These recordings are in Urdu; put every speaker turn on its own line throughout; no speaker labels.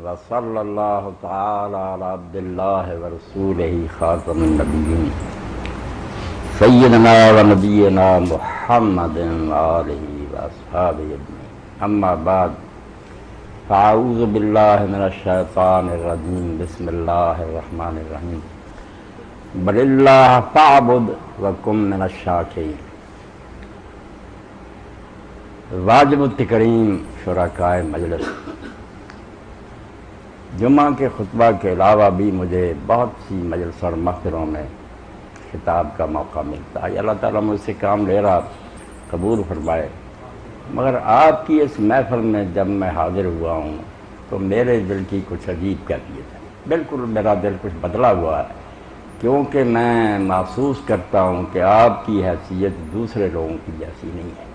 وصلی اللہ تعالی علی عبد اللہ ورسولہ خاتم النبیین سیدنا و نبینا محمد وآلہ واصحابہ اجمعین، اما بعد فاعوذ باللہ من الشیطان الرجیم، بسم اللہ الرحمن الرحیم، بل اللہ فاعبد وکن من الشاکرین۔ واجب التکریم شرکائے مجلس، جمعہ کے خطبہ کے علاوہ بھی مجھے بہت سی مجلس اور محفلوں میں خطاب کا موقع ملتا ہے۔ اللہ تعالیٰ مجھ سے کام لے رہا، قبول فرمائے۔ مگر آپ کی اس محفل میں جب میں حاضر ہوا ہوں تو میرے دل کی کچھ عجیب کیفیت ہے، بالکل میرا دل کچھ بدلا ہوا ہے، کیونکہ میں محسوس کرتا ہوں کہ آپ کی حیثیت دوسرے لوگوں کی جیسی نہیں ہے۔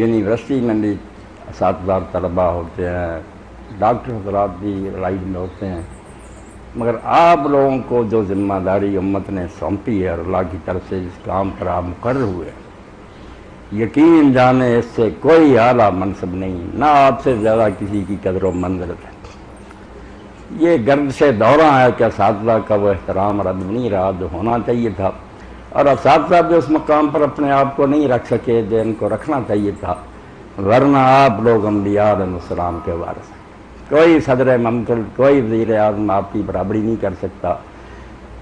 یونیورسٹی میں بھی اساتذہ طلبہ ہوتے ہیں، ڈاکٹر حضرات بھی لائن میں ہوتے ہیں، مگر آپ لوگوں کو جو ذمہ داری امت نے سونپی ہے اور اللہ کی طرف سے جس کام پر آپ مقرر ہوئے، یقین جانے اس سے کوئی اعلیٰ منصب نہیں، نہ آپ سے زیادہ کسی کی قدر و منزلت ہے۔ یہ گرد سے دورہ ہے کہ اساتذہ کا وہ احترام اور ادب نہیں رہا جو ہونا چاہیے تھا، اور اساتذہ بھی اس مقام پر اپنے آپ کو نہیں رکھ سکے جو ان کو رکھنا چاہیے تھا، ورنہ آپ لوگ انبیاء علیہ السلام کے وارث ہیں۔ کوئی صدر مملکت، کوئی وزیر اعظم آپ کی برابری نہیں کر سکتا۔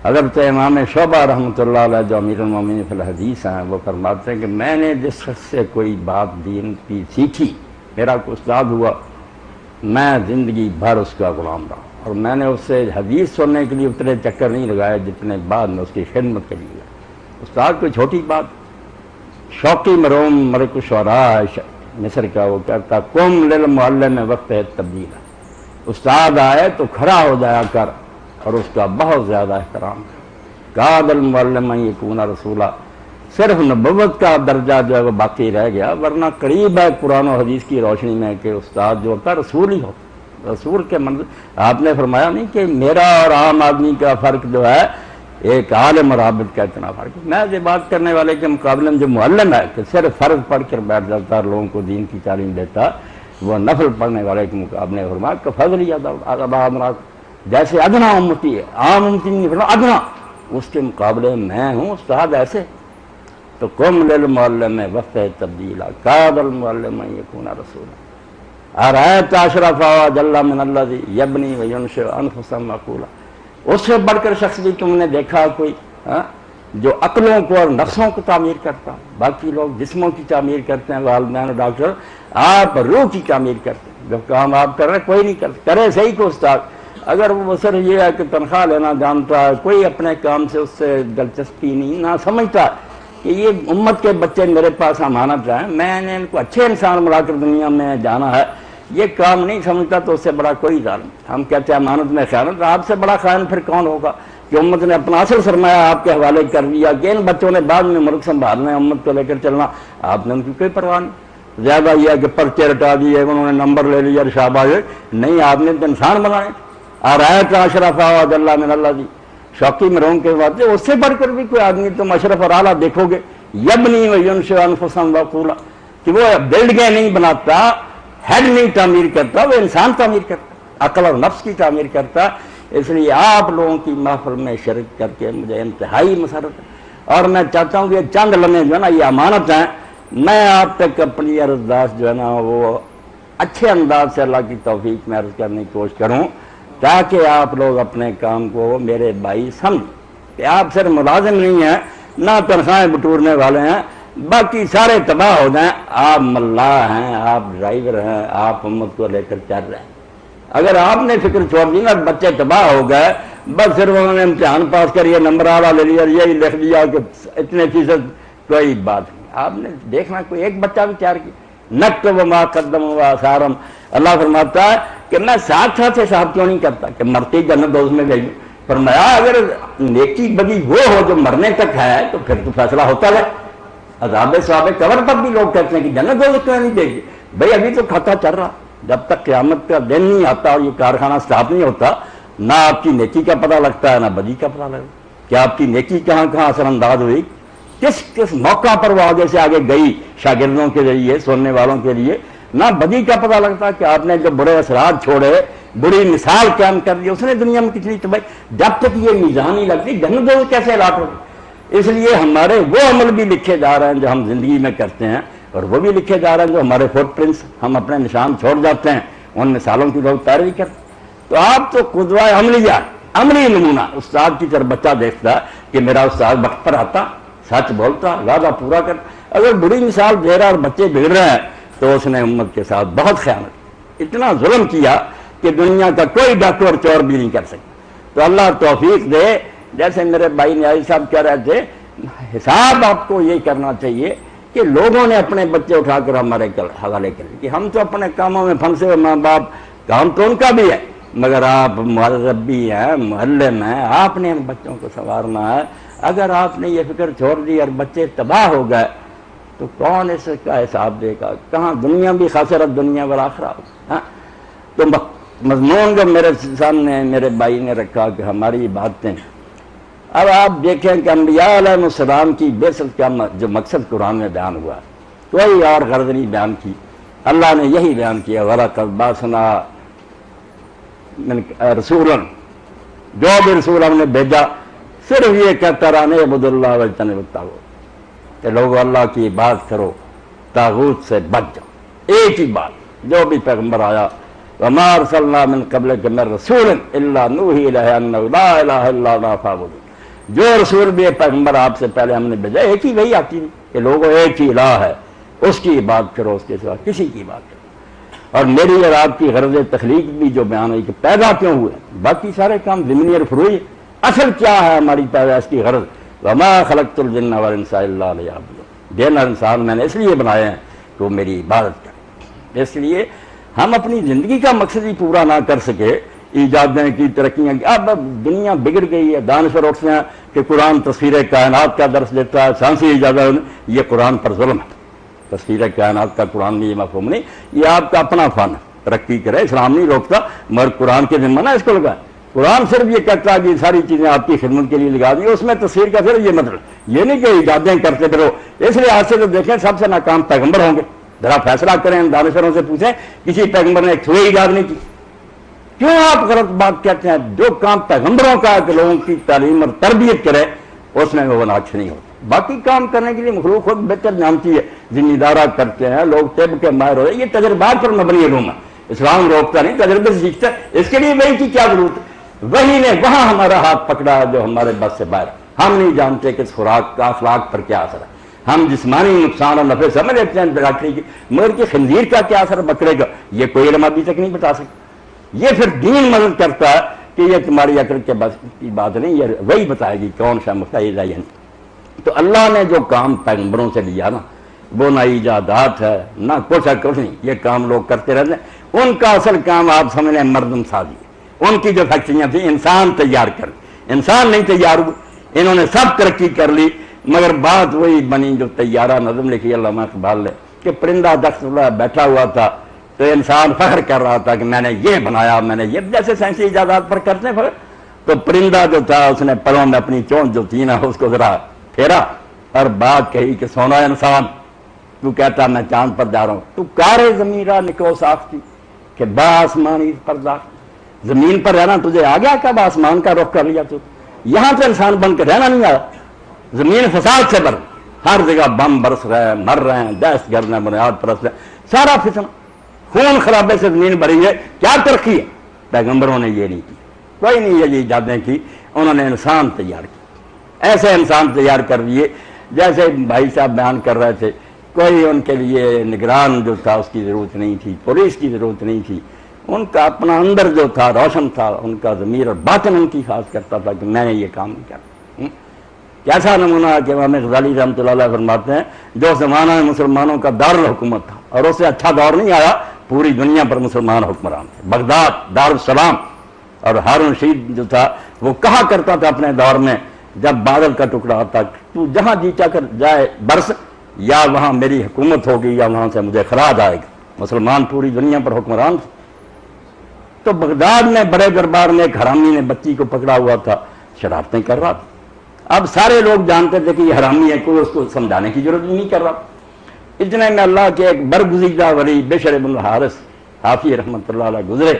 حضرت امام شعبہ رحمۃ اللہ علیہ جو امیر المومنین فی الحدیث ہیں، وہ فرماتے ہیں کہ میں نے جس شخص سے کوئی بات دین کی سیکھی، میرا کوئی استاد ہوا، میں زندگی بھر اس کا غلام رہا، اور میں نے اس سے حدیث سننے کے لیے اتنے چکر نہیں لگائے جتنے بعد میں اس کی خدمت کے لیے۔ استاد کوئی چھوٹی بات، شوقی مروم ملک الشعراء مصر کا، وہ کہتا قم للمعلم وقت ہے تبدیل، استاد آئے تو کھڑا ہو جایا کر اور اس کا بہت زیادہ احترام کر۔ کاد المعلم ان یکون رسولا، صرف نبوت کا درجہ جو ہے وہ باقی رہ گیا، ورنہ قریب ہے قرآن و حدیث کی روشنی میں کہ استاد جو ہوتا ہے رسول ہی ہوتا۔ رسول کے منظر آپ نے فرمایا نہیں کہ میرا اور عام آدمی کا فرق جو ہے ایک عالم اور عابد کا اتنا فرق ہے۔ میں یہ بات کرنے والے کے مقابلے میں جو معلم ہے کہ صرف فرض پڑھ کر بیٹھ جاتا ہے، لوگوں کو دین کی تعلیم دیتا، وہ نفل پڑھنے والے کے مقابلے فرمایا کہ فضل جیسے ادنا امتی ہے، عام امتی نہیں فرمایا ادنا، اس کے مقابلے میں ہوں استاد ایسے۔ تو قم للمعلم وقت تبدیلا کاد المعلم ان یکون رسولا ارأیت اشرف جل من الذی یبنی وینشئ انفسا مقولا، اس سے بڑھ کر شخص بھی تم نے دیکھا کوئی جو عقلوں کو اور نفسوں کو تعمیر کرتا؟ باقی لوگ جسموں کی تعمیر کرتے ہیں، والدین ڈاکٹر، آپ روح کی تعمیر کرتے ہیں۔ جب کام آپ کر رہے کوئی نہیں کرتا، کرے صحیح کو استاد، اگر وہ صرف یہ ہے کہ تنخواہ لینا جانتا ہے، کوئی اپنے کام سے اس سے دلچسپی نہیں، نہ سمجھتا کہ یہ امت کے بچے میرے پاس امانت ہیں، میں نے ان کو اچھے انسان بنا کر دنیا میں جانا ہے، یہ کام نہیں سمجھتا تو اس سے بڑا کوئی ظالم۔ ہم کہتے ہیں امانت میں خیانت، آپ سے بڑا خائن پھر کون ہوگا کہ امت نے اپنا اصل سرمایہ آپ کے حوالے کر دیا کہ ان بچوں نے بعد میں ملک سنبھالنا ہے، امت کو لے کر چلنا، آپ نے ان کی کوئی پرواہ نہیں۔ زیادہ یہ ہے کہ پرچے رٹا دیے، انہوں نے نمبر لے لیا، شاباش، نہیں، آپ نے تو انسان بنائے۔ ارأیت اشرف جل من الذی، شوقی مرون کے بعد اس سے بڑھ کر بھی کوئی آدمی تم اشرف اور اعلیٰ دیکھو گے، یبنی وینشئ انفسا مقولا، کہ وہ بلڈنگیں نہیں بناتا، ہیڈ نہیں تعمیر کرتا، وہ انسان تعمیر کرتا، عقل اور نفس کی تعمیر کرتا۔ اس لیے آپ لوگوں کی محفل میں شرکت کر کے مجھے انتہائی مسرت ہے، اور میں چاہتا ہوں کہ یہ چند لمحے جو ہے نا یہ امانت ہیں، میں آپ تک اپنی عرضداشت جو ہے نا وہ اچھے انداز سے اللہ کی توفیق میں عرض کرنے کی کوشش کروں، تاکہ آپ لوگ اپنے کام کو میرے بھائی سمجھ کہ آپ صرف ملازم نہیں ہیں، نہ تنخواہیں بٹورنے والے ہیں، باقی سارے تباہ ہو جائیں، آپ ملاح ہیں، آپ ڈرائیور ہیں، آپ امت کو لے کر چل رہے ہیں۔ اگر آپ نے فکر چھوڑ دی نا، بچے تباہ ہو گئے، بس صرف انہوں نے امتحان پاس کریے، نمبر اعلیٰ لے لیا، یہی لکھ دیا کہ اتنے فیصد، کوئی بات نہیں۔ آپ نے دیکھنا کوئی ایک بچہ بھی تیار کیا، نکتب ما قدموا وآثارہم، اللہ فرماتا ہے کہ میں ساتھ ساتھ حساب کیوں نہیں کرتا کہ مرتی جنت دوزخ میں گئی۔ فرمایا اگر نیکی بدی وہ ہو جو مرنے تک ہے تو پھر تو فیصلہ ہوتا ہے۔ عذاب ثواب قبر پر بھی لوگ کہتے ہیں کہ جنت دوزخ کیوں نہیں دے گی؟ بھائی ابھی تو کھاتا چل رہا، جب تک قیامت کا دن نہیں آتا اور یہ کارخانہ سٹارٹ نہیں ہوتا، نہ آپ کی نیکی کا پتہ لگتا ہے نہ بدی کا پتہ لگتا کہ آپ کی نیکی کہاں کہاں اثر انداز ہوئی، کس کس موقع پر وہ آگے سے آگے گئی، شاگردوں کے ذریعے، سننے والوں کے لیے، نہ بدی کا پتہ لگتا کہ آپ نے جو برے اثرات چھوڑے، بری مثال قائم کر دی، اس نے دنیا میں کتنی تباہی، جب تک یہ میزان نہیں لگتی جنت کیسے الاٹ ہوگی؟ اس لیے ہمارے وہ عمل بھی لکھے جا رہے ہیں جو ہم زندگی میں کرتے ہیں، اور وہ بھی لکھے جا رہے ہیں جو ہمارے فٹ پرنٹس، ہم اپنے نشان چھوڑ جاتے ہیں، ان مثالوں کی لوگ پیروی کرتے ہیں۔ تو آپ تو قدوہ عملیہ، عملی نمونہ، استاد کی طرف بچہ دیکھتا ہے کہ میرا استاد وقت پر آتا، سچ بولتا، وعدہ پورا کرتا۔ اگر بری مثال دے رہا اور بچے بگڑ رہے ہیں تو اس نے امت کے ساتھ بہت خیانت، اتنا ظلم کیا کہ دنیا کا کوئی ڈاکو اور چور بھی نہیں کر سکتا۔ تو اللہ توفیق دے، جیسے میرے بھائی نیازی صاحب کہہ رہے تھے، حساب آپ کو یہ کرنا چاہیے کہ لوگوں نے اپنے بچے اٹھا کر ہمارے حوالے کر کہ ہم تو اپنے کاموں میں پھنسے ہوئے، ماں باپ کام تو ان کا بھی ہے، مگر آپ مربی ہیں، معلم ہیں، آپ نے ان بچوں کو سنوارنا ہے۔ اگر آپ نے یہ فکر چھوڑ دی اور بچے تباہ ہو گئے تو کون اس کا حساب دے گا؟ کہاں دنیا بھی خسرت دنیا والآخرہ۔ ہاں، تو مضمون جو میرے سامنے میرے بھائی نے رکھا کہ ہماری باتیں، اب آپ دیکھیں کہ انبیاء علیہ السلام کی بعثت کا جو مقصد قرآن میں بیان ہوا، کوئی اور غرض نہیں بیان کی، اللہ نے یہی بیان کیا، وَلَقَدْ بَعَثْنَا مِن رَسُولًا، جو بھی رسول ہم نے بھیجا صرف یہ کہتا رہا اعبدوا اللہ واجتنبوا الطاغوت، کہ لوگو اللہ کی عبادت کرو، طاغوت سے بچ جاؤ۔ ایک ہی بات، جو بھی پیغمبر آیا، وَمَا أَرْسَلْنَا مِن قَبْلِكَ مِن رَسُولٍ إِلَّا نُوحِي إِلَيْهِ أَنَّهُ لَا إِلَٰهَ إِلَّا أَنَا فَاعْبُدُونِ۔ جو رسول بھی پیغمبر آپ سے پہلے ہم نے بھیجا، ایک ہی وہی آتی ہے کہ لوگوں ایک ہی الہ ہے، اس کی عبادت کرو، اس کے سوا کسی کی عبادت کرو۔ اور میری اور آپ کی غرض تخلیق بھی جو بیان ہوئی کہ پیدا کیوں ہوئے، باقی سارے کام ضمنی اور فروعی، اصل کیا ہے ہماری پیدائش کی غرض؟ وَمَا خَلَقْتُ الْجِنَّ وَالْإِنسَ إِلَّا لِيَعْبُدُونِ۔ جن اور انسان میں نے اس لیے بنائے ہیں کہ وہ میری عبادت کریں۔ اس لیے ہم اپنی زندگی کا مقصد ہی پورا نہ کر سکے، ایجادیں کی، ترقیاں کی، اب دنیا بگڑ گئی ہے، دانشور اٹھتے ہیں کہ قرآن تصویر کائنات کا درس دیتا ہے، سائنسی ایجادات، یہ قرآن پر ظلم ہے۔ تصویر کائنات کا قرآن میں یہ مفہوم نہیں، یہ آپ کا اپنا فن ہے، ترقی کرے، اسلام نہیں روکتا، مگر قرآن کے ذمہ نہ اس کو لگا۔ قرآن صرف یہ کہتا ہے کہ ساری چیزیں آپ کی خدمت کے لیے لگا دی، اس میں تصویر کا صرف یہ مطلب یہ نہیں کہ ایجادیں کرتے پھرو۔ اس لحاظ سے تو دیکھیں سب سے ناکام پیغمبر ہوں گے، ذرا فیصلہ کریں، دانشوروں سے پوچھیں کسی پیغمبر نے ایک سوئی ایجاد نہیں کی۔ کیوں آپ غلط بات کہتے ہیں؟ جو کام پیغمبروں کا ہے کہ لوگوں کی تعلیم اور تربیت کرے، اس میں وہ ناقص نہیں ہوتا۔ باقی کام کرنے کے لیے مخلوق خود بہتر جانتی ہے، ذمہ دارہ کرتے ہیں لوگ، طب کے ماہر ہوئے، یہ تجربات پر مبنی علوم ہے، اسلام روکتا نہیں، تجربے سے سیکھتا ہے۔ اس کے لیے وہی کی کیا ضرورت ہے؟ وہی نے وہاں ہمارا ہاتھ پکڑا ہے جو ہمارے بس سے باہر، ہم نہیں جانتے کہ اس خوراک کا اخلاق پر کیا اثر ہے۔ ہم جسمانی نقصان اور نفع سمجھ لیتے ہیں ڈاکٹری کی، مگر کہ خنزیر کا کیا اثر بکرے کا، یہ کوئی علم ابھی تک نہیں بتا سکتا۔ یہ پھر دین مدد کرتا ہے کہ یہ تمہاری عقل کے بس کی بات نہیں، یہ وہی بتائے گی کون سا مختلف ہے۔ تو اللہ نے جو کام پیغمبروں سے لیا نا، وہ نہ ایجادات ہے نہ کچھ ہے، کچھ نہیں، یہ کام لوگ کرتے رہتے ہیں۔ ان کا اصل کام آپ سمجھ لیں مردم سازی ہے۔ ان کی جو فیکٹریاں تھیں انسان تیار کر، انسان نہیں تیار ہوئے، انہوں نے سب ترقی کر لی، مگر بات وہی بنی جو طیارہ نظم لکھی علامہ اقبال نے کہ پرندہ دخت بیٹھا ہوا تھا تو انسان فخر کر رہا تھا کہ میں نے یہ بنایا، میں نے یہ، جیسے سائنسی ایجادات پر کرتے ہیں فخر۔ تو پرندہ جو تھا اس نے پروں میں اپنی چونچ جو تھی نا اس کو ذرا پھیرا اور بات کہی کہ سونا انسان، تو کہتا میں چاند پر جا رہا ہوں، تو کارے زمینہ نکو ساختی کہ با آسمانی پرداخت، زمین پر رہنا تجھے آ گیا کب آسمان کا رخ کر لیا؟ تو یہاں تو انسان بن کے رہنا نہیں آیا، زمین فساد سے بھر، ہر جگہ بم برس رہے ہیں، مر رہے ہیں، دہشت گرد ہیں، بنیاد پرست ہیں، سارا فتنہ، خون خرابے سے زمین بھری ہے۔ کیا ترقی ہے؟ پیغمبروں نے یہ نہیں کی، کوئی نہیں یہ ایجادیں کی، انہوں نے انسان تیار کی، ایسے انسان تیار کر دیے جیسے بھائی صاحب بیان کر رہے تھے، کوئی ان کے لیے نگران جو تھا اس کی ضرورت نہیں تھی، پولیس کی ضرورت نہیں تھی، ان کا اپنا اندر جو تھا روشن تھا، ان کا ضمیر اور باطن ان کی خاص کرتا تھا کہ میں نے یہ کام نہیں کرنا۔ کیسا نمونہ ہے کہ امام غزالی رحمۃ اللہ علیہ فرماتے ہیں جو زمانہ میں مسلمانوں کا دارالحکومت تھا، اور اس سے اچھا دور نہیں آیا، پوری دنیا پر مسلمان حکمران تھے، بغداد دارالسلام، اور ہارون رشید جو تھا وہ کہا کرتا تھا اپنے دور میں جب بادل کا ٹکڑا آتا، تو جہاں جی چاہ کر جائے برس، یا وہاں میری حکومت ہوگی یا وہاں سے مجھے خراج آئے گا۔ مسلمان پوری دنیا پر حکمران تھے۔ تو بغداد میں بڑے دربار میں ایک حرامی نے بچی کو پکڑا ہوا تھا، شرارتیں کر رہا تھا۔ اب سارے لوگ جانتے تھے کہ یہ حرامی ہے، کوئی اس کو سمجھانے کی ضرورت نہیں کر رہا۔ اتنے میں اللہ کے ایک برگزیدہ ولی بشر بن الحارث حافظ رحمۃ اللہ علیہ گزرے.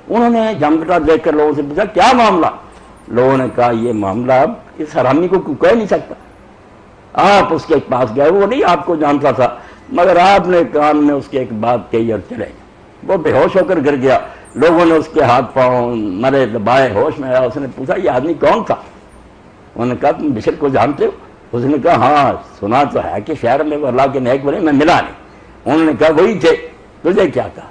انہوں نے جھمکتا دیکھ کر لوگوں سے پوچھا کیا معاملہ؟ لوگوں نے کہا یہ معاملہ اب اس حرامی کو کوئی کہہ نہیں سکتا. آپ اس کے پاس گئے, وہ نہیں آپ کو جانتا تھا, مگر آپ نے کان میں اس کے ایک بات کہی اور چلے. وہ بے ہوش ہو کر گر گیا. لوگوں نے اس کے ہاتھ پاؤں مرے دبائے, ہوش میں آیا. اس نے پوچھا یہ آدمی کون تھا؟ انہوں نے کہا تم بشر کو جانتے ہو؟ اس نے کہا ہاں سنا تو ہے کہ شہر میں وہ اللہ کے نیک بنے, میں ملا نہیں. انہوں نے کہا وہی تھے, تجھے کیا کہا؟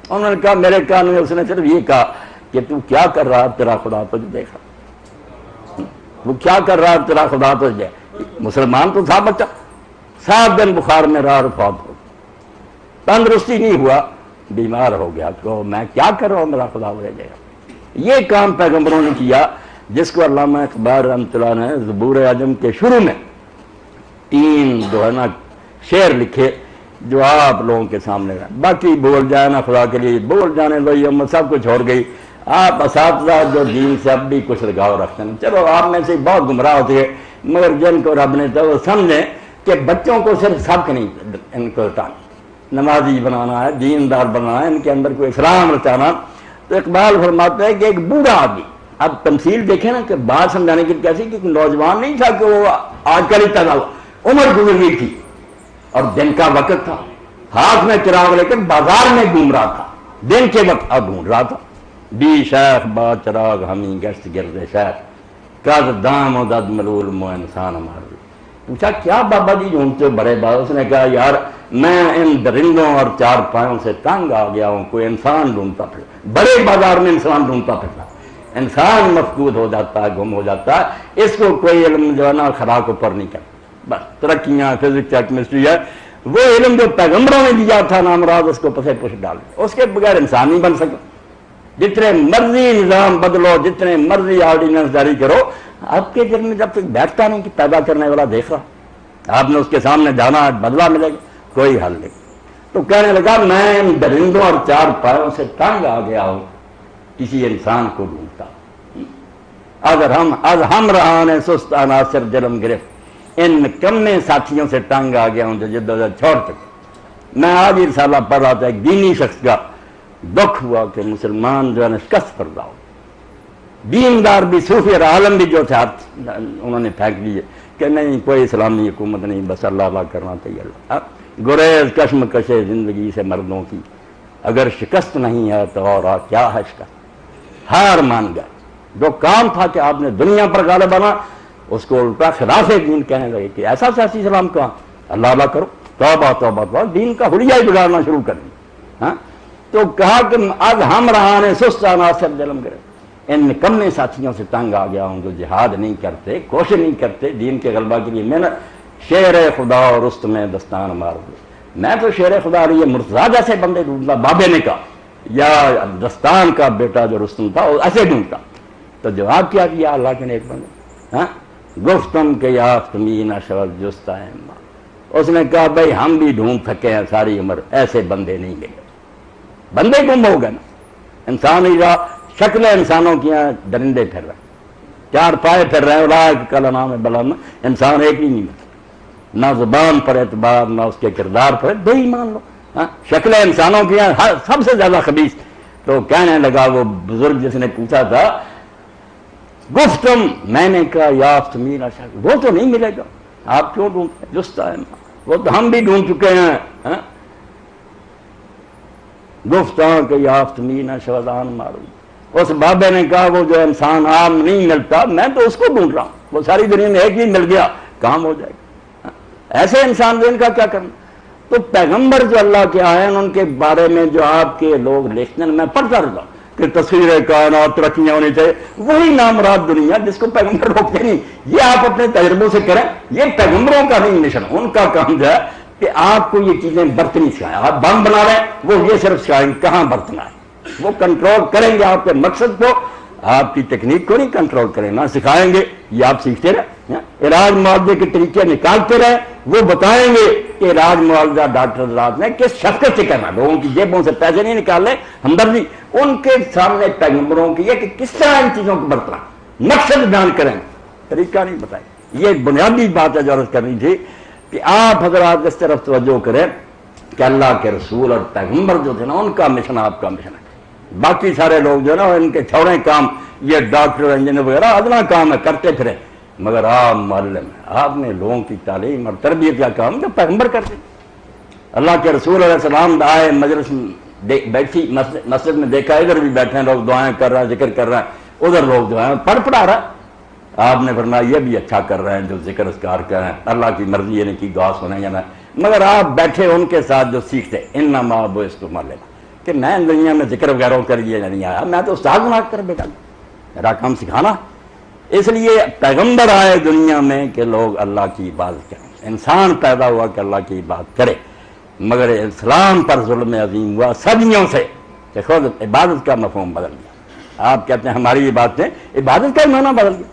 انہوں نے کہا میرے کان میں اس نے صرف یہ کہا کہ تو کیا کر رہا, تیرا خدا تجھے دیکھ رہا. وہ کیا کر رہا, تیرا خدا تجھے. مسلمان تو تھا بچہ, 7 دن بخار میں رہا اور فوت ہو, تندرستی نہیں ہوا, بیمار ہو گیا. تو میں کیا کر رہا ہوں, میرا خدا مجھے دے گا. یہ کام پیغمبروں نے کیا, جس کو علامہ اقبال رحمۃ اللہ نے زبور اعظم کے شروع میں 3 جو ہے نا شعر لکھے جو آپ لوگوں کے سامنے ہیں. باقی بول جائے نا خدا کے لیے, بول جانے لو, یہ امت سب کچھ چھوڑ گئی. آپ اساتذہ جو دین سے اب بھی کچھ لگاؤ رکھتے ہیں, چلو آپ میں سے بہت گمراہ ہوتے ہیں, مگر جن کو رب نے تو وہ سمجھیں کہ بچوں کو صرف سبق نہیں ان کو نمازی بنانا ہے, دیندار بنانا ہے, ان کے اندر کوئی اسلام رچانا. تو اقبال فرماتا ہے کہ ایک بوڑھا آدمی, اب تمثیل دیکھیں نا کہ بات سمجھانے کی کیسی, کہ نوجوان نہیں تھا کہ وہ آج کل ہی پیدا ہوا, عمر گزر گئی تھی اور دن کا وقت تھا, ہاتھ میں چراغ لے کر بازار میں گھوم رہا تھا, دن کے وقت ڈھونڈ رہا تھا. بی شیخ با چراغ ہمیں گشت گرد شیخ کد دام و دد ملول مو انسان ہمارے. پوچھا کیا بابا جی ڈھونڈتے ہو بڑے بابا؟ اس نے کہا یار میں ان درندوں اور 4 پایوں سے تنگ آ گیا ہوں, کوئی انسان ڈھونڈتا پھر, بڑے بازار میں انسان ڈھونڈتا پھرتا, انسان مفقود ہو جاتا ہے, گم ہو جاتا ہے. اس کو کوئی علم جو ہے نا خوراک اوپر نہیں کرتا. بس ترقیاں فزکس کیمسٹری ہے, وہ علم جو پیغمبروں نے دیا تھا نامراد, اس کو پسے پش ڈال, اس کے بغیر انسان نہیں بن سکتا. جتنے مرضی نظام بدلو, جتنے مرضی آرڈیننس جاری کرو, آپ کے دل میں جب تک بیٹھتا نہیں کہ پیدا کرنے والا دیکھ رہا, آپ نے اس کے سامنے جانا, بدلہ ملے گا, کوئی حل نہیں. تو کہنے لگا میں ان درندوں اور 4 پایوں سے تنگ آ گیا ہوں, کسی انسان کو ڈھونڈتا. از ہم رہانے سست عناصر جرم گرفت, ان کمے ساتھیوں سے تنگ آ گیا ہوں جو جدوجہد چھوڑ چکے. میں آج ہی رسالہ پڑھ رہا تھا, ایک دینی شخص کا دکھ ہوا کہ مسلمان جو ہے نا شکست کردہ ہو. دیندار بھی, صوفی اور عالم بھی جو تھے انہوں نے پھینک دیے کہ نہیں کوئی اسلامی حکومت نہیں, بس اللہ اللہ کرنا چاہیے. گریز کشم کشے زندگی سے مردوں کی, اگر شکست نہیں ہے تو اور کیا ہے شکست. ہار مان گئے. جو کام تھا کہ آپ نے دنیا پر غالب بنا, اس کو الٹا خلاف دین کہنے لگے کہ ایسا سیاسی اسلام کہاں, اللہ اللہ کرو, توبہ توبہ توبہ, دین کا حلیہ ہی بگاڑنا شروع کر دیا. ہاں تو کہا کہ آج ہم رہانے سست عناصر جلم گرے, ان نکمے ساتھیوں سے تنگ آ گیا ہوں جو جہاد نہیں کرتے, کوشش نہیں کرتے دین کے غلبہ کے لیے. میں نے شیر خدا اور رست میں دستان مار دو, میں تو شیر خدا رہی مرتضیٰ جیسے بندے ڈھونڈتا, بابے نے کہا, یا دستان کا بیٹا جو رستم تھا وہ ایسے ڈھونڈتا. تو جواب کیا دیا اللہ کے نیک بندے, ہاں گفتم کے یافت مینہ شبد جستا ہے. اس نے کہا بھائی ہم بھی ڈھونڈ تھکے ہیں ساری عمر, ایسے بندے نہیں ملے. بندے گم ہو گئے نا, انسان ہی رہا, شکلیں انسانوں کی ہیں, درندے پھر رہے, 4 پائے پھر رہے, اولاد کا نام ہے بلند, انسان ایک ہی نہیں ملتا. نہ زبان پر اعتبار, نہ اس کے کردار پر, 2 ہی مان لو. شکلیں انسانوں کی ہیں, سب سے زیادہ خبیث. تو کہنے لگا وہ بزرگ جس نے پوچھا تھا, گفتم, میں نے کہا یافت میرا شک, وہ تو نہیں ملے گا, آپ کیوں ڈھونڈتے, جستا ہے, وہ تو ہم بھی ڈھونڈ چکے ہیں. گفتاں کہ یافت مینا شودان معروف. اس بابے نے کہا وہ جو انسان عام نہیں ملتا, میں تو اس کو ڈھونڈ رہا ہوں, وہ ساری دنیا میں ایک ہی مل گیا, کام ہو جائے گا. ایسے انسان دین کا کیا کرنا. تو پیغمبر جو اللہ کے آئے ہیں, ان کے بارے میں جو آپ کے لوگ لکھتے ہیں, میں پڑھتا رہتا ہوں کہ تصویر کائنات ترقیاں ہونی چاہیے, وہی نامراد دنیا جس کو پیغمبر روکتے نہیں. یہ آپ اپنے تجربوں سے کریں, یہ پیغمبروں کا نہیں مشن. ان کا کام جو ہے کہ آپ کو یہ چیزیں برتنی سکھائیں. آپ بم بنا رہے ہیں, وہ یہ صرف سکھائیں کہاں برتنا ہے, وہ کنٹرول کریں گے آپ کے مقصد کو, آپ کی تکنیک کو نہیں کنٹرول کریں, نہ سکھائیں گے, یہ آپ سیکھتے رہیں. علاج معالجے کے طریقے نکالتے رہیں, وہ بتائیں گے کہ علاج معالجہ ڈاکٹر حضرات نے کس شفقت سے کرنا, لوگوں کی جیبوں سے پیسے نہیں نکالنے, ہمدردی. ان کے سامنے پیغمبروں کی یہ کہ کس طرح ان چیزوں کو برتنا, مقصد بیان کریں, طریقہ نہیں بتائیں. یہ بنیادی بات ہے جو عرض کرنی تھی. کہ آپ حضرات اس طرف توجہ کریں کہ اللہ کے رسول اور پیغمبر جو تھے نا ان کا مشن آپ کا مشن ہے. باقی سارے لوگ جو ہے نا ان کے چھوڑے کام، یہ ڈاکٹر انجینئر وغیرہ ادنا کام ہے، کرتے پھرے، مگر آپ معلم ہیں، آپ نے لوگوں کی تعلیم اور تربیت کا کام جو پیغمبر کرتے. اللہ کے رسول علیہ السلام آئے مجلس بیٹھی مسجد میں، دیکھا ادھر بھی بیٹھے ہیں لوگ دعائیں کر رہے ہیں، ذکر کر رہے ہیں، ادھر لوگ جو ہیں پڑھا رہا. آپ نے فرمایا یہ بھی اچھا کر رہے ہیں جو ذکر اذکار کر رہے ہیں، اللہ کی مرضی یعنی کی دعا سنیں یا نہ، مگر آپ بیٹھے ان کے ساتھ جو سیکھتے انما بعثت معلما، کہ میں دنیا میں ذکر وغیرہ کر یہ نہیں آیا، میں تو استاد بنا کر بیٹھا، میرا کام سکھانا. اس لیے پیغمبر آئے دنیا میں کہ لوگ اللہ کی عبادت کریں، انسان پیدا ہوا کہ اللہ کی عبادت کرے، مگر اسلام پر ظلم عظیم ہوا صدیوں سے کہ خود عبادت کا مفہوم بدل گیا. آپ کہتے ہیں ہماری عبادتیں، عبادت کا معنی بدل گیا.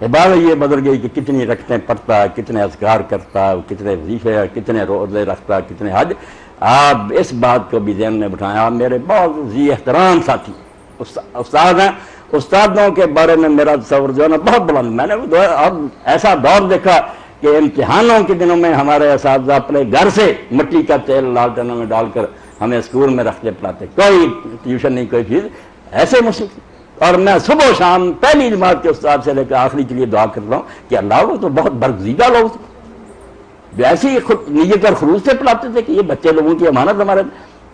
عبادت یہ بدل گئی کہ کتنی رکعتیں پڑھتا ہے، کتنے اذکار کرتا ہے، کتنے وظیفے، کتنے روزے رکھتا ہے، کتنے حج. آپ اس بات کو بھی ذہن میں بٹھائیں. آپ میرے بہت ذی احترام ساتھی استاد ہیں، استادوں کے بارے میں میرا تصور جو ہے نا بہت بلند. میں نے اب ایسا دور دیکھا کہ امتحانوں کے دنوں میں ہمارے اساتذہ اپنے گھر سے مٹی کا تیل لالٹنوں میں ڈال کر ہمیں اسکول میں رکھ کے پڑھاتے، کوئی ٹیوشن نہیں، کوئی فیس، ایسے مشکل. اور میں صبح و شام پہلی جماعت کے استاد سے لے کر آخری کے لیے دعا کرتا ہوں کہ اللہ وہ تو بہت برگزیدہ لوگ تھے، ایسی نیت اور خلوص سے پڑھاتے تھے کہ یہ بچے لوگوں کی امانت ہمارے.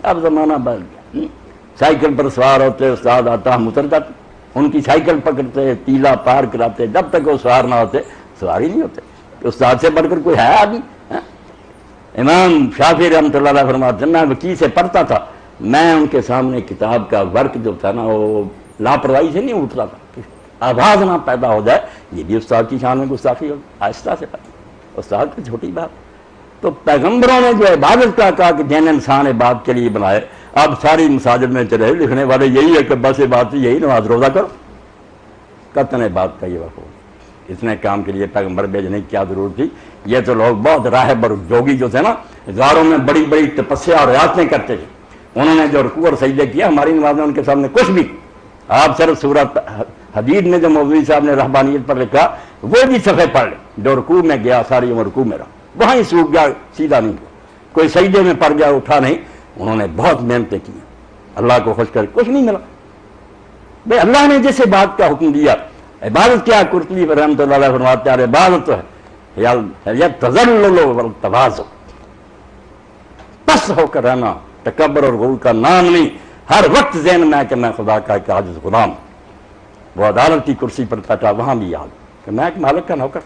اب زمانہ بدل گیا، سائیکل پر سوار ہوتے، استاد آتا ہم اتر جاتے، ان کی سائیکل پکڑتے، ٹیلا پار کراتے، جب تک وہ سوار نہ ہوتے سوار ہی نہیں ہوتے. استاد سے بڑھ کر کوئی ہے آدمی؟ امام شافعی رحمۃ اللہ علیہ فرماتے ہیں میں وکیل سے پڑھتا تھا، میں ان کے سامنے کتاب کا ورق جو تھا نا وہ لاپرواہی سے نہیں اٹھتا تھا، آواز نہ پیدا ہو جائے. یہ بھی استاد کی شان میں گستاخی ہوگی، آہستہ سے استاد کی چھوٹی بات. تو پیغمبروں نے جو عبادت کا کہا کہ جن انسان عبادت کے لیے بنائے، اب ساری مساجد میں چلے لکھنے والے یہی ہے کہ بس عبادت یہی نماز روزہ کرو. قطن عبادت کا یہ وقت ہو، اتنے کام کے لیے پیغمبر بھیجنے کی کیا ضرورت تھی؟ یہ تو لوگ بہت راہب اور جوگی جو تھے نا، غاروں میں بڑی بڑی تپسیا اور ریاستیں کرتے تھے، انہوں نے جو رکوع اور سجدے کیا، ہماری نماز میں ان کے سامنے کچھ بھی. آپ صرف سورۃ حدید میں جو مولوی صاحب نے رہبانیت پر لکھا وہ بھی صفحے پڑھ لیں. جو رکوع میں گیا ساری عمر رکوع میں رہا، وہاں ہی سوکھ گیا، سیدھا نہیں ہوا، کوئی سجدے میں پڑ گیا اٹھا نہیں. انہوں نے بہت محنتیں کی، اللہ کو خوش کر کچھ نہیں ملا. بھائی اللہ نے جس بات کا حکم دیا، عبادت کیا؟ قرطبی رحمۃ اللہ علیہ فرماتے ہیں عبادت تو ہے یتذلل والتواضع، پس ہو کر رہنا، تکبر اور غرور کا نام نہیں. ہر وقت ذہن میں کہ میں خدا کا ایک عاجز غلام. وہ عدالت کی کرسی پر بیٹھا، وہاں بھی یاد کہ میں ایک مالک کا نوکر.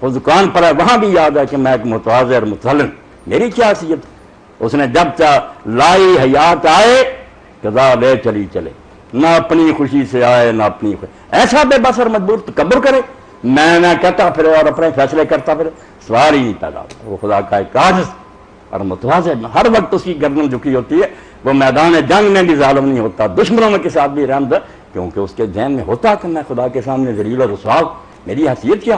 وہ دکان پر ہے، وہاں بھی یاد ہے کہ میں ایک متواضع اور متذلل، میری کیا حیثیت. اس نے جب چاہ لائی حیات آئے قضا لے چلی چلے، نہ اپنی خوشی سے آئے نہ اپنی خوشی. ایسا بے بس اور مجبور تکبر کرے، میں کہتا پھرے اور اپنے فیصلے کرتا پھرے، سوال ہی نہیں پیدا. وہ خدا کا ایک عاجز اور متواضع، ہر وقت اس کی گردن جھکی ہوتی ہے. وہ میدان جنگ میں بھی ظالم نہیں ہوتا، دشمنوں میں کے ساتھ بھی رحمت، کیونکہ اس کے ذہن میں ہوتا کہ میں خدا کے سامنے ذلیل اور رسوا، میری حیثیت کیا،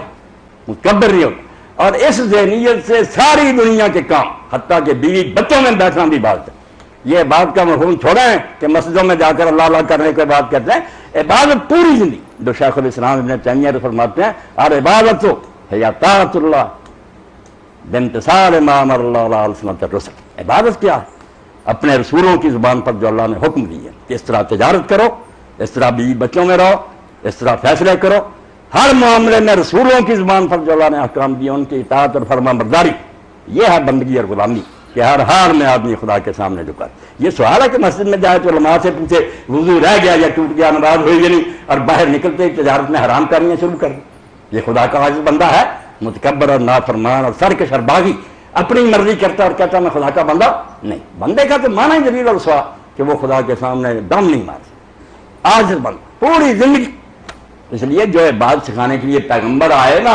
متکبر نہیں ہوتا. اور اس ذہنیت سے ساری دنیا کے کام، حتیٰ کہ بیوی بچوں میں بیٹھنا بھی بات ہے. یہ بات کا مفہوم چھوڑیں کہ مسجدوں میں جا کر اللہ اللہ کرنے کے بعد کہتے ہیں عبادت پوری زندگی. جو شیخ الاسلام ابن تیمیہ فرماتے ہیں اور عبادت ہو یا طاعت اللہ بامتثال ما امر اللہ علی السنۃ الرسل. عبادت کیا ہے؟ اپنے رسولوں کی زبان پر جو اللہ نے حکم دی ہے کہ اس طرح تجارت کرو، اس طرح بیوی بچوں میں رہو، اس طرح فیصلے کرو. ہر معاملے میں رسولوں کی زبان پر جو اللہ نے احکام دیے ان کی اطاعت اور فرما برداری. یہ ہے بندگی اور غلامی کہ ہر حال میں آدمی خدا کے سامنے جھکا. یہ سوال ہے کہ مسجد میں جائے تو علماء سے پوچھے وضو رہ گیا یا ٹوٹ گیا، نماز ہوئی یا نہیں، اور باہر نکلتے ہی تجارت میں حرام کاریاں شروع کر دیں. یہ خدا کا عاجز بندہ ہے، متکبر اور نافرمان اور سرکش اور باغی، اپنی مرضی کرتا اور کہتا میں خدا کا بندہ نہیں. بندے کا تو مانا ہی ذلیل اور رسوا کہ وہ خدا کے سامنے دم نہیں مار سکتا. عاجز بندہ پوری زندگی. اس لیے جو ہے بات سکھانے کے لیے پیغمبر آئے نا،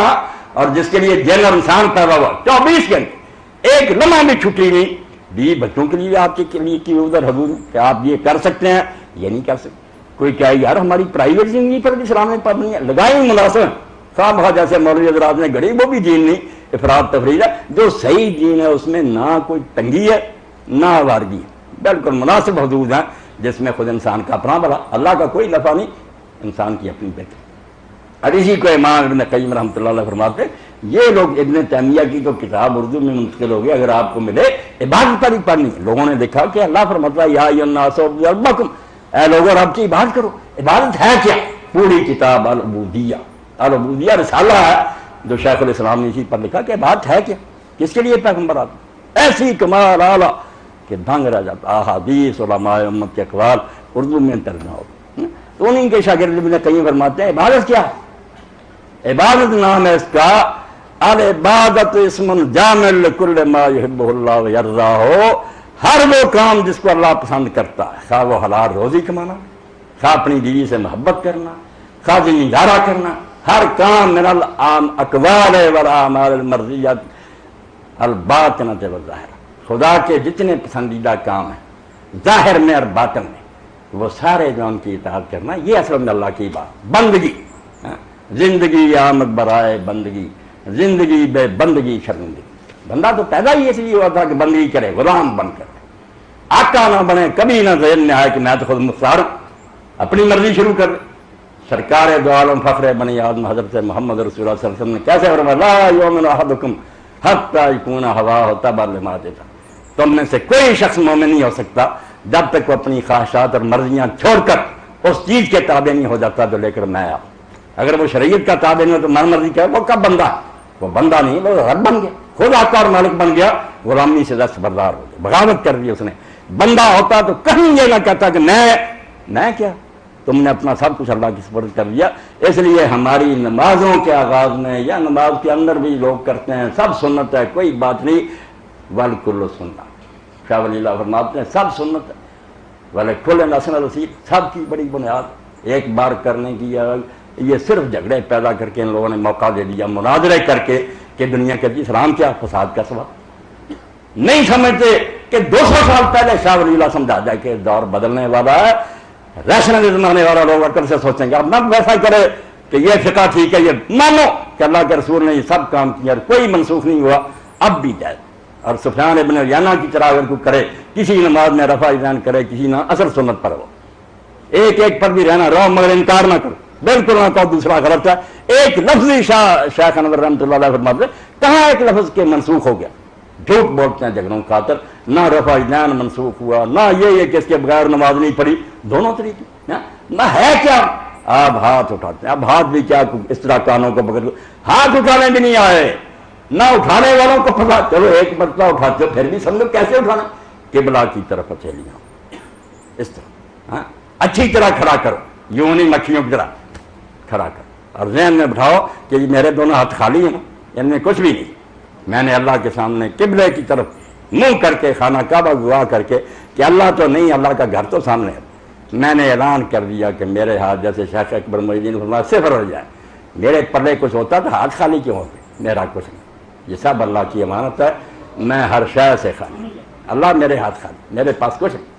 اور جس کے لیے جن اور انسان پیدا ہوا 24 گھنٹے ایک لمحہ بھی چھٹی نہیں دی. بچوں کے لیے آپ کے لیے کی ادھر حضور کہ آپ یہ کر سکتے ہیں، یہ نہیں کر سکتے. کوئی کہے یار ہماری پرائیویٹ زندگی پر بھی اسلام نے پابندیاں لگائی مناسب خواہ بہت جیسے مولوی حضرات نے گڑی، وہ بھی دین نہیں، افراد تفریح ہے. جو صحیح دین ہے اس میں نہ کوئی تنگی ہے نہ آوارگی ہے، بالکل مناسب حدود ہیں جس میں خود انسان کا اپنا بھلا، اللہ کا کوئی نفع نہیں، انسان کی اپنی بہتری. اور اسی کو امام ابن قیم رحمۃ اللہ علیہ فرماتے ہیں یہ لوگ ابن تیمیہ کی تو کتاب اردو میں منتقل ہو گئی، اگر آپ کو ملے عبادت پر ہی پڑھنی، لوگوں نے دیکھا کہ اللہ فرماتا ہے یا ایھا الناس اعبدوا ربکم، اے لوگوں رب کی عبادت کرو۔ عبادت ہے کیا؟ پوری کتاب العبودیہ رسالہ ہے جو شیخ الاسلام نے اسی پر لکھا کہ عبادت ہے کیا، کس کے لیے پیغمبر آتے، ایسی کمال اعلیٰ کہ دھنگ رہ جاتا، احادیث علماء امت کے اقوال اردو میں ترجمہ ہو۔ تو انہیں کے شاگرد ابن قیم فرماتے ہیں عبادت کیا ہے؟ عبادت نام ہے اس کا العبادت اسم جامع لکل ما یحبہ اللہ ویرضاہ، ہر وہ کام جس کو اللہ پسند کرتا ہے، خواہ وہ حلال روزی کمانا، خواہ اپنی بیوی سے محبت کرنا، خواہ زمیندارہ کرنا، ہر کام من الاقوال والاعمال المرضیۃ الباطنۃ والظاہرہ، خدا کے جتنے پسندیدہ کام ہیں ظاہر میں اور باطن میں وہ سارے جو ان کی اطاعت کرنا، یہ اصل میں اللہ کی بات بندگی۔ زندگی آمد برائے بندگی، زندگی بے بندگی شرمندگی۔ بندہ تو پیدا ہی اس لیے ہوا تھا کہ بندگی کرے، غلام بن کر، آقا نہ بنے، کبھی نہ ذہن میں آئے کہ میں تو خود مختار ہوں، اپنی مرضی شروع کر دے۔ سرکار دو عالم فخر بنی آدم حضرت محمد رسول اللہ صلی اللہ علیہ وسلم نے کیسے فرمایا لا یؤمن احدکم حتی یکون ہواہ تبعا لما اتیت، تم میں سے کوئی شخص مومن نہیں ہو سکتا جب تک وہ اپنی خواہشات اور مرضیاں چھوڑ کر اس چیز کے تابع نہیں ہو جاتا جو لے کر میں آیا۔ اگر وہ شریعت کا تابع نہیں ہو تو من مرضی کیا، وہ کب بندہ ہے؟ وہ بندہ نہیں، وہ رب بن گیا، خود آقا اور مالک بن گیا، غلامی سے دستبردار ہو گیا، بغاوت کر دی اس نے۔ بندہ ہوتا تو کہیں یہ نہ کہتا کہ میں کیا، تم نے اپنا سب کچھ اللہ کی سپرد کر دیا۔ اس لیے ہماری نمازوں کے آغاز میں یا نماز کے اندر بھی لوگ کرتے ہیں سب سنت ہے، کوئی بات نہیں، والکل سنت، شاہ ولی اللہ فرماتے ہیں سب سنت ہے، وَلِكُلٍّ أَصْلٌ رَصِيدٌ، سب کی بڑی بنیاد ایک بار کرنے کی۔ یہ صرف جھگڑے پیدا کر کے ان لوگوں نے موقع دے دیا، مناظرے کر کے کہ دنیا کے اسلام کیا فساد کا سبب، نہیں سمجھتے کہ 200 سال پہلے شاہ ولی اللہ سمجھا جائے کہ دور بدلنے والا ہے، ریشنلزم آنے والا، لوگ اکثر سے سوچیں گے اب نہ ویسا کرے کہ یہ فقہ ٹھیک ہے، یہ مانو کہ اللہ کے رسول نے یہ سب کام کیا، کوئی منسوخ نہیں ہوا، اب بھی جائے۔ اور سفیان ابن عیینہ کی طرح اگر کوئی کرے، کسی نماز میں رفع یدین کرے، کسی نہ اصل سنت پر ہو، ایک پر بھی رہنا رہو مگر انکار نہ کرو، بالکل نہ کہو دوسرا غلط ہے۔ ایک لفظ ہی شیخ انور رحمۃ اللہ علیہ فرماتے کہاں ایک لفظ کے منسوخ ہو گیا، جھوٹ بولتے ہیں جھگڑوں کی خاطر، نہ رفع یدین منسوخ ہوا، نہ یہ کہ اس کے بغیر نماز نہیں پڑھی، دونوں طریقے نہ ہے کیا۔ آپ ہاتھ اٹھاتے ہیں، اب ہاتھ بھی کیا اس طرح کانوں کو پکڑ، ہاتھ اٹھانے بھی نہیں آئے، نہ اٹھانے والوں کو پتا، چلو ایک مرتبہ اٹھاتے ہو پھر بھی سمجھو کیسے اٹھانا، قبلہ کی طرف ہتھیلیاں اس طرح، اچھی طرح کھڑا کرو، یوں نہیں مکھیوں کی طرح کھڑا کر، اور ذہن میں بٹھاؤ کہ میرے دونوں ہاتھ خالی ہیں، ان میں کچھ بھی نہیں، میں نے اللہ کے سامنے قبلے کی طرف منہ کر کے خانہ کعبہ دعا کر کے کہ اللہ تو نہیں، اللہ کا گھر تو سامنے ہے، میں نے اعلان کر دیا کہ میرے ہاتھ جیسے شیخ اکبر محی الدین فرمایا صفر ہو جائے، میرے پلے کچھ ہوتا تو ہاتھ خالی کیوں ہوتے، میرا کچھ نہیں، یہ سب اللہ کی امانت ہے، میں ہر شے سے خالی، اللہ میرے ہاتھ خالی، میرے پاس کچھ نہیں۔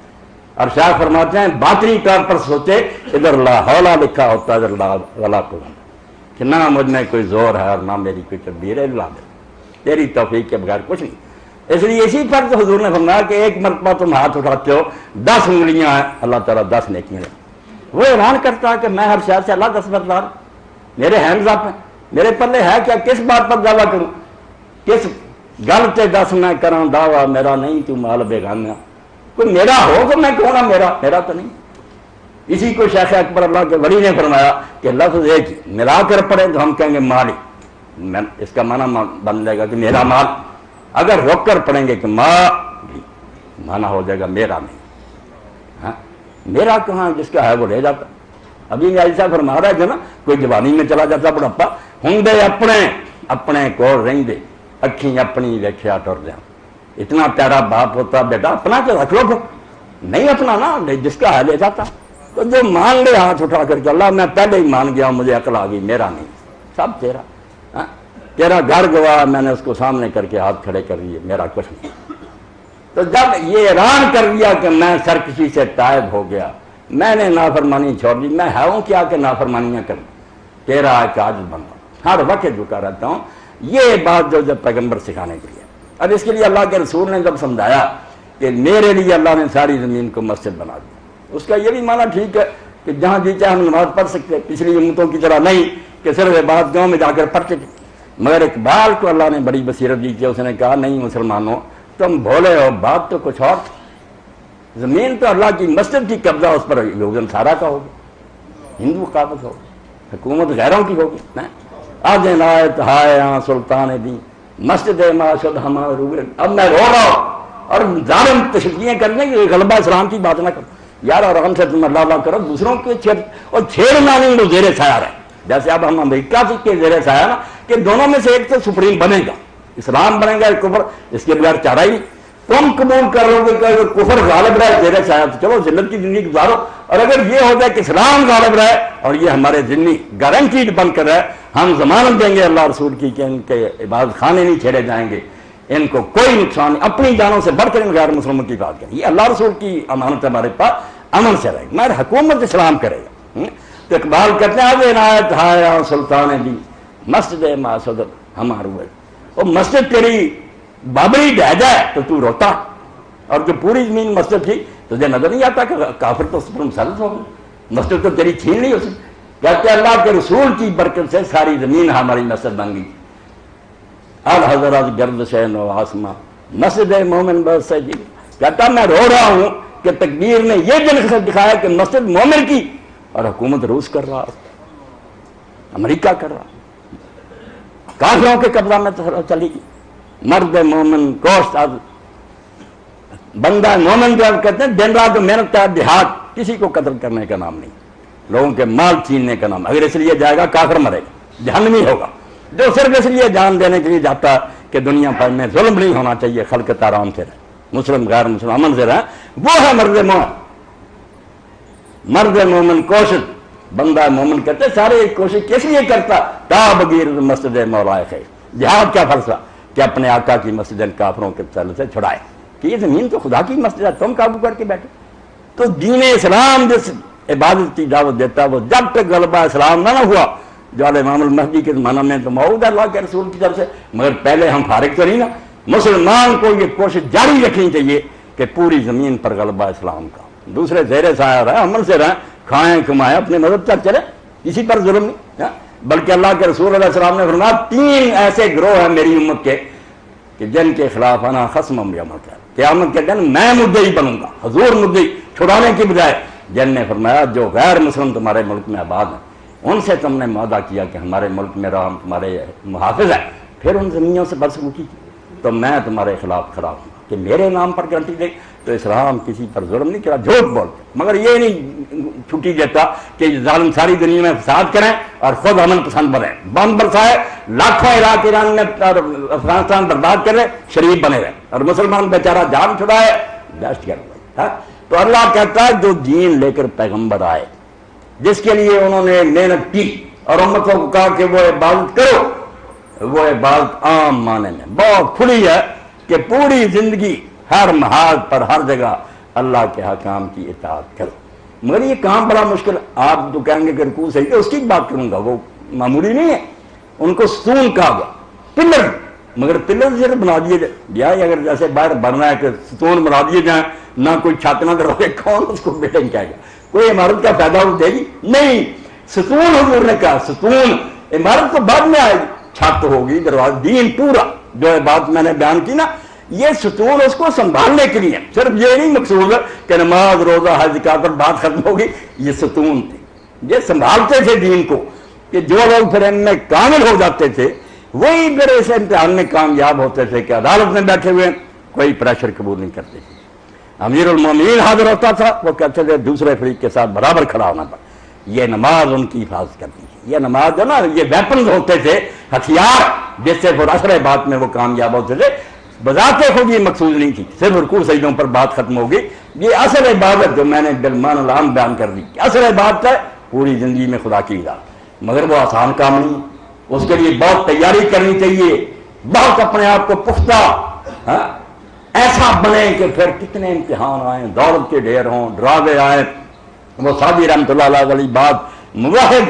اور شاہ فرماتے ہیں باطنی طور پر سوچے ادھر لا حول لکھا ہوتا ادھر لا ولا قوت، کہ نہ مجھ میں کوئی زور ہے اور نہ میری کوئی تدبیر ہے، اللہ تیری توفیق کے بغیر کچھ نہیں۔ اس لیے اسی پر تو حضور نے فرمایا کہ ایک مرتبہ تم ہاتھ اٹھاتے ہو 10 انگلیاں ہیں، اللہ تعالیٰ 10 نیکیاں ہیں۔ وہ اعلان کرتا ہے کہ میں ہر شہر سے اللہ دستبردار، میرے ہینڈز اپ ہیں، میرے پلے ہے کیا، کس بات پر دعویٰ کروں، کس گل تے 10 میں کراں دعویٰ، میرا نہیں تو مال بیگانہ، کوئی میرا ہو تو میں کہوں نا میرا تو نہیں۔ اسی کو شیخ اکبر اللہ کے ولی نے فرمایا کہ لفظ ایک ملا کر پڑھیں تو ہم کہیں گے مال ہی، اس کا معنی بن جائے گا کہ میرا مال، اگر روک کر پڑھیں گے کہ ماں بھی معنی ہو جائے گا میرا نہیں، میرا کہاں جس کا ہے وہ لے جاتا۔ ابھی ایسا فرما رہا ہے کہ نا کوئی جوانی میں چلا جاتا بڑھاپا، ہوں دے اپنے کو رہیں دے اکھیں اپنی ویکھیا ٹر جاؤ، اتنا پیارا باپ ہوتا بیٹا اپنا تو رکھ لو، نہیں اپنا نا جس کا ہے لے جاتا۔ تو جو مان لے ہاتھ اٹھا کر کے اللہ میں پہلے ہی مان گیا ہوں، مجھے عقل آ گئی، میرا نہیں، سب تیرا گھر گواہ، میں نے اس کو سامنے کر کے ہاتھ کھڑے کر دیے، میرا کچھ نہیں۔ تو جب یہ اعلان کر دیا کہ میں سرکشی سے تائب ہو گیا، میں نے نافرمانی چھوڑ دی، میں ہوں کیا کہ نافرمانیاں کروں، تیرا ایک عاجز بندہ، ہر وقت جھکا رہتا ہوں، یہ بات جو جب پیغمبر سکھانے کے لیے۔ اب اس کے لیے اللہ کے رسول نے جب سمجھایا کہ میرے لیے اللہ نے ساری زمین کو مسجد بنا دی، اس کا یہ بھی معنی ٹھیک ہے کہ جہاں جی چاہے ہم نماز پڑھ سکتے، پچھلی امتوں کی طرح نہیں کہ صرف عبادت گاؤں میں جا کر پڑھتے تھے، مگر اقبال کو اللہ نے بڑی بصیرت دی تھی، اس نے کہا نہیں مسلمانوں تم بھولے ہو، بات تو کچھ اور تھی، زمین تو اللہ کی مسجد کی قبضہ اس پر یوگن سارا کا ہوگا، ہندو قابض ہوگی، حکومت غیروں کی ہوگی، آج عنایت ہائے سلطان دی مسجد معاشد ہمارے روئے۔ اب میں رو رہا ہوں اور ظالم تشریحیں کرنے کہ غلبہ اسلام کی بات نہ کرو یار، آرام سے تم اللہ اللہ کرو، دوسروں کے اور چھیڑنا نہیں، وہ زیر سایہ رہے۔ جیسے اب ہم امریکہ کے زیر سایہ نا کہ دونوں میں سے ایک تو سپریم بنے گا، اسلام بنے گا، کفر، اس کے بغیر چارہ ہی نہیں۔ تم قبول کر لو گے کہ اگر کفر غالب رہے زیر سایہ تو چلو ذلت کی زندگی گزارو، اور اگر یہ ہو جائے کہ اسلام غالب رہے اور یہ ہمارے ذمہ گارنٹیڈ بن کر رہے، ہم ضمانت دیں گے اللہ رسول کی کہ ان کے عبادت خانے نہیں چھیڑے جائیں گے، ان کو کوئی نقصان نہیں، اپنی جانوں سے بڑھ کر ان غیر مسلموں کی بات کریں، یہ اللہ رسول کی امانت ہمارے پاس امن سے رہے گی، مگر حکومت اسلام کرے گا۔ تو اقبال کہتے ہیں آج عنایت ہائے سلطان دی مسجد ما صدر ہمارے ہوئے، وہ مسجد تیری بابری ڈہ جائے تو تو روتا، اور جو پوری زمین مسجد تھی تجھے نظر نہیں آتا کہ کافر تو اس پر مسلط ہو گئے، مسجد تو تیری چھین لی اس نے۔ کہتے ہیں اللہ کے رسول کی برکت سے ساری زمین ہماری مسجد بن گئی، الحضرات گرد شین و آسماں مسجد مومن بس سے جی۔ کہتا میں رو رہا ہوں کہ تکبیر نے یہ جن دکھایا کہ مسجد مومن کی اور حکومت روس کر رہا، امریکہ کر رہا، کافروں کے قبضہ میں چلی گئی۔ مرد مومن کوشت بندہ مومن جو کہتے ہیں دن رات محنت کا دیہات، کسی کو قتل کرنے کا نام نہیں، لوگوں کے مال چھیننے کا نام، اگر اس لیے جائے گا کافر مرے گا، جہنمی ہوگا۔ جو صرف اس لیے جان دینے کے لیے جاتا ہے کہ دنیا پر میں ظلم نہیں ہونا چاہیے، خلقت آرام سے رہے، مسلم غیر مسلم امن سے رہے، وہ ہے مرد مومن۔ مرد مومن کوشش بندہ مومن کہتے سارے کوشش کس لیے کرتا تا بغیر مسجد مولا خیر، جہاد کیا فلسفہ کہ اپنے آقا کی مسجد کافروں کے چل سے چھڑائے، کہ یہ زمین تو خدا کی مسجد ہے، تم قابو کر کے بیٹھے۔ تو دین اسلام جس عبادت کی دعوت دیتا وہ جب تک غلبہ اسلام نہ ہوا، جو امام المہدی کے زمانہ میں تو موعود اللہ کے رسول کی طرف سے، مگر پہلے ہم فارغ تو نہیں نا۔ مسلمان کو یہ کوشش جاری رکھنی چاہیے کہ پوری زمین پر غلبہ اسلام کا، دوسرے زیر سایہ رہے، عمل سے رہیں، کھائیں کمائیں، اپنے مذہب تک چلے، کسی پر ظلم نہیں۔ بلکہ اللہ کے رسول علیہ السلام نے فرمایا 3 ایسے گروہ ہیں میری امت کے کہ جن کے خلاف انا خصم یوم القیامہ، قیامت کے دن میں مدعی بنوں گا، حضور مدعی چھڑانے کی بجائے۔ جن نے فرمایا جو غیر مسلم تمہارے ملک میں آباد ہیں ان سے تم نے وعدہ کیا کہ ہمارے ملک میں رہو، ہم تمہارے محافظ ہیں، پھر ان زمینوں سے بدسلوکی کی تو میں تمہارے خلاف کھڑا ہوں کہ میرے نام پر گارنٹی دے۔ تو اسلام کسی پر ظلم نہیں کرا، جھوٹ بولتے، مگر یہ نہیں چھٹی دیتا کہ ظالم ساری دنیا میں فساد کریں اور خود امن پسند بنے، بم برسائے، لاکھوں عراق ایران میں اور افغانستان برباد کرے، شریف بنے رہے، اور مسلمان بیچارہ جان چھڑائے، دہشت گرد۔ تو اللہ کہتا ہے جو دین لے کر پیغمبر آئے، جس کے لیے انہوں نے محنت کی اور امتوں کو کہا کہ وہ عبادت کرو، وہ عبادت عام معنی میں بہت کھلی ہے کہ پوری زندگی ہر محاذ پر ہر جگہ اللہ کے حکام کی اطاعت کرو۔ مگر یہ کام بڑا مشکل، آپ تو کہیں گے کہ رکوع صحیح ہے، اس کی بات کروں گا، وہ معمولی نہیں ہے۔ ان کو ستون کہا گیا، پلر، مگر پلر صرف بنا دیے جائے، اگر جیسے باہر بننا ہے کہ ستون بنا دیے جائیں، نہ کوئی چھت نہ دروازے، کون اس کو بلڈنگ کہے گا؟ کوئی عمارت کا فائدہ وہ دے گی نہیں۔ ستون حضور نے کہا، ستون عمارت تو بعد میں آئے گی، چھت ہوگی، دروازہ، دین پورا جو بات میں نے بیان کی نا، یہ ستون اس کو سنبھالنے کے لیے، صرف یہ نہیں مقصود ہے کہ نماز روزہ حج زکات پر بات ختم ہوگی، یہ ستون تھے، یہ سنبھالتے تھے دین کو، کہ جو لوگ پھر ان میں کامل ہو جاتے تھے وہی پھر اس امتحان میں کامیاب ہوتے تھے کہ عدالت میں بیٹھے ہوئے کوئی پریشر قبول نہیں کرتے تھے۔ امیر المومنین حاضر ہوتا تھا، وہ کہتے تھے دوسرے فریق کے ساتھ برابر کھڑا ہونا پڑا، یہ نماز ان کی حفاظت کرتی ہے، یہ نماز جو نا یہ ویپنز ہوتے تھے، ہتھیار جس سے پھر اثر بات میں وہ کامیاب ہوتے تھے۔ بذات خود یہ مقصود نہیں تھی صرف رکوع سجدوں پر بات ختم ہوگی، یہ اصل عبادت جو میں نے بالمان العام بیان کر دی، اصل عبادت ہے پوری زندگی میں خدا کی عبادت، مگر وہ آسان کام نہیں، اس کے لیے بہت تیاری کرنی چاہیے، بہت اپنے آپ کو پختہ ایسا بنے کہ پھر کتنے امتحان آئیں، دولت کے ڈھیر ہوں، ڈراوے آئیں۔ وہ سعدی رحمۃ اللہ علیہ والی بات موحد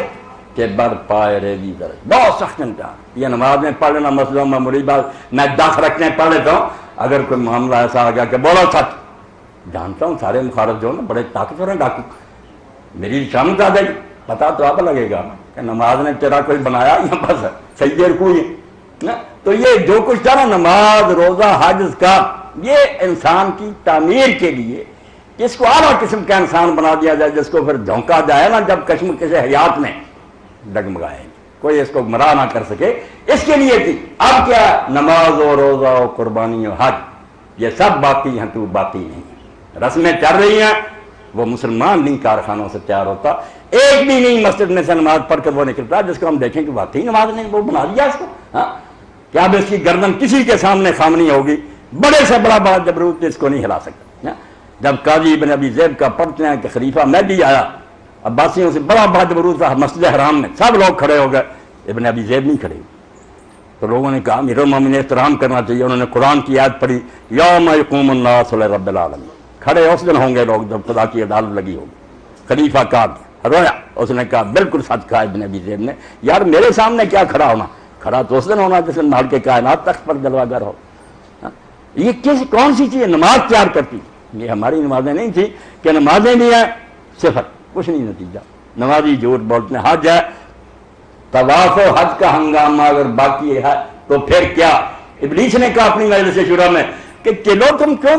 کہ بر پائے ریزی درج، بہت سخت امتحان۔ یہ نماز میں پڑھ لینا مسئلہ معمولی بات، میں 10 رکھنے پڑھ لیتا ہوں، اگر کوئی معاملہ ایسا آ گیا کہ بولو سچ، جانتا ہوں سارے مخالف جو نا بڑے طاقتور ہیں ڈاکو، میری شامت آ جائے گی، پتا تو اب لگے گا کہ نماز نے تیرا کوئی بنایا یا بس سجدے رکوع ہی؟ تو یہ جو کچھ تھا نا نماز روزہ حج کا، یہ انسان کی تعمیر کے لیے جس کو اعلیٰ قسم کا انسان بنا دیا جائے، جس کو پھر جھونکا جائے نا جب کشمکش حیات میں ڈگمگائے، کوئی اس کو گمراہ نہ کر سکے، اس کے لیے تھی۔ اب کیا نماز و روزہ و قربانی و حج یہ سب باقی ہیں، تو باقی نہیں ہے، رسمیں چل رہی ہیں۔ وہ مسلمان نہیں کارخانوں سے تیار ہوتا، ایک بھی نہیں مسجد میں سے نماز پڑھ کر وہ نکلتا جس کو ہم دیکھیں کہ واقعی نماز نے وہ بنا دیا اس کو۔ ہاں کیا اب اس کی گردن کسی کے سامنے خامنی ہوگی؟ بڑے سے بڑا بات جبروت اس کو نہیں ہلا سکتا۔ جب قاضی ابن ابی زیب کا پڑھتے ہیں کہ خلیفہ مہدی آیا، عباسیوں سے بڑا بات جبروت تھا مسجد حرام میں، سب لوگ کھڑے ہو گئے، ابن ابی زیب نہیں کھڑے، تو لوگوں نے کہا امیر المومنین احترام کرنا چاہیے۔ انہوں نے قرآن کی آیت پڑھی، یوم یقوم الناس لرب العالمین، کھڑے اس دن ہوں گے لوگ جب خدا کی عدالت لگی ہوگی۔ خلیفہ کا رویا، اس نے کہا بالکل سچ کہا ابن ابی زیب نے، یار میرے سامنے کیا کھڑا ہونا، کھڑا تو اس دن ہونا جس دن مال کے کائنات تخت پر جلوہ گر ہو۔ یہ کون سی چیز نماز تیار کرتی؟ یہ ہماری نمازیں نہیں تھی کہ نمازیں بھی ہیں صفر، کچھ نہیں نتیجہ، نمازی جھوٹ بولتے ہیں۔ حج ہے، طواف و حج کا ہنگامہ اگر باقی ہے تو پھر کیا؟ ابلیس نے کہا اپنی مجلس شورا میں کہ چلو تم کیوں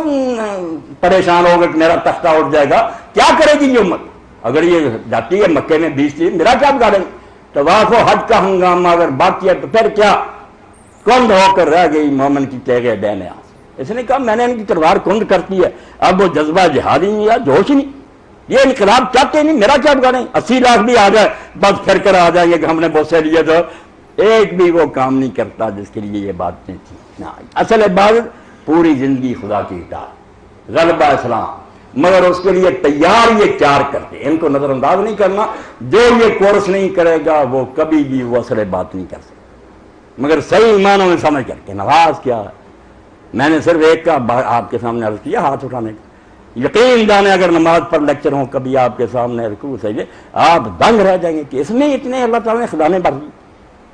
پریشان ہوگے کہ میرا تختہ اٹھ جائے گا، کیا کرے گی یہ امت اگر یہ جاتی ہے مکے میں 20 دن، میرا کیا بگاڑیں گے؟ طواف و حج کا ہنگامہ اگر باقی ہے تو پھر کیا؟ کند ہو کر رہ گئی مومن کی تیغ بے نیاز۔ اس نے کہا میں نے ان کی تلوار کند کرتی ہے، اب وہ جذبہ جہادی نہیں ہے، جوش نہیں، یہ انقلاب چاہتے نہیں، میرا کیا بگاڑیں؟ 80 لاکھ بھی آ جائے بس پھر کر آ جائیں گے کہ ہم نے بہت سے لیے، تو ایک بھی وہ کام نہیں کرتا جس کے لیے یہ باتیں تھیں۔ اصل عبادت پوری زندگی خدا کی اطاعت، غلبہ اسلام، مگر اس کے لیے تیار یہ چار کرتے، ان کو نظر انداز نہیں کرنا۔ جو یہ کورس نہیں کرے گا وہ کبھی بھی وہ اصل بات نہیں کر سکتا، مگر صحیح معنوں میں سمجھ کر کے نماز کیا ہے۔ میں نے صرف ایک کا آپ کے سامنے عرض کیا، ہاتھ اٹھانے کا، یقین جانے اگر نماز پر لیکچر ہوں کبھی آپ کے سامنے رکوع سجدے، آپ دنگ رہ جائیں گے کہ اس میں اتنے اللہ تعالیٰ نے خزانے بھر دی،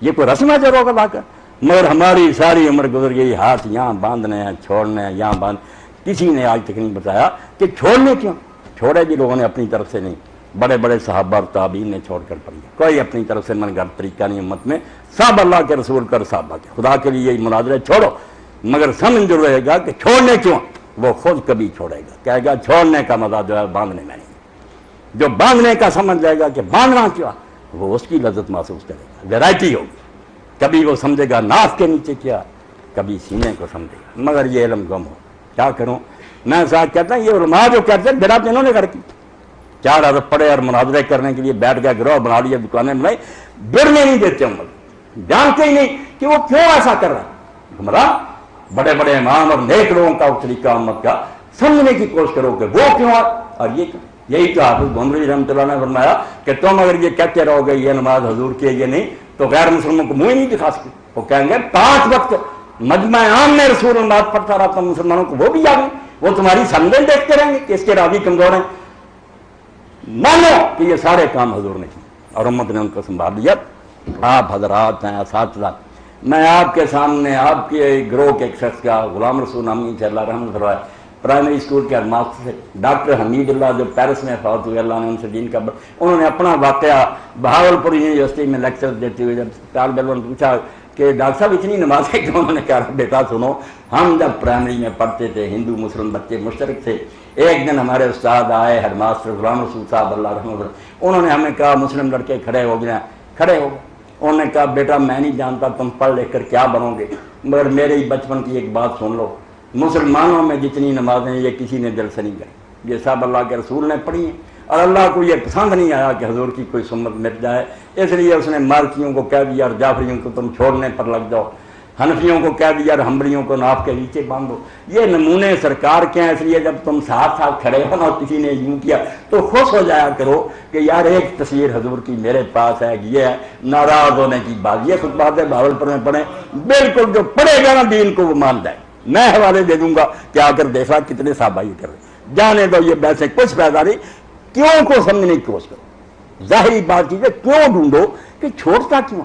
یہ کوئی رسم ہے جو روک لا کر؟ مگر ہماری ساری عمر گزر گئی، ہاتھ یہاں باندھنے ہیں، چھوڑنے ہیں، یہاں باندھ، کسی نے آج تک نہیں بتایا کہ چھوڑنے کیوں چھوڑے بھی لوگوں نے اپنی طرف سے نہیں، بڑے بڑے صحابہ اور تابعین نے چھوڑ کر پڑھی، کوئی اپنی طرف سے من گھڑت طریقہ نہیں امت میں، سب اللہ کے رسول کر صحابہ کے، خدا کے لیے یہ مناظرے چھوڑو، مگر سمجھ جو رہے گا کہ چھوڑنے کیوں، وہ خود کبھی چھوڑے گا، کہے گا چھوڑنے کا مزہ جو ہے باندھنے میں نہیں، جو باندھنے کا سمجھ جائے گا کہ باندھنا کیا، وہ اس کی لذت محسوس کرے گا، ویرائٹی ہوگی، کبھی وہ سمجھے گا ناف کے نیچے کیا، کبھی سینے کو سمجھے گا، مگر یہ علم گم ہو، کیا کروں؟ میں ساتھ کہتا ہوں یہ علماء جو کہتے ہیں بڑا انہوں نے کر کی، 4 ارب پڑے اور مناظرے کرنے کے لیے بیٹھ گئے، گروہ بنا لیے، دکانیں بنائی، گرنے نہیں دیتے امت، جانتے ہی نہیں کہ وہ کیوں ایسا کر رہا ہے، گمراہ بڑے بڑے امام اور نیک لوگوں کا طریقہ امت کا سمجھنے کی کوشش کرو کہ وہ کیوں ہے اور یہ کیوں۔ یہی تو حافظ گوندری رحمۃ اللہ نے فرمایا کہ تم اگر یہ کہتے رہو گے یہ نماز حضور کی ہے یہ نہیں، تو غیر مسلموں کو منہ ہی نہیں دکھا سکتے، وہ کہیں گے 5 وقت مجمع عام میں رسول اللہ پڑھتا رہا تھا مسلمانوں کو، وہ بھی یاد نہیں، وہ تمہاری سمجھیں دیکھتے رہیں گے کہ اس کے راوی کمزور ہیں۔ مانو کہ یہ سارے کام حضور نے کیے اور امت نے ان کو سنبھال لیا۔ آپ حضرات ہیں اساتذہ، میں آپ کے سامنے آپ کے گروہ کے ایک شخص کا غلام رسول نامی سے اللہ رحمت فرمائے، پرائمری اسکول کے ہیڈماسٹر سے ڈاکٹر حمید اللہ جو پیرس میں فوت ہوئے، اللہ نے ان سے دین کا انہوں نے اپنا واقعہ بہاولپور یونیورسٹی میں لیکچر دیتے ہوئے جب طالب علم نے پوچھا کہ ڈاکٹر صاحب اتنی نمازیں کیوں، انہوں نے کہا بیٹا سنو، ہم جب پرائمری میں پڑھتے تھے ہندو مسلم بچے مشترک تھے، ایک دن ہمارے استاد آئے ہیڈماسٹر غلام رسول صاحب اللہ رحمۃ اللہ، انہوں نے ہمیں کہا مسلم لڑکے کھڑے ہو گئے، کھڑے ہو گئے، انہوں نے کہا بیٹا میں نہیں جانتا تم پڑھ لکھ کر کیا بنو گے، مگر میرے ہی بچپن کی ایک بات سن لو، مسلمانوں میں جتنی نمازیں یہ کسی نے دل سے نہیں کری، یہ سب اللہ کے رسول نے پڑھی ہیں، اور اللہ کو یہ پسند نہیں آیا کہ حضور کی کوئی سنت مٹ جائے، اس لیے اس نے مالکیوں کو کہہ دیا اور جعفریوں کو تم چھوڑنے پر لگ جاؤ، حنفیوں کو کہہ دیا اور حنبلیوں کو ناف کے نیچے باندھو۔ یہ نمونے سرکار کے ہیں، اس لیے جب تم ساتھ ساتھ کھڑے ہو نا کسی نے یوں کیا تو خوش ہو جایا کرو کہ یار ایک تصویر حضور کی میرے پاس ہے، یہ ہے ناراض ہونے کی بات۔ یہ خود بات ہے بہاولپور میں پڑھیں، بالکل جو پڑھے گا نا دین کو وہ مان جائے، میں حوالے دے دوں گا کہ آ کر دیکھا کتنے صحابہ یہ کر رہے، جانے دو یہ بحثیں کچھ فائدہ نہیں، کیوں کو سمجھنے کی کوشش کرو، ظاہری بات چیز ہے کیوں ڈھونڈو کہ چھوڑتا کیوں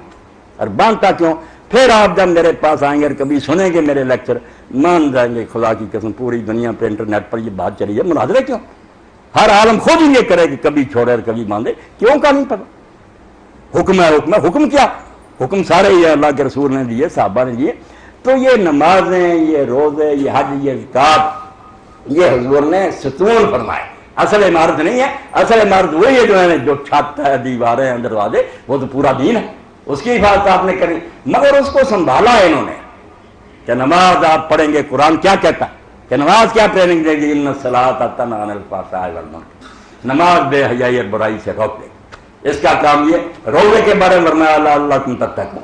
اور باندھتا کیوں، پھر آپ جب میرے پاس آئیں گے اور کبھی سنیں گے میرے لیکچر مان جائیں گے خدا کی قسم پوری دنیا پہ انٹرنیٹ پر یہ بات چلی ہے، مناظرے کیوں، ہر عالم خود ہی یہ کرے کہ کبھی چھوڑے اور کبھی باندھے، کیوں کا نہیں پتا۔ حکم ہے، حکم ہے، حکم کیا؟ حکم سارے یہ اللہ کے رسول نے دیے، صحابہ نے دیے. تو یہ نمازیں، یہ روزے، یہ حج، یہ زکات، یہ حضور نے ستون فرمائے. اصل عمارت نہیں ہے، اصل عمارت وہی ہے جو ہے جو چھت ہے، دیواریں ہیں، دروازے، وہ تو پورا دین ہے، اس کی حفاظت آپ نے کرنی. مگر اس کو سنبھالا ہے انہوں نے کہ نماز آپ پڑھیں گے. قرآن کیا کہتا ہے کہ نماز کیا ٹریننگ دے گی؟ ان الصلاۃ تنہی عن الفحشاء والمنکر. نماز بے حیائی اور برائی سے روک دے. اس کا کام یہ. روزے کے بارے میں فرمایا اللہ اللہ تم تتقون،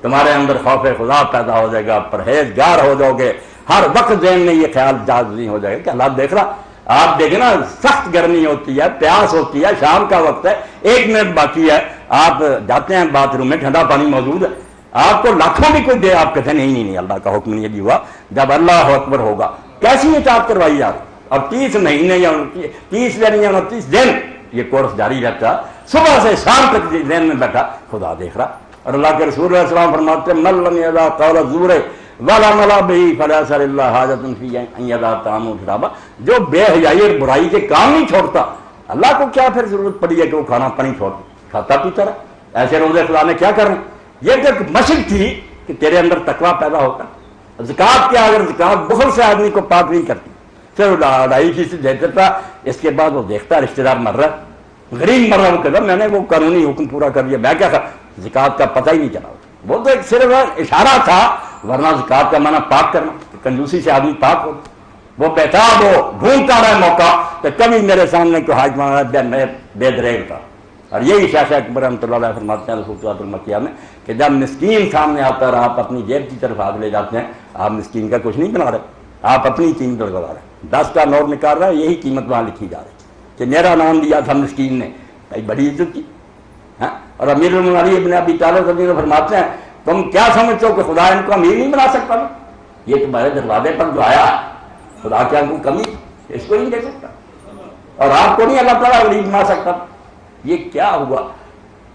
تمہارے اندر خوف خدا پیدا ہو جائے گا، پرہیزگار ہو جاؤ گے. ہر وقت ذہن میں یہ خیال جازی ہو جائے گا کہ اللہ دیکھ رہا. آپ دیکھیں نا، سخت گرمی ہوتی ہے، پیاس ہوتی ہے، شام کا وقت ہے، 1 منٹ باقی ہے، آپ جاتے ہیں باتھ روم میں، ٹھنڈا پانی موجود ہے، آپ کو لاکھوں بھی کوئی دے، آپ کہتے ہیں نہیں اللہ کا حکم نہیں بھی ہوا. جب اللہ اکبر ہوگا کیسی اطاعت کروائی جا رہی. اور 30 مہینے یا 30 دن یا 29 دن یہ کورس جاری رہتا، صبح سے شام تک ذہن میں بیٹھا خدا دیکھ رہا. اور اللہ کے رسول علیہ السلام فرماتے ہیں من لم یدع قول الزور والعمل به فلیس للہ حاجۃ فی ان یدع طعامہ وشرابہ. جو بے حیائی اور برائی کے کام نہیں چھوڑتا، اللہ کو کیا پھر ضرورت پڑی ہے کہ وہ کھانا پانی چھوڑ کھاتا پیتا رہا. ایسے روزے خدا نے کیا کرنا. یہ تو ایک مشق تھی کہ تیرے اندر تقویٰ پیدا ہوتا. زکوٰۃ کیا؟ اگر زکوٰۃ بخل سے آدمی کو پاک نہیں کرتی، پھر 2.5 دیتا تھا، اس کے بعد وہ دیکھتا رشتہ دار مر رہا، غریب مر رہا، وہ کہتا میں نے وہ قانونی حکم پورا کر دیا، میں کیا تھا زکوٰۃ کا پتہ ہی نہیں چلا. وہ تو ایک صرف اشارہ تھا، ورنہ زکوٰۃ کا معنی پاک کرنا. کنجوسی سے آدمی پاک ہو. وہ بیٹھا، وہ ڈھونڈتا رہا موقع کہ کبھی میرے سامنے کوئی حاج مانگا، میں بے دریغ تھا. اور یہی شاہ اکبر رحمۃ اللہ علیہ فرماتے ہیں الفتوحات المکیہ میں کہ جب مسکین سامنے آتا ہے اور آپ اپنی جیب کی طرف ہاتھ لے جاتے ہیں، آپ مسکین کا کچھ نہیں بنا رہے، آپ اپنی قیمت لگا رہے ہیں. 10 کا نوٹ نکال رہا ہے، یہی قیمت وہاں لکھی جا رہی ہے کہ میرا نام دیا تھا مسکین نے، بھائی بڑی عزت کی. ہاں. اور امیر المومنین علی ابن ابی طالب رضی اللہ عنہ فرماتے ہیں تم کیا سمجھتے ہو کہ خدا ان کو امیر نہیں بنا سکتا؟ یہ تمہارے دروازے پر جو آیا خدا کیا ان کو کمی اس کو نہیں دے سکتا، اور آپ کو نہیں اللہ تعالیٰ غریب بنا سکتا. یہ کیا ہوا؟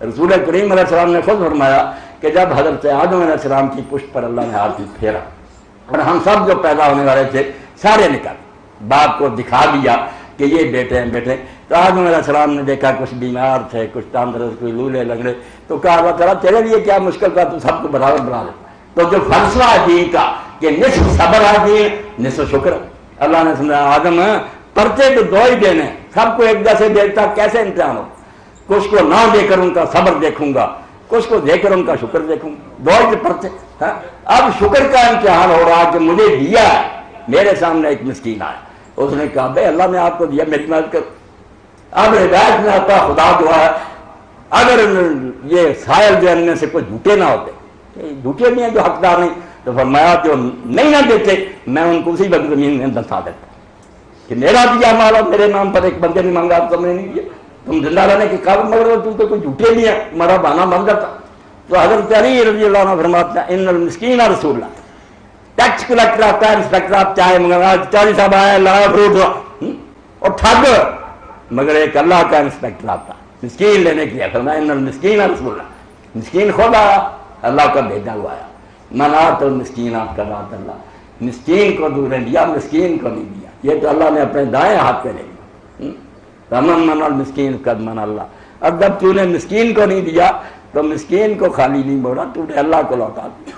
رسول کریم علیہ السلام نے خود فرمایا کہ جب حضرت آدم علیہ السلام کی پشت پر اللہ نے ہاتھ پھیرا اور ہم سب جو پیدا ہونے والے تھے سارے نکالے، باپ کو دکھا دیا کہ یہ بیٹے ہیں بیٹے. تو آدم علیہ السلام نے دیکھا کچھ بیمار تھے، کچھ تندرست، کوئی لولے لنگڑے، تو کہا اللہ تعالیٰ تیرے لیے کیا مشکل تھا، تو سب کو برابر بنا دے. تو جو فلسفہ ہے دین کا کہ نصف صبر ہے دین، نصف شکر. اللہ نے سمجھا آدم پرچے تو 2 ہی دینے، سب کو ایک جیسے دیتا، کیسے امتحان ہو؟ کچھ کو نہ دے کر ان کا صبر دیکھوں گا، کچھ کو دے کر ان کا شکر دیکھوں گا. 2 ہی پرچے. اب شکر کا امتحان ہو رہا کہ مجھے دیا ہے. میرے سامنے ایک مسکین آیا، اس نے کہا بھائی اللہ نے آپ کو دیا، میری مدد کرو. اب ہدایت میں آتا خدا جو ہے، اگر یہ سائل جو ان میں سے کوئی جھوٹے نہ ہوتے، جھوٹے نہیں ہیں جو حقدار نہیں، تو فرمایا جو نہیں نہ دیتے میں ان کو اسی وقت زمین میں دفنا دیتا کہ میرا دیا مالا میرے نام پر ایک بندے نے مانگا، آپ تم نے نہیں دیا، تم زندہ رہنے کے قابل، مگر تو کوئی جھوٹے نہیں ہے، تمہارا بہانہ بن جاتا. تو حضرت علی رضی اللہ عنہ فرماتے ہیں ان المسکین رسول اللہ. ٹیکس کلیکٹر آتا ہے، انسپیکٹر آپ چاہے منگا، چوہدری صاحب آیا لایا فروٹ اور ٹھگ، مگر ایک اللہ کا انسپیکٹر آتا مسکین لینے کے لیے. فرمایا ان المسکین رسول اللہ. مسکین خود آیا، اللہ کا بھیجا ہوا آیا. منات المسکین آپ کا ذات اللہ. مسکین کو دور لیا، مسکین کو نہیں دیا. یہ تو اللہ نے اپنے دائیں ہاتھ پہ لے لیا. رمن من المسکین قد من اللہ. اب جب تو نے مسکین کو نہیں دیا تو مسکین کو خالی نہیں موڑا، تو نے اللہ کو لوٹا دیا.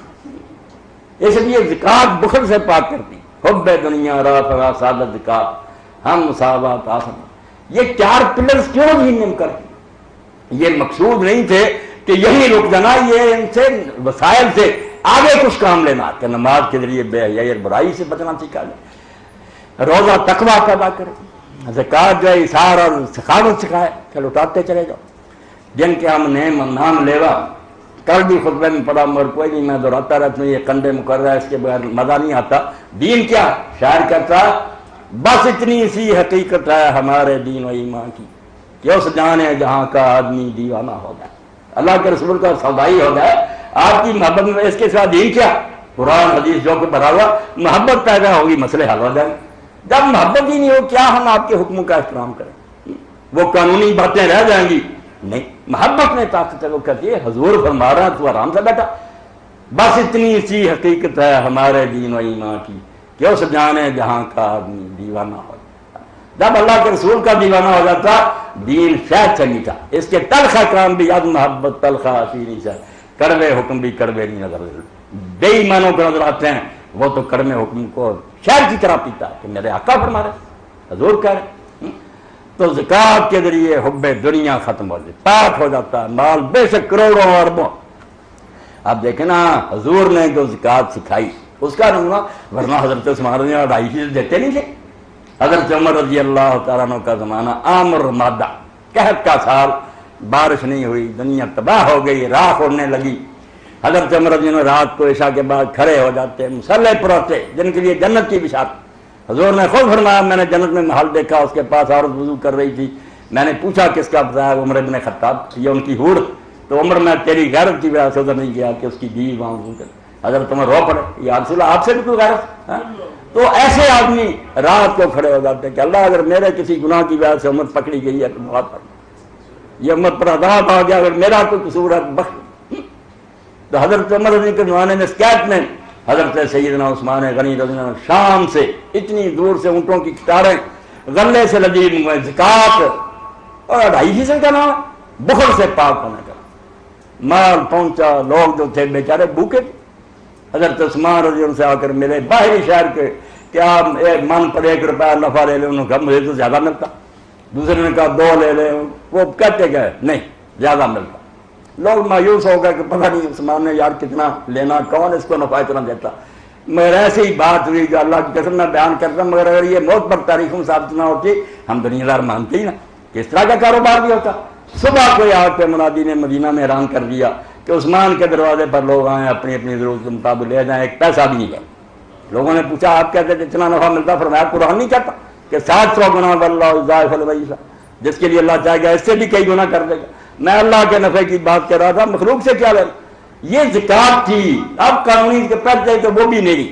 اس لیے زکوٰۃ بخل سے پاک کرتی. حب دنیا رافع سعادت زکوٰۃ ہم مساوات آسن. یہ 4 پلرز کیوں نہیں کرتی؟ یہ مقصود نہیں تھے کہ یہی رک جانا، یہ ان سے وسائل سے آگے کچھ کام لینا کہ نماز کے ذریعے بے حیائی اور برائی سے بچنا سکھا جائے، روزہ تقویٰ پیدا کرے، زکوٰۃ جو ہے اثار اور سخاوت سکھائے کہ لوٹاتے چلے جاؤ. جن کے ہم نام لیوا کل بھی خطبے میں پڑھا، مگر کوئی نہیں، میں دہراتا رہتا ہوں، یہ کنڈے مقرر ہے، اس کے بغیر مزہ نہیں آتا. دین کیا؟ شاعر کہتا بس اتنی سی حقیقت ہے ہمارے دین و ایمان کی کہ اس جانے جہاں کا آدمی دیوانہ ہو جائے، اللہ کے رسول کا سودائی ہو جائے آپ کی محبت میں. اس کے ساتھ دین کیا؟ قرآن حدیث جو کہ بھرا ہوا، محبت پیدا ہوگی، مسئلے حل ہو جائیں. جب محبت ہی نہیں ہو کیا ہم آپ کے حکموں کا احترام کریں؟ وہ قانونی باتیں رہ جائیں گی. نہیں، محبت میں طاقت ہے. وہ کہتی ہے حضور فرما رہا تو آرام سے بیٹھا. بس اتنی سی حقیقت ہے ہمارے دین و ایمان کی کہ اس جانے جہاں کا آدمی دیوانہ ہو. جب اللہ کے رسول کا دیوانہ ہو جاتا دین شاید سے میٹھا، اس کے تلخا کام بھی یاد محبت تلخا حسینی سے، کڑوے حکم بھی کڑوے نہیں نظر، بے ایمانوں کو نظر آتے ہیں، وہ تو کڑوے حکم کو شہر کی طرح پیتا کہ میرے آقا فرما رہے، حضور کہہ رہے۔ تو زکوٰۃ کے ذریعے حب دنیا ختم ہو جاتی، پاک ہو جاتا ہے مال، بے شک کروڑوں اربوں۔ آپ دیکھیں نا حضور نے جو زکوٰۃ سکھائی اس کا نمونہ، ورنہ حضرت عثمان رضی اللہ 2.5 دیتے نہیں تھے۔ حضرت عمر رضی اللہ تعالیٰ عنہ کا زمانہ عام اور مادہ، قحط کا سال، بارش نہیں ہوئی، دنیا تباہ ہو گئی، راکھ اڑنے لگی۔ حضرت عمر رضی اللہ رات کو عشاء کے بعد کھڑے ہو جاتے، مصلے پر ہوتے جن کے لیے جنت کی بشارت۔ حضور نے خود فرمایا میں نے جنت میں محل دیکھا، اس کے پاس عورت وضو کر رہی تھی، میں نے پوچھا کس کا بتایا، عمر ابن خطاب، یہ ان کی حور، تو عمر میں تیری غیرت کی وجہ سے ادھر نہیں گیا کہ اس کی بیوی وہاں وضو کر۔ حضرت عمر رو پڑے، یا رسول اللہ آپ سے بھی کوئی غیرت؟ تو ایسے آدمی رات کو کھڑے ہو جاتے ہیں کہ اللہ اگر میرے کسی گناہ کی وجہ سے امت پکڑی گئی ہے تو معاف فرما، یہ امت پر عذاب آ گیا، اگر میرا کوئی قصور ہے بخش۔ تو حضرت عمر رضی کے زمانے میں اسکیت میں حضرت سیدنا عثمان غنی رضی اللہ عنہ شام سے اتنی دور سے اونٹوں کی قطاریں غلے سے لدی ہوئے، زکوٰۃ اور 2.5% کا نام، بخل سے پاک ہونے کا مال پہنچا، لوگ جو تھے بیچارے بھوکے تھے۔ حضرت عثمان رضی اللہ سے آ کر ملے باہری شہر کے کہ آپ ایک من پر 1 روپیہ نفع لے لیں، انہوں نے کہا مجھے تو زیادہ ملتا، دوسرے نے کہا 2 لے لیں، وہ کہتے گئے نہیں زیادہ ملتا۔ لوگ مایوس ہو گئے کہ پتہ نہیں عثمان نے یار کتنا لینا، کون اس کو نفع اتنا دیتا۔ مگر ایسی ہی بات ہوئی جو اللہ کی قسم میں بیان کرتا ہوں، مگر اگر یہ موت پر تاریخوں ثابت نہ ہوتی ہم دنیا دار مانتے ہی نا کہ اس طرح کا کاروبار بھی ہوتا۔ صبح کوئی آگ پہ منادی نے مدینہ میں اعلان کر دیا کہ عثمان کے دروازے پر لوگ آئیں، اپنی اپنی ضرورت کے مطابق لے جائیں، 1 پیسہ بھی نہیں لیں۔ لوگوں نے پوچھا آپ کہتے ہیں اتنا نفع ملتا؟ فرمایا قرآن نہیں کہتا کہ 700 گنا واللہ ضاعف الویسا، جس کے لیے اللہ چاہے گا اس سے بھی کئی گنا کر دے گا۔ میں اللہ کے نفع کی بات کر رہا تھا، مخلوق سے کیا لینا؟ یہ زکوٰۃ تھی، اب قانونی کے پڑھتے تو وہ بھی نہیں،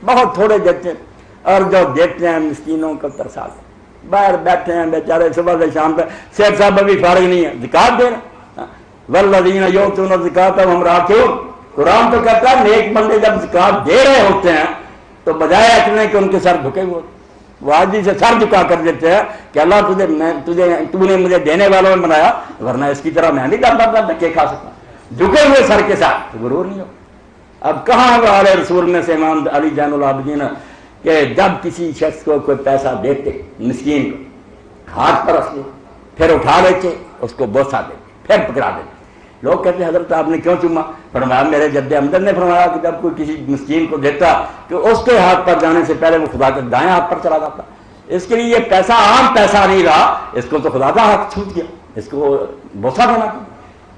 بہت تھوڑے دیتے ہیں، اور جو دیتے ہیں مسکینوں کو ترسا دے، باہر بیٹھے ہیں بیچارے صبح سے شام پہ، شیخ صاحب ابھی فارغ نہیں ہے، زکوٰۃ دے رہے ہیں۔ والذین یؤتون الزکاۃ وهم راکعون، قرآن تو کہتا ہے نیک بندے جب زکوٰۃ دے رہے ہوتے ہیں تو بجائے اٹھنے کہ ان کے سر جھکے ہوئے، وہ عاجزی سے سر جھکا کر دیتے ہیں کہ اللہ تو نے مجھے دینے والوں میں بنایا، ورنہ اس کی طرح میں نہیں ڈرتا دھکے کھا سکتا، جھکے ہوئے سر کے ساتھ تو غرور نہیں ہو۔ اب کہاں وہ آل رسول میں سے امام علی زین العابدین کہ جب کسی شخص کو کوئی پیسہ دیتے مسکین کو، ہاتھ پر رکھ لے، پھر اٹھا لیتے، اس کو بوسہ دیتے، پھر پکڑا دیتے۔ لوگ کہتے ہیں حضرت آپ نے کیوں چوما؟ فرمایا میرے جد امجد نے فرمایا کہ جب کوئی کسی مسکین کو دیتا کہ اس کے ہاتھ پر جانے سے پہلے وہ خدا کے دائیں ہاتھ پر چلا جاتا۔ اس کے لیے یہ پیسہ عام پیسہ نہیں رہا، اس کو تو خدا کا ہاتھ چھوٹ گیا، اس کو بوسہ دینا پڑا۔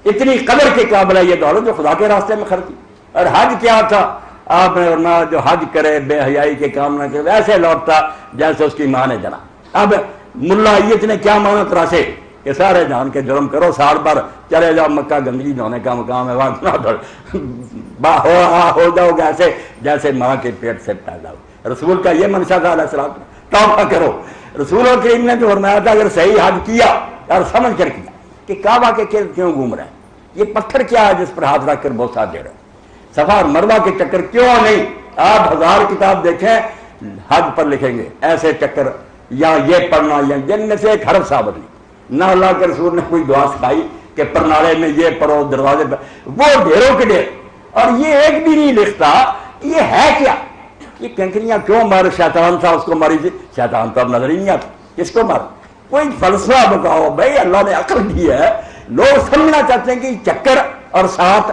اتنی قدر کے قابل ہے یہ دولت جو خدا کے راستے میں خرچی۔ اور حج کیا تھا؟ آپ نے فرمایا جو حج کرے بے حیائی کے کام نہ کرے ویسے لوٹتا جیسے اس کی ماں نے جنا۔ اب ملا ایت نے کیا مانا تراشے کہ سارے جان کے جرم کرو، سال پر چلے جاؤ مکہ، گندگی دھونے کا مقام ہے وہاں ہو جاؤ گے ایسے جیسے ماں کے پیٹ سے پیدا ہو۔ رسول کا یہ منشا تھا علیہ السلام، توبہ کرو۔ رسول کریم نے جو فرمایا تھا اگر صحیح حج کیا اور سمجھ کر کیا کہ کعبہ کے گرد کیوں گھوم رہے ہیں، یہ پتھر کیا ہے جس پر ہاتھ رکھ کر بوسہ دے رہے ہیں، صفا اور مروہ کے چکر کیوں نہیں؟ آپ 1000 کتاب دیکھیں حج پر لکھیں گے ایسے چکر یا یہ پڑھنا، یا جن میں سے ایک حرف ثابت نہیں۔ نہ اللہ کے رسول نے کوئی دعا سکھائی کہ پرنالے میں یہ پڑھو، دروازے پر، وہ ڈھیروں کے ڈھیر، اور یہ ایک بھی نہیں لکھتا یہ ہے کیا، یہ کنکریاں کیوں مارے؟ شیطان تھا اس کو ماری تھی، شیطان تو اب نظر ہی نہیں آتا، کس کو مار؟ کوئی فلسفہ بتاؤ بھائی، اللہ نے عقل دی ہے۔ لوگ سمجھنا چاہتے ہیں کہ چکر اور ساتھ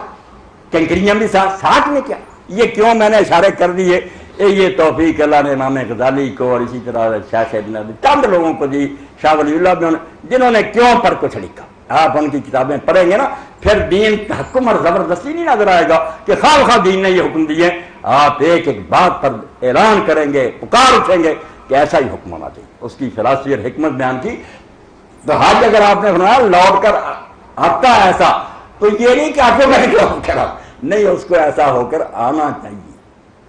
کنکریاں بھی ساتھ میں کیا، یہ کیوں میں نے اشارے کر دیے؟ یہ توفیق اللہ نے امام غزالی کو اور اسی طرح شیخ ابن چند لوگوں کو دی، شاہ ولی اللہ بھی جنہوں نے کیوں پر کچھ لکھا۔ آپ ان کی کتابیں پڑھیں گے نا پھر دین تحکم اور زبردستی نہیں نظر آئے گا کہ خواہ دین نے یہ حکم دیے، آپ ایک ایک بات پر اعلان کریں گے، پکار اٹھیں گے کہ ایسا ہی حکم ہونا چاہیے۔ اس کی فلسفی اور حکمت بیان کی۔ تو حج اگر آپ نے فرمایا لوٹ کر آتا ایسا، تو یہ نہیں کہ آٹومیٹک لوٹ کر نہیں، اس کو ایسا ہو کر آنا چاہیے،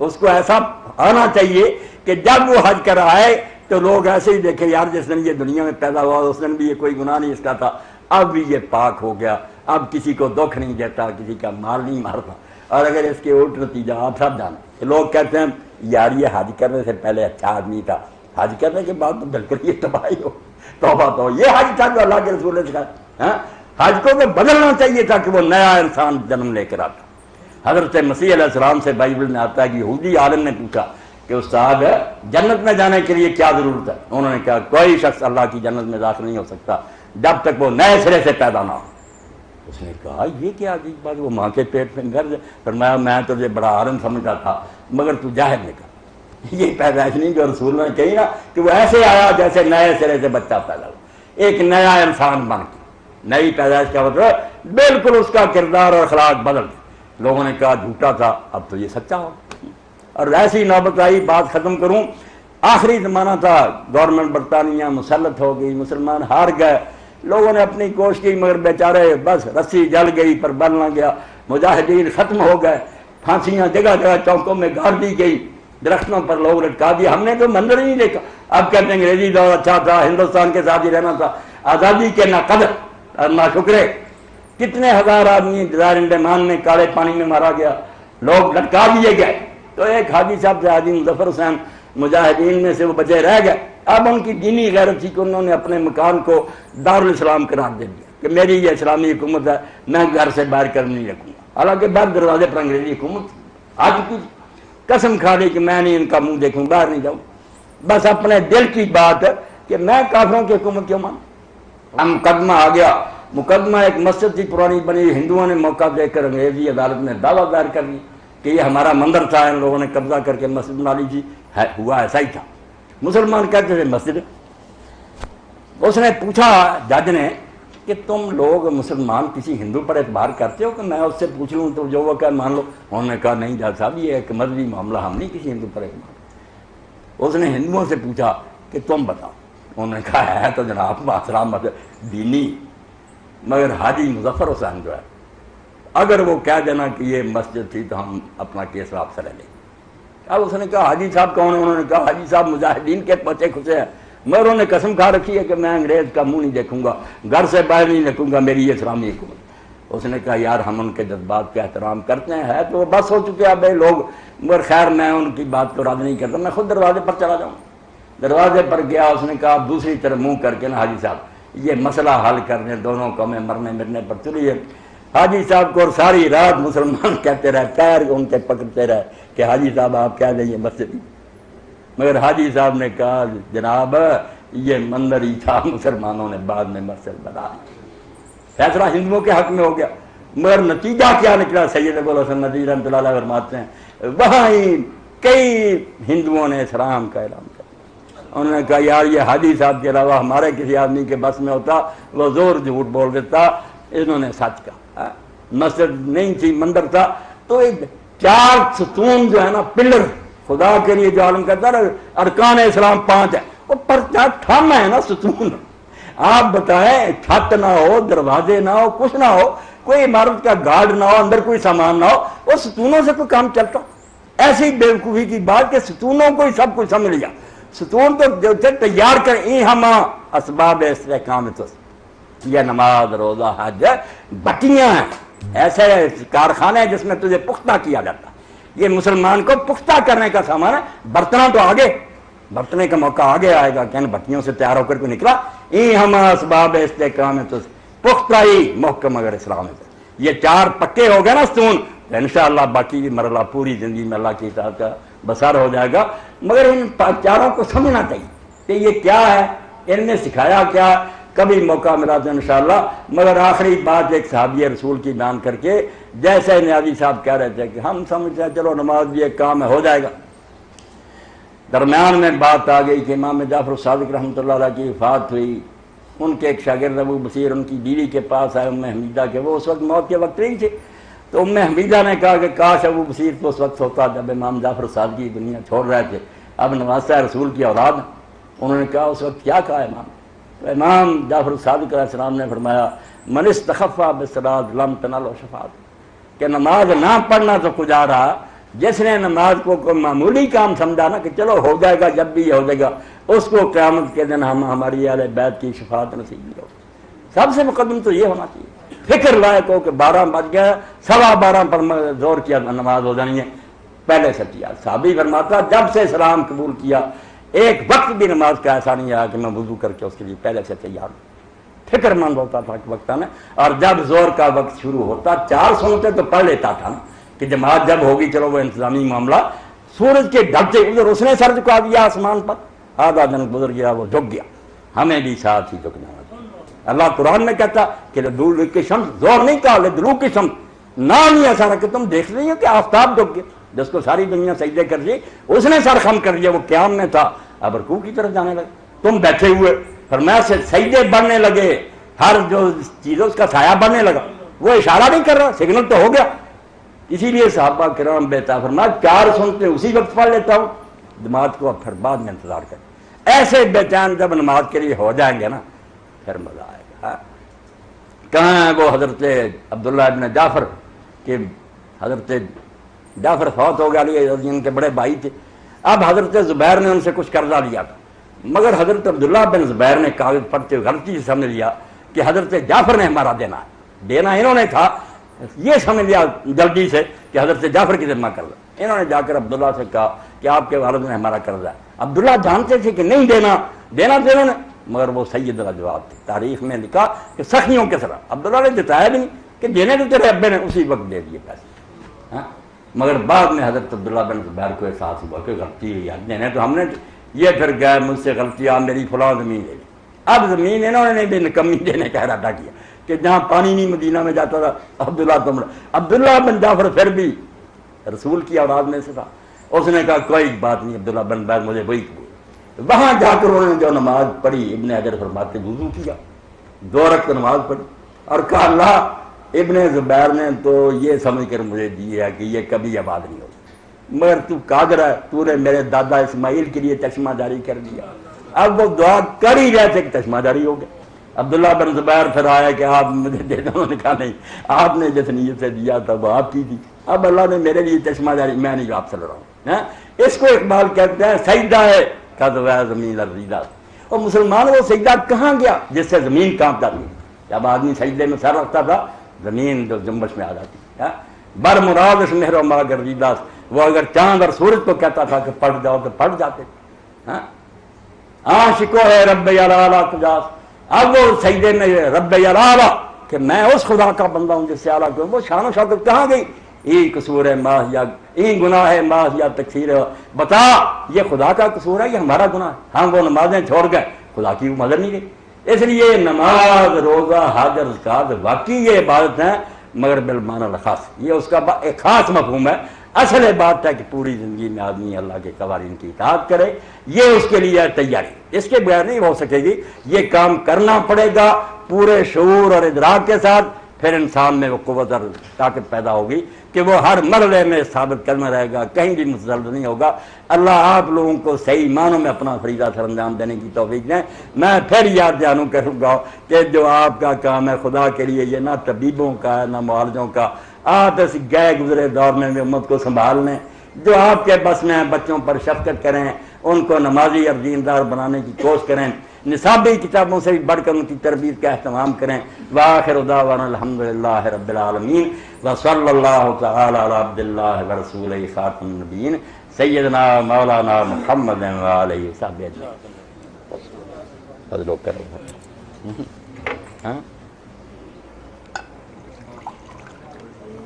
اس کو ایسا آنا چاہیے کہ جب وہ حج کر آئے تو لوگ ایسے ہی دیکھیں یار جس دن یہ دنیا میں پیدا ہوا اس دن بھی یہ کوئی گناہ نہیں اس کا تھا، اب بھی یہ پاک ہو گیا، اب کسی کو دکھ نہیں دیتا، کسی کا مال نہیں مارتا۔ اور اگر اس کے الٹ نتیجہ آپ سب جانتے، لوگ کہتے ہیں یار یہ حج کرنے سے پہلے اچھا آدمی تھا، حج کرنے کے بعد تو بالکل یہ تباہی ہو، توبہ تو یہ حج تھا جو اللہ کے رسول نے سکھایا۔ حج کو تو بدلنا چاہیے تھا کہ وہ نیا انسان جنم لے کر آتا۔ حضرت مسیح علیہ السلام سے بائبل میں آتا ہے کہ یہودی عالم نے پوچھا کہ استاد جنت میں جانے کے لیے کیا ضرورت ہے؟ انہوں نے کہا کوئی شخص اللہ کی جنت میں داخل نہیں ہو سکتا جب تک وہ نئے سرے سے پیدا نہ ہو۔ اس نے کہا یہ کیا عجیب بات، وہ ماں کے پیٹ میں گرد، فرمایا میں تجھے بڑا عالم سمجھتا تھا مگر تو جاہل نکلا۔ یہ پیدائش نہیں جو رسول نے کہی نا کہ وہ ایسے آیا جیسے نئے سرے سے بچہ پیدا ہوا، ایک نیا انسان بن کے۔ نئی پیدائش کا مطلب بالکل اس کا کردار اور اخلاق بدل گئے۔ لوگوں نے کہا جھوٹا تھا، اب تو یہ سچا ہو۔ اور ایسی نوبت آئی، بات ختم کروں، آخری زمانہ تھا، گورنمنٹ برطانیہ مسلط ہو گئی، مسلمان ہار گئے، لوگوں نے اپنی کوشش کی مگر بیچارے بس رسی جل گئی پر بل نہ گیا، مجاہدین ختم ہو گئے، پھانسیاں جگہ جگہ چوکوں میں گاڑ دی گئی، درختوں پر لوگ لٹکا دیا۔ ہم نے تو منظر ہی نہیں دیکھا۔ اب کہتے ہیں انگریزی دور اچھا تھا، ہندوستان کے ساتھ ہی رہنا تھا، آزادی کے نہ قدر اور نہ شکرے۔ کتنے ہزار آدمی جزائر انڈمان میں کالے پانی میں مارا گیا، لوگ لٹکا دیے گئے۔ تو ایک حاجی صاحب سے حاجی مظفر حسین مجاہدین میں سے وہ بچے رہ گئے۔ اب ان کی دینی غیرت تھی کہ انہوں نے اپنے مکان کو دارالاسلام قرار دے دیا کہ میری یہ اسلامی حکومت ہے، میں گھر سے باہر کر نہیں رکھوں گا۔ حالانکہ باہر دروازے پر انگریزی حکومت آج کی قسم کھا لی کہ میں نہیں ان کا منہ دیکھوں، باہر نہیں جاؤں۔ بس اپنے دل کی بات کہ میں کافروں کی حکومت کیوں مانوں۔ اب مقدمہ آ گیا، مقدمہ ایک مسجد تھی پرانی بنی، ہندوؤں نے موقع دے کر انگریزی عدالت میں دعویٰ دائر کر دی کہ یہ ہمارا مندر تھا، ان لوگوں نے قبضہ کر کے مسجد بنا لی تھی۔ ہوا ایسا ہی تھا۔ مسلمان کہتے تھے مسجد۔ اس نے پوچھا جج نے کہ تم لوگ مسلمان کسی ہندو پر اعتبار کرتے ہو کہ میں اس سے پوچھ لوں تو جو وہ کہ مان لو؟ انہوں نے کہا نہیں جج صاحب یہ ایک مذہبی معاملہ، ہم نہیں کسی ہندو پر اعتبار۔ اس نے ہندوؤں سے پوچھا کہ تم بتاؤ۔ انہوں نے کہا ہے تو جناب معاشرہ مذہب دینی، مگر حاجی مظفر حسین جو ہے اگر وہ کہہ دینا کہ یہ مسجد تھی تو ہم اپنا کیس آپ سے لے لیں گے۔ اب اس نے کہا حاجی صاحب کون ہے؟ انہوں نے کہا حاجی صاحب مجاہدین کے بچے کھسے ہیں، مگر انہوں نے قسم کھا رکھی ہے کہ میں انگریز کا منہ نہیں دیکھوں گا، گھر سے باہر نہیں نکلوں گا، میری یہ اسلامی حکومت۔ اس نے کہا یار ہم ان کے جذبات کا احترام کرتے ہیں، تو وہ بس ہو چکے اب لوگ، مگر خیر میں ان کی بات کو رد نہیں کرتا، میں خود دروازے پر چلا جاؤں۔ دروازے پر گیا، اس نے کہا دوسری طرف منہ کر کے نا حاجی صاحب یہ مسئلہ حل کرنے دونوں قومیں مرنے مرنے پر چلی ہے۔ حاجی صاحب کو اور ساری رات مسلمان کہتے رہے، پیر ان کے پکڑتے رہے کہ حاجی صاحب آپ کہہ دیں یہ مسجد، مگر حاجی صاحب نے کہا جناب یہ مندر ہی تھا، مسلمانوں نے بعد میں مسجد بنا دی۔ فیصلہ ہندوؤں کے حق میں ہو گیا، مگر نتیجہ کیا نکلا؟ سید ابو الحسن ندوی رحمۃ اللہ علیہ فرماتے ہیں وہاں ہی کئی ہندوؤں نے اسلام کا اعلان کیا۔ انہوں نے کہا یار یہ حاجی صاحب کے علاوہ ہمارے کسی آدمی کے بس میں ہوتا وہ زور جھوٹ بول دیتا، انہوں نے سچ کہا۔ مسجد نہیں تھی، مندر تھا، تو ایک چار ستون جو ہے نا پلر، خدا کے لیے جو عالم کہتا ہے ارکان اسلام 5 ہے، وہ پر تھم ہے نا ستون۔ آپ بتائیں چھت نہ ہو، دروازے نہ ہو، کچھ نہ ہو، کوئی عمارت کا گارڈ نہ ہو، اندر کوئی سامان نہ ہو، وہ ستونوں سے کوئی کام چلتا؟ ایسی بیوقوفی کی بات کہ ستونوں کو ہی سب کچھ سمجھ لیا۔ ستون تو جو تیار کر ہما اسباب استحکام، یہ نماز روزہ حج بٹیاں ہیں، ایسے کارخانے جس میں تجھے پختہ کیا جاتا۔ یہ مسلمان کو پختہ کرنے کا سامان ہے۔ برتنا تو آگے، برتنے کا موقع آگے آئے گا کہ بٹیوں سے تیار ہو کر کو نکلا۔ ہما اسباب استحکام پختہ ہی محکم اگر اسلام ہے، یہ 4 پکے ہو گئے نا ستون، انشاءاللہ باقی کی مرحلہ پوری زندگی میں اللہ کی اطاعت کا بسر ہو جائے گا۔ مگر ان 4 کو سمجھنا چاہیے کہ یہ کیا ہے، ان نے سکھایا کیا، کبھی موقع ملا تو انشاءاللہ۔ مگر آخری بات ایک صحابی رسول کی بیان کر کے، جیسے نیازی صاحب کہہ رہے تھے کہ ہم سمجھتے ہیں چلو نماز بھی ایک کام ہے، ہو جائے گا، درمیان میں بات آ گئی کہ امام جعفر صادق رحمۃ اللہ علیہ کی وفات ہوئی۔ ان کے ایک شاگرد ابو بصیر ان کی بیوی کے پاس آئے، ام حمیدہ کے، وہ اس وقت موت کے وقت نہیں تھے، تو ام حمیدہ نے کہا کہ کاش ابو بصیر تو اس وقت ہوتا جب امام جعفر صادقی دنیا چھوڑ رہے تھے، اب نواسہ رسول کی اولاد۔ انہوں نے کہا اس وقت کیا کہا امام؟ تو امام جعفر صادق علیہ السلام نے فرمایا من استخف بالصلاۃ لم تنل شفاعت، کہ نماز نہ پڑھنا تو کجا رہا، جس نے نماز کو کوئی معمولی کام سمجھا نا کہ چلو ہو جائے گا جب بھی ہو جائے گا، اس کو قیامت کے دن ہماری اہل بیت کی شفاعت نصیب نہیں ہوگی۔ سب سے مقدم تو یہ ہونا چاہیے، فکر لائق ہو کہ 12 بج گئے، 12:15 پر زور کیا نماز ہو جانی ہے، پہلے سے کیا۔ صحابی فرماتا جب سے اسلام قبول کیا ایک وقت بھی نماز کا ایسا نہیں آیا کہ میں وضو کر کے اس کے لیے پہلے سے تیار ہوں، فکر مند ہوتا تھا کہ وقت میں، اور جب زور کا وقت شروع ہوتا 4 سنتیں تو پڑھ لیتا تھا نا کہ جماعت جب ہوگی، چلو وہ انتظامی معاملہ، سورج کے ڈھلتے ادھر اس نے سر جھکا دیا آسمان پر، آدھا دن گزر گیا وہ جھک گیا، ہمیں بھی ساتھ ہی جھکنا ہے۔ اللہ قرآن میں کہتا کہ لدلوک کی شمس، زور نہیں کہا لدلوک کی شمس، نام ہی ایسا رکھے، تم دیکھ رہی ہو کہ آفتاب جھک گیا، جس کو ساری دنیا سجدے کر دی اس نے سر خم کر دیا، وہ قیام میں تھا اب رکوع کی طرف جانے لگے، تم بیٹھے ہوئے، فرمایا سے سجدے بڑھنے لگے، ہر جو چیز اس کا سایہ بڑھنے لگا، وہ اشارہ نہیں کر رہا، سگنل تو ہو گیا۔ اسی لیے صحابہ کرام بیتا فرمایا 4 سنتے اسی وقت پڑھ لیتا ہوں، جماعت کو اب پھر بعد میں انتظار کریں۔ ایسے بے چین جب نماز کے لیے ہو جائیں گے نا پھر مزہ آئے گا۔ کہاں ہے وہ حضرت عبداللہ ابن جعفر کہ حضرت جعفر فوت ہو گیا، ان کے بڑے بھائی تھے، اب حضرت زبیر نے ان سے کچھ قرضہ لیا تھا، مگر حضرت عبداللہ بن زبیر نے کاغذ پڑھتے ہوئے غلطی سے سمجھ لیا کہ حضرت جعفر نے ہمارا دینا انہوں نے تھا، یہ سمجھ لیا جلدی سے کہ حضرت جعفر کی ذمہ قرضہ، انہوں نے جا کر عبداللہ سے کہا کہ آپ کے والد نے ہمارا قرضہ ہے، عبداللہ جانتے تھے کہ نہیں دینا تو انہوں نے، مگر وہ سید الجواب تھے، تاریخ میں لکھا کہ سخیوں کے طرح عبداللہ نے جتایا بھی نہیں کہ دینے تو تیرے ابے نے اسی وقت دے دیے پیسے، مگر بعد میں حضرت عبداللہ بن زبیر کو احساس ہوا کہ غلطی ہوئی ہے، دینے تو ہم نے، یہ پھر گئے مجھ سے غلطی، آپ میری فلاں زمین لے لی، اب زمین انہوں نے بھی نکمی دینے کا ارادہ کیا کہ جہاں پانی نہیں مدینہ میں جاتا تھا عبداللہ بن جعفر پھر بھی رسول کی اولاد میں سے تھا، اس نے کہا کوئی بات نہیں عبداللہ بن زبیر مجھے وہی قبول، وہاں جا کر انہوں نے جو نماز پڑھی، ابن حجر فرماتے وضو کیا، 2 رکعت نماز پڑھی اور کہا اللہ ابن زبیر نے تو یہ سمجھ کر مجھے دی ہے کہ یہ کبھی آباد نہیں ہوگا، مگر تو قادر ہے، تو نے میرے دادا اسماعیل کے لیے چشمہ جاری کر دیا، اب وہ دعا کر ہی رہے تھے کہ چشمہ جاری ہو گیا۔ عبداللہ بن زبیر پھر آیا کہ آپ مجھے دے دو، انہوں نے کہا نہیں، آپ نے جس نیت سے دیا تھا وہ آپ کی تھی، اب اللہ نے میرے لیے چشمہ جاری، میں نہیں آپ سے لڑا ہوں۔ اس کو اقبال کہتے ہیں سجدہ ہے قد و زمین الرضا، اور مسلمان وہ سجدہ کہاں گیا جس سے زمین کانپ جاتی، جب آدمی سجدے میں سر رکھتا تھا زمین جو جنبش میں آ جاتی، بر مراد اس مہر و ما گردیداس، وہ اگر چاند اور سورج کو کہتا تھا کہ پڑھ جاؤ تو پڑھ جاتے، عاشقو ہے رب یعلا کجاس، اب وہ سجدے میں رب یعلا کہ میں اس خدا کا بندہ ہوں جس سے اعلیٰ کو، وہ شان و شوکت کہاں گئی، ای قصور ہے ماہ یا ای گناہ ہے ماہ یا تقصیر ہے، بتا یہ خدا کا قصور ہے یہ ہمارا گناہ ہے، ہم وہ نمازیں چھوڑ گئے خدا کی وہ مدد نہیں گئی۔ اس لیے نماز، روزہ، حج اور زکوٰۃ واقعی یہ عبادت ہیں مگر بالمعنی الخاص، یہ اس کا ایک خاص مفہوم ہے، اصل بات ہے کہ پوری زندگی میں آدمی اللہ کے قوانین کی اطاعت کرے، یہ اس کے لیے تیاری، اس کے بغیر نہیں ہو سکے گی، یہ کام کرنا پڑے گا پورے شعور اور ادراک کے ساتھ، پھر انسان میں وہ قوت اور طاقت پیدا ہوگی کہ وہ ہر مرحلے میں ثابت کرنا رہے گا، کہیں بھی متزلزل نہیں ہوگا۔ اللہ آپ لوگوں کو صحیح معنوں میں اپنا فریضہ سر انجام دینے کی توفیق دیں۔ میں پھر یاد دہانی کروں گا کہ جو آپ کا کام ہے خدا کے لیے، یہ نہ طبیبوں کا ہے نہ معالجوں کا، آپ اس گئے گزرے دور میں بھی امت کو سنبھال لیں، جو آپ کے بس میں ہیں بچوں پر شفقت کریں، ان کو نمازی اور دیندار بنانے کی کوشش کریں، نصابی کتابوں سے بھی بڑھ کر ان کی تربیت کا اہتمام کریں۔ وآخر دعوانا الحمدللہ رب العالمین وصلی اللہ تعالی علی عبد اللہ ورسولہ خاتم النبیین سیدنا مولانا محمد وآلہ وصحبہ اجمعین۔ فضل و کرم۔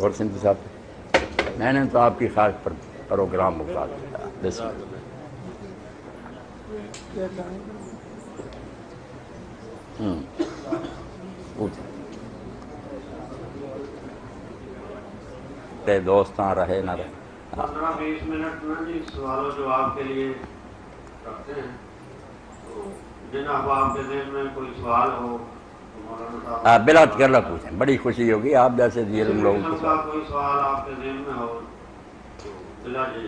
اور سندھ صاحب میں نے تو آپ کی خواہش پر پروگرام مکا دیا۔ بسم اللہ۔ دوستاں رہے نہ رہے
15-20 منٹ میں جی سوال و جواب کے لیے رکھتے ہیں، تو جن احباب کے ذہن میں کوئی سوال ہو
آپ بلا تکلف پوچھیں، بڑی خوشی ہوگی آپ جیسے علم لوگوں کو
کوئی سوال آپ کے ذہن میں ہو تو بلا جی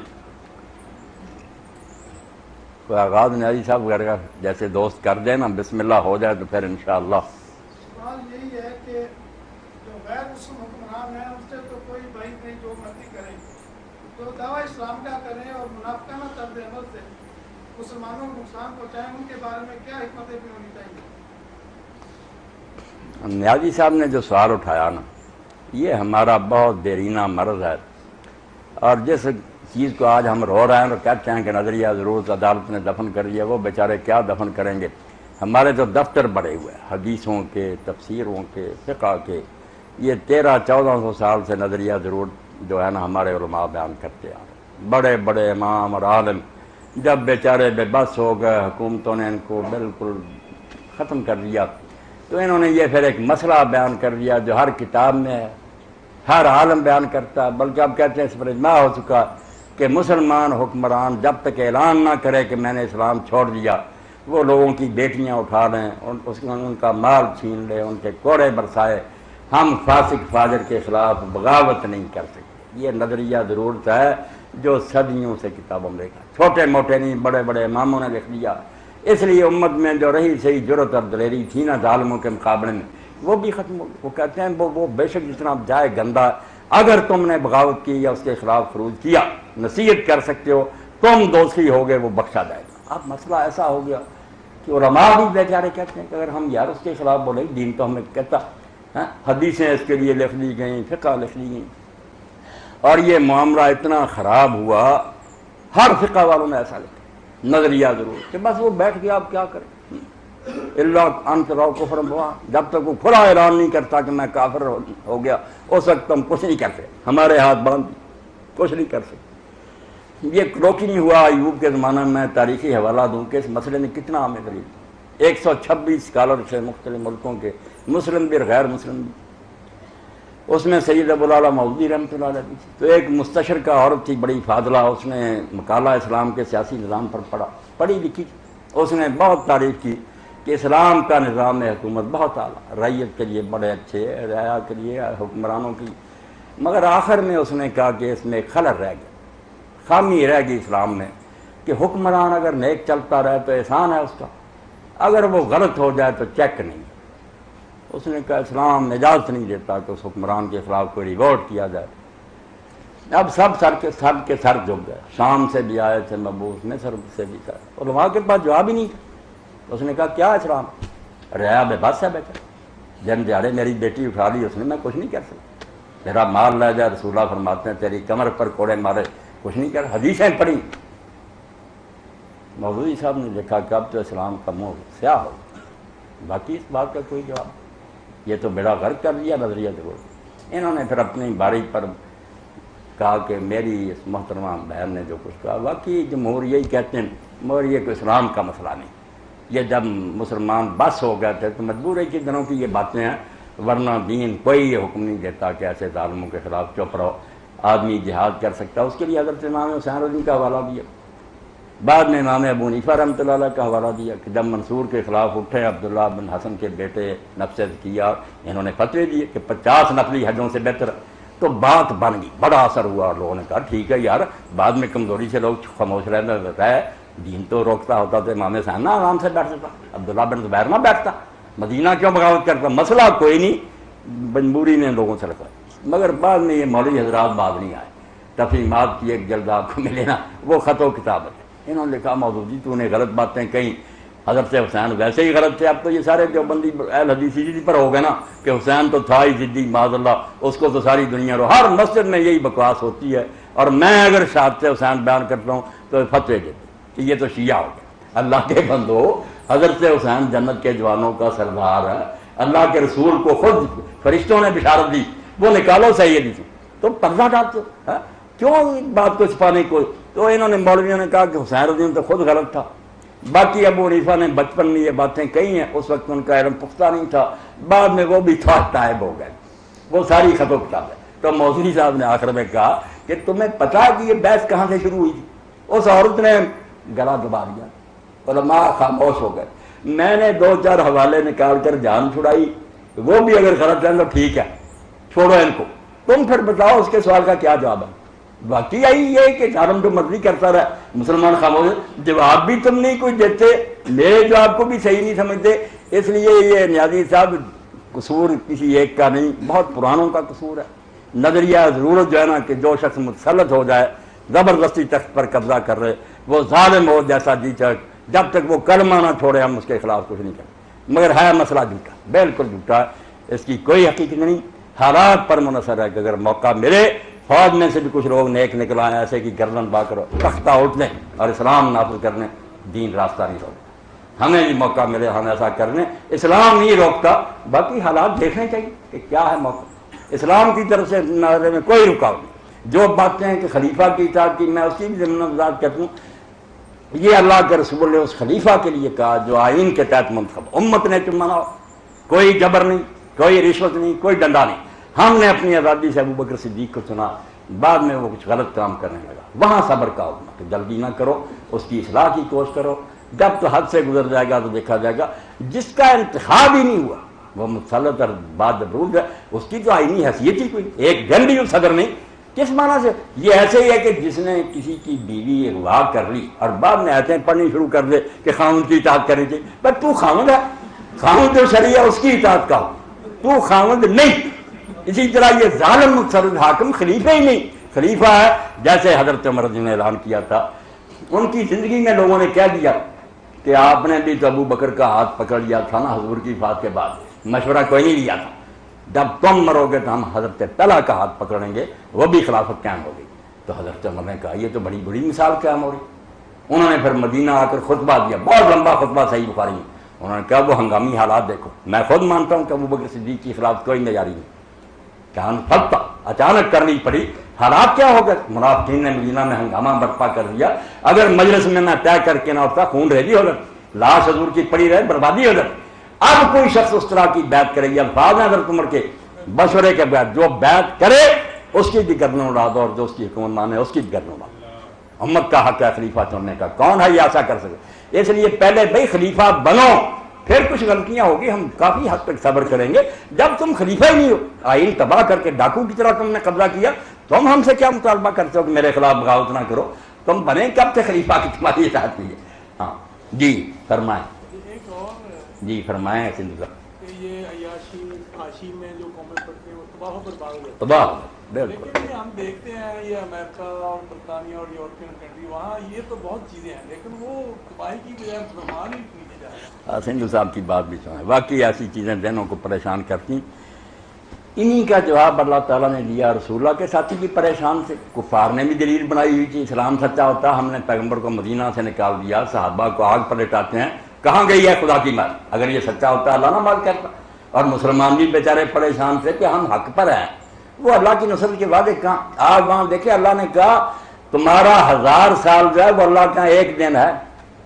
کوئی آغاز نیازی صاحب وغیرہ جیسے دوست کر دیں نا، بسم اللہ ہو جائے تو پھر انشاءاللہ۔
سوال یہی ہے کہ جو غیر مسلم حکمران ہیں ان سے تو کوئی بعید نہیں، جو مرضی کریں، جو دعویٰ اسلام کا کریں اور منافقانہ طرز عمل سے مسلمانوں کو نقصان پہنچائیں، ان کے بارے میں کیا حکمتیں بھی ہونی چاہیے؟
نیازی صاحب نے جو سوال اٹھایا نا، یہ ہمارا بہت دیرینہ مرض ہے، اور جس چیز کو آج ہم رو رہے ہیں اور کہتے ہیں کہ نظریہ ضرورت عدالت نے دفن کر دیا، وہ بیچارے کیا دفن کریں گے؟ ہمارے تو دفتر بڑے ہوئے حدیثوں کے، تفسیروں کے، فقہ کے، یہ 1300-1400 سال سے نظریہ ضرورت جو ہے نا ہمارے علماء بیان کرتے آ رہے، بڑے بڑے امام اور عالم جب بیچارے بے بس ہو گئے، حکومتوں نے ان کو بالکل ختم کر دیا، تو انہوں نے یہ پھر ایک مسئلہ بیان کر دیا جو ہر کتاب میں ہے، ہر عالم بیان کرتا ہے، بلکہ اب کہتے ہیں اس پر اجماع ہو چکا کہ مسلمان حکمران جب تک اعلان نہ کرے کہ میں نے اسلام چھوڑ دیا، وہ لوگوں کی بیٹیاں اٹھا لیں، ان کا مال چھین لے، ان کے کوڑے برسائے، ہم فاسق فاجر کے خلاف بغاوت نہیں کر سکتے۔ یہ نظریہ ضرورت ہے جو صدیوں سے کتابوں میں لکھا، چھوٹے موٹے نہیں، بڑے بڑے اماموں نے لکھ دیا۔ اس لیے امت میں جو رہی صحیح جرت اور دلیری تھی نا ظالموں کے مقابلے میں، وہ بھی ختم ہو گئی۔ وہ کہتے ہیں وہ بے شک جتنا جائے گندا، اگر تم نے بغاوت کی یا اس کے خلاف خروج کیا، نصیحت کر سکتے ہو، تم دوشی ہو گئے، وہ بخشا جائے گا۔ اب مسئلہ ایسا ہو گیا کہ علماء بھی بیچارے کہتے ہیں کہ اگر ہم یار اس کے خلاف بولیں، دین تو ہمیں کہتا، حدیثیں اس کے لیے لکھ دی گئیں، فقہ لکھ دی گئیں، اور یہ معاملہ اتنا خراب ہوا، ہر فقہ والوں نے ایسا لکھا نظریہ ضرور کہ بس وہ بیٹھ کے آپ کیا کریں، اللہ انت رو کفر ہوا، جب تک وہ کھلا اعلان نہیں کرتا کہ میں کافر ہو گیا، اس وقت ہم کچھ نہیں کرتے، ہمارے ہاتھ باندھ کچھ نہیں کر سکتے۔ یہ روکی نہیں ہوا ایوب کے زمانہ میں تاریخی حوالہ دوں کہ اس مسئلے نے کتنا عام قریب 126 اسکالر سے مختلف ملکوں کے، مسلم بھی اور غیر مسلم بھی، اس میں سید ابوالعلا مودودی رحمۃ اللہ علیہ، تو ایک مستشرقہ عورت تھی بڑی فاضلہ، اس نے مقالہ اسلام کے سیاسی نظام پر پڑھی لکھی، اس نے بہت تعریف کی کہ اسلام کا نظام حکومت بہت اعلیٰ، رعیت کے لیے بڑے اچھے، رعایا کے لیے حکمرانوں کی، مگر آخر میں اس نے کہا کہ اس میں ایک خلل رہ گیا، خامی رہ گئی اسلام میں، کہ حکمران اگر نیک چلتا رہے تو احسان ہے اس کا، اگر وہ غلط ہو جائے تو چیک نہیں۔ اس نے کہا اسلام اجازت نہیں دیتا کہ اس حکمران کے خلاف کوئی ریوارڈ کیا جائے۔ اب سب سر کے سر جھک گئے، شام سے بھی آئے تھے مبعوث، مصر سے بھی تھا، علماء کے پاس جواب ہی نہیں تھا۔ اس نے کہا کیا اسلام؟ رعایا بے بس ہے بیٹا، جن دیہڑے میری بیٹی اٹھا لی، اس نے میں کچھ نہیں کر سکتا، میرا مال لے جائے، رسول اللہ فرماتے ہیں تیری کمر پر کوڑے مارے، کچھ نہیں کر، حدیثیں پڑھی۔ مودودی صاحب نے دیکھا کہ اب تو اسلام کا منہ سیاہ ہو، باقی اس بات کا کوئی جواب، یہ تو بیڑا غرق کر دیا نظریہ ضرور۔ انہوں نے پھر اپنی باری پر کہا کہ میری اس محترمہ بہن نے جو کچھ کہا، واقعی جمہور یہی کہتے ہیں، مگر یہ کوئی اسلام کا مسئلہ نہیں، یہ جب مسلمان بس ہو گئے تھے تو مجبور ہے کہ دنوں کی یہ باتیں ہیں، ورنہ دین کوئی یہ حکم نہیں دیتا کہ ایسے ظالموں کے خلاف چپ رہو، آدمی جہاد کر سکتا۔ اس کے لیے حضرت امام حسین رضی کا حوالہ دیا، بعد میں امام ابو حنیفہ رحمۃ اللہ علیہ کا حوالہ دیا کہ جب منصور کے خلاف اٹھے عبداللہ بن حسن کے بیٹے نفس کیا، انہوں نے فتوے دیے کہ 50 نفلی حجوں سے بہتر، تو بات بن گئی، بڑا اثر ہوا، اور لوگوں نے کہا ٹھیک ہے یار، بعد میں کمزوری سے لوگ خاموش رہتا ہے، دین تو روکتا ہوتا تو امام حسین نہ آرام سے بیٹھ سکتا، عبداللہ بن زبیر نہ بیٹھتا، مدینہ کیوں بغاوت کرتا، مسئلہ کوئی نہیں، مجبوری نے لوگوں سے رکھا۔ مگر بعد میں یہ مولوی حضرات بعد نہیں آئے، تفہیمات کی ایک جلد آپ کو ملے نا، وہ خط و کتابت ہے، انہوں نے کہا مودودی تو نے غلط باتیں کہیں، حضرت حسین ویسے ہی غلط تھے، اب تو یہ سارے دیوبندی اہل حدیثی پر ہو گئے نا کہ حسین تو تھا ہی ضدی، معاذ اللہ، اس کو تو ساری دنیا رو، ہر مسجد میں یہی بکواس ہوتی ہے، اور میں اگر شہادت حسین بیان کرتا ہوں تو فتوے دیتے کہ یہ تو شیعہ ہو گیا۔ اللہ کے بندو، حضرت حسین جنت کے جوانوں کا سردار ہے، اللہ کے رسول کو خود فرشتوں نے بشارت دی، وہ نکالو سیدی سے، تو پردہ ڈالتے ہو، کیوں بات کو چھپانے کو؟ تو انہوں نے مولویوں نے کہا کہ حسین رضی اللہ تو خود غلط تھا، باقی ابو حنیفہ نے بچپن میں یہ باتیں کہی ہیں، اس وقت ان کا علم پختہ نہیں تھا، بعد میں وہ بھی تائب ہو گئے، وہ ساری خط و کتاب ہے۔ تو مودودی صاحب نے آخر میں کہا کہ تمہیں پتا ہے کہ یہ بحث کہاں سے شروع ہوئی تھی؟ اس عورت نے گلا دبا دیا، علماء خاموش ہو گئے، میں نے 2-4 حوالے نکال کر جان چھڑائی، وہ بھی اگر غلط ہے تو ٹھیک ہے، چھوڑو ان کو، تم پھر بتاؤ اس کے سوال کا کیا جواب ہے۔ باقی آئی یہ کہ چارم جو مرضی کرتا رہا، مسلمان خاموش، جواب بھی تم نہیں کوئی دیتے، میرے جواب کو بھی صحیح نہیں سمجھتے، اس لیے یہ نیازی صاحب قصور کسی ایک کا نہیں، بہت پرانوں کا قصور ہے۔ نظریہ ضرورت جو ہے نا کہ جو شخص مسلط ہو جائے، زبردستی تخت پر قبضہ کر رہے، وہ ظالم ہو جیسا جی چاہے، جب تک وہ کلمہ نہ چھوڑے ہم اس کے خلاف کچھ نہیں کریں، مگر ہے مسئلہ جھوٹا، بالکل جھوٹا، اس کی کوئی حقیقت نہیں، حالات پر منحصر ہے کہ اگر موقع ملے فوج میں سے بھی کچھ لوگ نیک نکل آئے ایسے کہ گردن پا کر تختہ اٹھ لیں اور اسلام نافذ کرنے، دین راستہ نہیں روکتا۔ ہمیں بھی موقع ملے ہم ایسا کرنے، اسلام نہیں روکتا، باقی حالات دیکھنے چاہیے کہ کیا ہے موقع۔ اسلام کی طرف سے نظر میں کوئی رکاوٹ نہیں۔ جو باتیں ہیں کہ خلیفہ کی اطاعت کی، میں اس کی بھی ضمن وضاحت کرتا ہوں، یہ اللہ کے رسول نے اس خلیفہ کے لیے کہا جو آئین کے تحت منتخب، امت نے چنا ہو، کوئی جبر نہیں، کوئی رشوت نہیں، کوئی ڈنڈا نہیں۔ ہم نے اپنی آزادی سے ابو بکر صدیق کو چنا، بعد میں وہ کچھ غلط کام کرنے لگا، وہاں صبر کا حکم کہ جلدی نہ کرو، اس کی اصلاح کی کوشش کرو، جب تو حد سے گزر جائے گا تو دیکھا جائے گا۔ جس کا انتخاب ہی نہیں ہوا وہ مسلط اور بعد رول ہے، اس کی تو آئینی حیثیت ہی کوئی، ایک دن بھی صدر نہیں۔ کس معنی سے؟ یہ ایسے ہی ہے کہ جس نے کسی کی بیوی اغوا کر لی اور بعد میں آیتیں پڑھنی شروع کر دے کہ خاوند کی اطاعت کرنی چاہیے، پر تو خاوند ہے، خاوند جو شریعہ اس کی اطاعت کا ہو، تو خاوند نہیں۔ اسی طرح یہ ظالم متصرف حاکم خلیفہ ہی نہیں، خلیفہ ہے جیسے حضرت عمر نے اعلان کیا تھا، ان کی زندگی میں لوگوں نے کہہ دیا کہ آپ نے بھی تو ابو بکر کا ہاتھ پکڑ لیا تھا نا حضور کی وفات کے بعد، مشورہ کوئی نہیں لیا تھا، جب تم مرو گے تو ہم حضرت طلحہ کا ہاتھ پکڑیں گے، وہ بھی خلافت قائم ہوگی۔ تو حضرت عمر نے کہا یہ تو بڑی بڑی مثال قائم ہو رہی۔ انہوں نے پھر مدینہ آ کر خطبہ دیا، بہت لمبا خطبہ، صحیح بخاری میں۔ انہوں نے کہا وہ ہنگامی حالات دیکھو، میں خود مانتا ہوں کہ ابو بکر صدیق کی خلافت کوئی نہ جاری نہیں، فتح اچانک کرنی پڑی۔ حالات کیا ہو گئے؟ منافقین نے مدینہ میں ہنگامہ برپا کر دیا، اگر مجلس میں نہ طے کر کے نہ اٹھتا خون ریزی ہو جاتی، لاش حضور کی پڑی رہے، بربادی ہو جاتی۔ اب کوئی شخص اس طرح کی بیعت کرے، یہ الفاظ ہیں حضرت عمر کے مشورے کے بعد، جو بیعت کرے اس کی بھی گردن اڑا دو اور جو اس کی حکومت مانے اس کی بھی گردن اڑا دو۔ امت کا حق ہے خلیفہ چننے کا، کون ہے یہ ایسا کر سکے؟ اس لیے پہلے بھائی خلیفہ بنو، پھر کچھ غلطیاں ہوگی، ہم کافی حد تک صبر کریں گے۔ جب تم خلیفہ ہی نہیں ہو، آئین تباہ کر کے ڈاکو کی طرح تم نے قبضہ کیا، تم ہم سے کیا مطالبہ کرتے ہو کہ میرے خلاف بغاوت نہ کرو؟ تم بنے کب سے خلیفہ کی تمہاری اطاعت کی ہے؟ ہاں جی فرمائیں،
ایک اور
جی فرمائیں سندھ صاحب۔
کہ یہ عیاشی عاشی میں جو قومیں پڑھتے ہیں وہ تباہ و برباد ہو جاتی ہیں،
تباہ بالکل۔
لیکن یہ ہم دیکھتے ہیں یہ امریکہ اور برطانیہ اور یورپین کنٹری، وہاں یہ تو بہت چیزیں ہیں، لیکن وہ تباہی کی بجائے مہمان ہی نیچے جا رہے ہیں۔
سندھ صاحب کی بات بھی سنیں، واقعی ایسی چیزیں ذہنوں کو پریشان کرتی۔ انہی کا جواب اللہ تعالیٰ نے دیا، رسول اللہ کے ساتھی بھی پریشان تھے، کفار نے بھی دلیل بنائی ہوئی تھی اسلام سچا ہوتا، ہم نے پیغمبر کو مدینہ سے نکال دیا، صحابہ کو آگ پر لٹاتے ہیں، کہاں گئی ہے خدا کی مار؟ اگر یہ سچا ہوتا اللہ نہ مار کرتا۔ اور مسلمان بھی بیچارے پریشان تھے کہ ہم حق پر ہیں، وہ اللہ کی نصرت کے وعدے کہاں؟ آج وہاں دیکھیں اللہ نے کہا تمہارا 1000 سال جو ہے وہ اللہ کا ایک دن ہے۔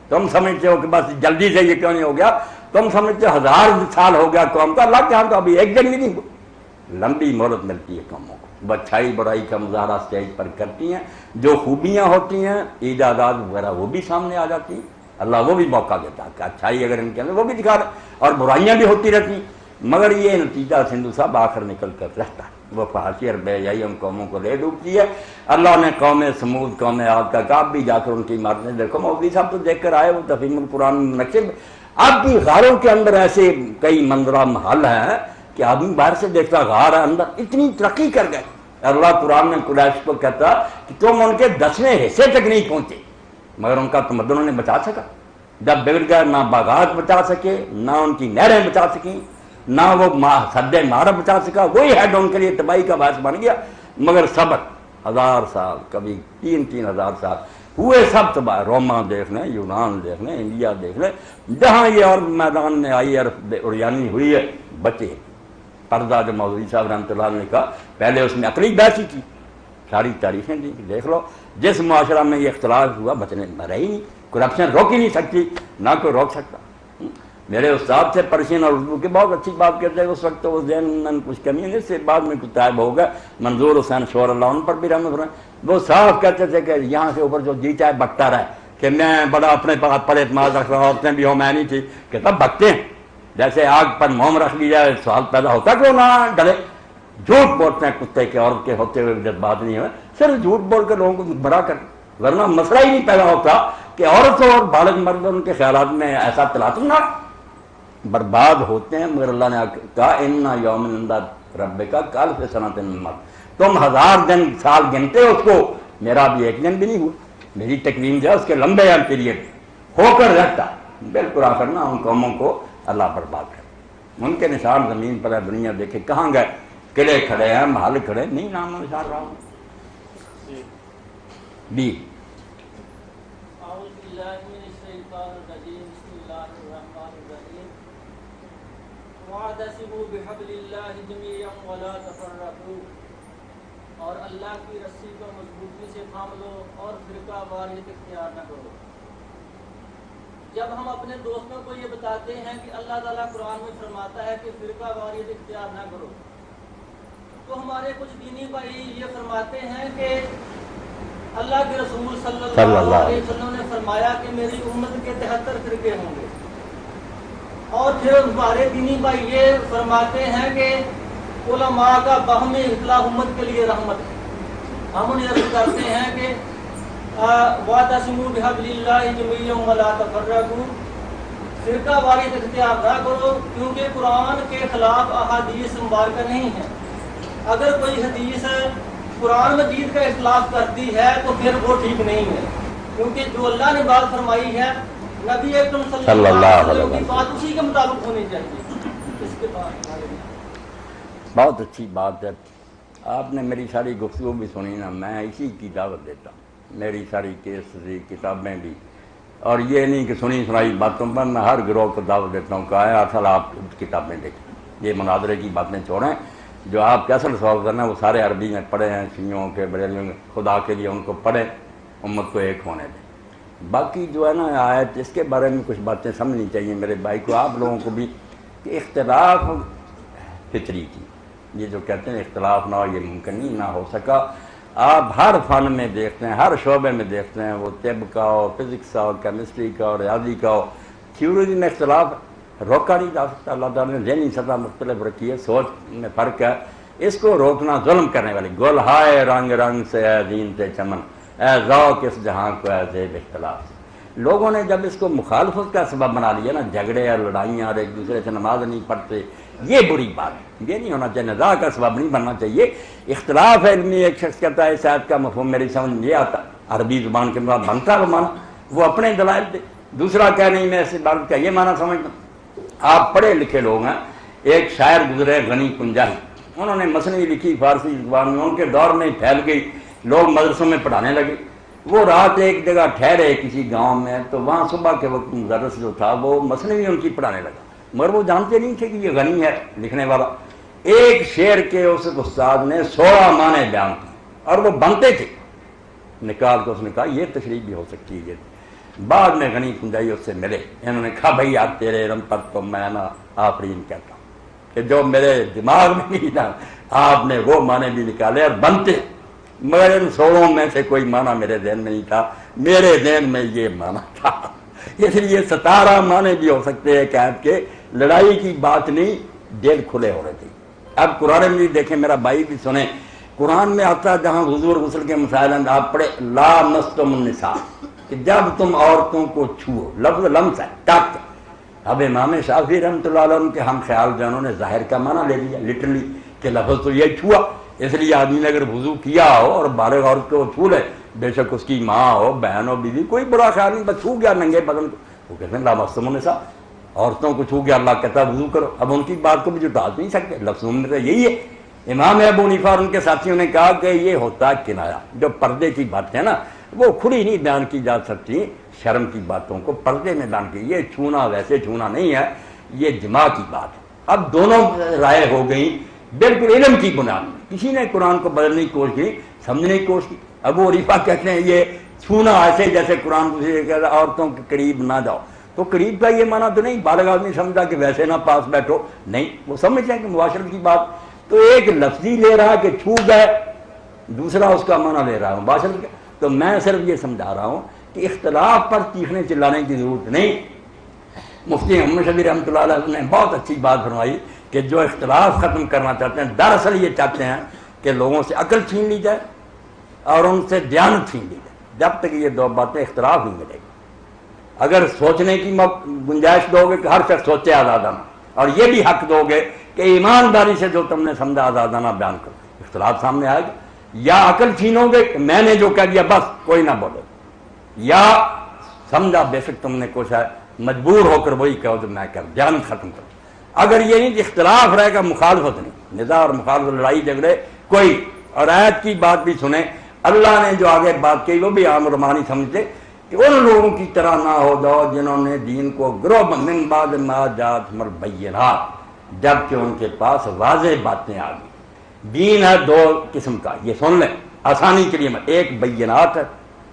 تم سمجھتے ہو کہ بس جلدی سے یہ کیوں نہیں ہو گیا، تم سمجھتے ہو 1000 سال ہو گیا قوم کا، اللہ کے ہاں تو ابھی ایک دن بھی نہیں ہوا۔ لمبی مہلت ملتی ہے قوموں کو، وہ اچھائی برائی کا مظاہرہ اسٹیج پر کرتی ہیں، جو خوبیاں ہوتی ہیں ایجادات وغیرہ وہ بھی سامنے آ جاتی ہیں، اللہ وہ بھی موقع دیتا ہے کہ اچھائی اگر ان کے اندر وہ بھی دکھا رہا، اور برائیاں بھی ہوتی رہتی ہیں، مگر یہ نتیجہ سندھو صاحب آخر نکل کر رہتا ہے، وہ فحاشی اور بے حیائی ان قوموں کو لے ڈوبتی ہے۔ اللہ نے قوم سمود قوم عاد کا کہا، بھی جا کر ان کی عمارتیں دیکھو، مولوی صاحب تو دیکھ کر آئے وہ تفہیم القرآن نقشے میں، اب بھی غاروں کے اندر ایسے کئی منظرہ محل ہیں کہ آدمی باہر سے دیکھتا غار ہے، اندر اتنی ترقی کر گئے۔ اللہ قرآن میں قریش کو کہتا کہ تم ان کے 10ویں حصے تک نہیں پہنچے، مگر ان کا تمدن انہوں نے بچا سکا۔ جب بگڑ گئے نہ باغات بچا سکے، نہ ان کی نہریں بچا سکیں، نہ وہ سد مارا بچا سکا، وہی ہیڈ ان کے لیے تباہی کا باعث بن گیا۔ مگر صبر، 1000 سال، کبھی 3,000 سال ہوئے، سب تباہ۔ روما دیکھ لیں، یونان دیکھ لیں، انڈیا دیکھ لیں، جہاں یہ اور میدان میں آئی اور اڑیانی ہوئی ہے، بچے۔ پردہ جو مولوی صاحب رحمۃ اللہ نے کہا، پہلے اس میں عقلی بحث ہی کی، ساری تاریخیں دی، دیکھ لو جس معاشرہ میں یہ اختلاف ہوا بچنے رہی نہیں، کرپشن روک ہی نہیں سکتی، نہ کوئی روک سکتا۔ میرے استاد سے پرشین اور اردو کی بہت اچھی بات کرتے ہیں، اس وقت تو اس ذہن میں کچھ کمی نہیں، اس سے بعد میں کچھ طائب ہو گئے، منظور حسین شور اللہ ان پر بھی رحمت اللہ، وہ صاف کہتے تھے کہ یہاں سے اوپر جو جی چاہے بکتا رہے، کہ میں بڑا اپنے بات پر اعتماد رکھ رہا ہوں، عورتیں بھی ہوں، میں نہیں تھی، کہ تب بکتے ہیں، جیسے آگ پر موم رکھ لی جائے، سوال پیدا ہوتا کہ وہ نہ ڈلے۔ جھوٹ بولتے ہیں کتے کے، عورت کے ہوتے ہوئے جذبات نہیں ہوئے، صرف جھوٹ بول کے لوگوں کو بڑا کر، ورنہ مسئلہ ہی نہیں پیدا ہوتا کہ عورت اور بالغ مرد ان کے خیالات میں ایسا تلاطم نہ، برباد ہوتے ہیں۔ مگر اللہ نے کہا اِنَّ یَوْمٍ عِندَ رَبِّکَ کَأَلْفِ سَنَةٍ مِّمَّا تم 1000 دن سال گنتے ہو اس کو، میرا بھی ایک دن بھی نہیں ہوا، میری تقویم جو ہے اس کے لمبے پیریڈ ہو کر رہتا، بالکل آخر نہ ان قوموں کو اللہ برباد کرے۔ ان کے نشان زمین پر ہے، دنیا دیکھے کہاں گئے، قلعے کھڑے ہیں، محل کھڑے نہیں، نام و نشان رہا۔
جی
بی
اعوذ باللہ من الشیطان الرجیم بسم اللہ الرحمن الرحیم واعتصموا بحبل اللہ جميعا ولا تفرقوا، اور اللہ کی رسی کو مضبوطی سے تھام لو اور فرقہ واریت اختیار نہ کرو۔ جب ہم اپنے دوستوں کو یہ بتاتے ہیں کہ اللہ تعالیٰ قرآن میں فرماتا ہے کہ فرقہ واریت اختیار نہ کرو، تو ہمارے کچھ دینی بھائی یہ فرماتے ہیں کہ اللہ کے رسول صلی اللہ علیہ وسلم نے فرمایا کہ میری امت کے 73 فرقے ہوں گے، اور پھر ہمارے دینی بھائی یہ فرماتے ہیں کہ علماء کا باہمی اختلاف امت کے لیے رحمت ہے۔ ہم انہیں عرض کرتے ہیں کہ وَاعْتَصِمُوا بِحَبْلِ اللَّهِ جَمِيعًا وَلَا تَفَرَّقُوا، فرقہ واریت اختیار نہ کرو، کیونکہ قرآن کے خلاف احادیث مبارکہ نہیں ہے۔ اگر کوئی حدیث قرآن مجید کا اختلاف کرتی ہے تو پھر وہ ٹھیک نہیں ہے، کیونکہ جو اللہ نے بات فرمائی ہے نبی اکرم صلی اللہ علیہ وسلم کی بات اسی کے مطابق ہونی چاہیے۔ اس کے بعد
بہت اچھی بات ہے، آپ نے میری ساری گفتگو بھی سنی نا، میں اسی کی دعوت دیتا ہوں، میری ساری کیسری کتابیں بھی، اور یہ نہیں کہ سنی سنائی باتوں پر میں ہر گروہ کو دعوت دیتا ہوں کہ آیا اصل آپ کتابیں دیکھیں، یہ مناظرے کی باتیں چھوڑیں، جو آپ کے اصل سوال کرنا ہے وہ سارے عربی میں پڑھے ہیں، شیعوں کے بریلیوں کے، خدا کے لیے ان کو پڑھیں، امت کو ایک ہونے دیں۔ باقی جو ہے نا آیت، اس کے بارے میں کچھ باتیں سمجھنی چاہیے میرے بھائی کو، آپ لوگوں کو بھی، کہ اختلاف فطری کی، یہ جو کہتے ہیں اختلاف نہ ہو یہ ممکن نہیں نہ ہو سکا۔ آپ ہر فن میں دیکھتے ہیں، ہر شعبے میں دیکھتے ہیں، وہ طب کا ہو، فزکس کا ہو، کیمسٹری کا ہو، ریاضی کا ہو، تھیوری میں اختلاف روکا نہیں جا سکتا۔ اللہ تعالیٰ نے ذہنی سطح مختلف رکھی ہے، سوچ میں فرق ہے، اس کو روکنا ظلم کرنے والی۔ گل ہائے رنگ رنگ سے اے دین سے چمن، اے ذوق اس جہاں کو اے زیب اختلاف۔ لوگوں نے جب اس کو مخالفت کا سبب بنا لیا نا، جھگڑے اور لڑائیاں اور ایک دوسرے سے نماز نہیں پڑھتے، یہ بری بات ہے، یہ نہیں ہونا چاہیے، نزاع کا سبب نہیں بننا چاہیے۔ اختلاف علمی، ایک شخص کہتا ہے اس آیت کا مفہوم میری سمجھ نہیں آتا، عربی زبان کے بعد بنتا ہے وہ معنی، وہ اپنے دلائل دے، دوسرا کہہ نہیں میں اس عبارت کا یہ معنی سمجھتا ہوں۔ آپ پڑھے لکھے لوگ ہیں، ایک شاعر گزرے غنی پنجاہی، انہوں نے مثنوی لکھی فارسی زبان میں، ان کے دور میں پھیل گئی، لوگ مدرسوں میں پڑھانے لگے۔ وہ رات ایک جگہ ٹھہرے کسی گاؤں میں، تو وہاں صبح کے وقت مدرس جو تھا وہ مثنوی ان کی پڑھانے لگا، مگر وہ جانتے نہیں تھے کہ یہ غنی ہے لکھنے والا۔ ایک شعر کے اس استاد نے 16 معنی بیان کیے اور وہ بنتے تھے، نکال کے اس نے کہا یہ تشریح بھی ہو سکتی ہے۔ بعد میں غنی پنجائی اس سے ملے، انہوں نے کہا بھائی آپ تیرے علم پر تو میں نا آفرین کہتا ہوں کہ جو میرے دماغ میں نہیں تھا آپ نے وہ معنی بھی نکالے اور بنتے، مگر ان 16 میں سے کوئی معنی میرے ذہن میں نہیں تھا، میرے ذہن میں یہ معنی تھا۔ اس لیے 17 معنی بھی ہو سکتے ہیں کہ آپ کے لڑائی کی بات نہیں، دل کھلے ہو رہے تھے۔ اب قرآن میں دیکھیں، میرا بھائی بھی سنیں، قرآن میں آتا ہے جہاں حضور غسل کے مسائل ہیں، آپ پڑھے لا مستم النساء، کہ جب تم عورتوں کو چھو، لفظ لمس ہے، ٹچ۔ اب امام شافعی رحمۃ اللہ علیہ کے ہم خیال جانوں نے ظاہر کا معنی لے لیا لٹرلی، کہ لفظ تو یہ چھوا، اس لیے آدمی نے اگر وضو کیا ہو اور بالغ عورت کو چھو لے، بے شک اس کی ماں ہو، بہن ہو، بیوی، کوئی برا خیال نہیں، بس چھو گیا ننگے بدن کو، وہ کہتے ہیں لا مستم النساء، عورتوں کو چھو گیا، اللہ کہتا ہے وضو کرو۔ اب ان کی بات کو بھی جھٹا نہیں سکتے، لفظوں میں تو یہی ہے۔ امام ابو حنیفہ اور ان کے ساتھیوں نے کہا کہ یہ ہوتا ہے کنایا، جو پردے کی بات ہے نا وہ کھلی نہیں بیان کی جا سکتی، شرم کی باتوں کو پردے میں بیان کی، یہ چھونا ویسے چھونا نہیں ہے، یہ جماع کی بات ہے۔ اب دونوں رائے ہو گئی بالکل علم کی بنیاد میں، کسی نے قرآن کو بدلنے کی کوشش کی، سمجھنے کی کوشش کی۔ ابو حنیفہ کہتے ہیں یہ چھونا ایسے جیسے قرآن کو عورتوں کے قریب نہ جاؤ، تو قریب کا یہ معنی تو نہیں، بالغ آدمی سمجھا کہ ویسے نہ پاس بیٹھو، نہیں، وہ سمجھتے ہیں کہ معاشرت کی بات، تو ایک لفظی لے رہا کہ چھو گئے، دوسرا اس کا معنی لے رہا ہوں معاشرت کا۔ تو میں صرف یہ سمجھا رہا ہوں کہ اختلاف پر چیخنے چلانے کی ضرورت نہیں۔ مفتی محمد شفیع رحمۃ اللہ علیہ نے بہت اچھی بات فرمائی کہ جو اختلاف ختم کرنا چاہتے ہیں دراصل یہ چاہتے ہیں کہ لوگوں سے عقل چھین لی جائے اور ان سے دیانت چھین لی جائے۔ جب تک یہ دو باتیں اختلاف نہیں ملے گی، اگر سوچنے کی گنجائش دو گے کہ ہر شخص سوچے آزادانہ، اور یہ بھی حق دو گے کہ ایمانداری سے جو تم نے سمجھا آزادانہ بیان کرو، اختلاف سامنے آئے گا۔ یا عقل چھینو گے کہ میں نے جو کہہ دیا بس کوئی نہ بولے، یا سمجھا بے شک تم نے کچھ ہے مجبور ہو کر وہی کہو تو میں کر بیان ختم کروں۔ اگر یہ نہیں اختلاف رہے گا، مخالفت نہیں، نزاع اور مخالفت، لڑائی جھگڑے کوئی، اور آیت کی بات بھی سنیں، اللہ نے جو آگے بات کی وہ بھی عام علماء نہیں سمجھتے کہ ان لوگوں کی طرح نہ ہو جاؤ جنہوں نے دین کو گروہ من بعد ما جاءتہم البینات، جب کہ ان کے پاس واضح باتیں آ گئی۔ دین ہے دو قسم کا، یہ سن لیں آسانی کے لیے، ایک بینات ہے،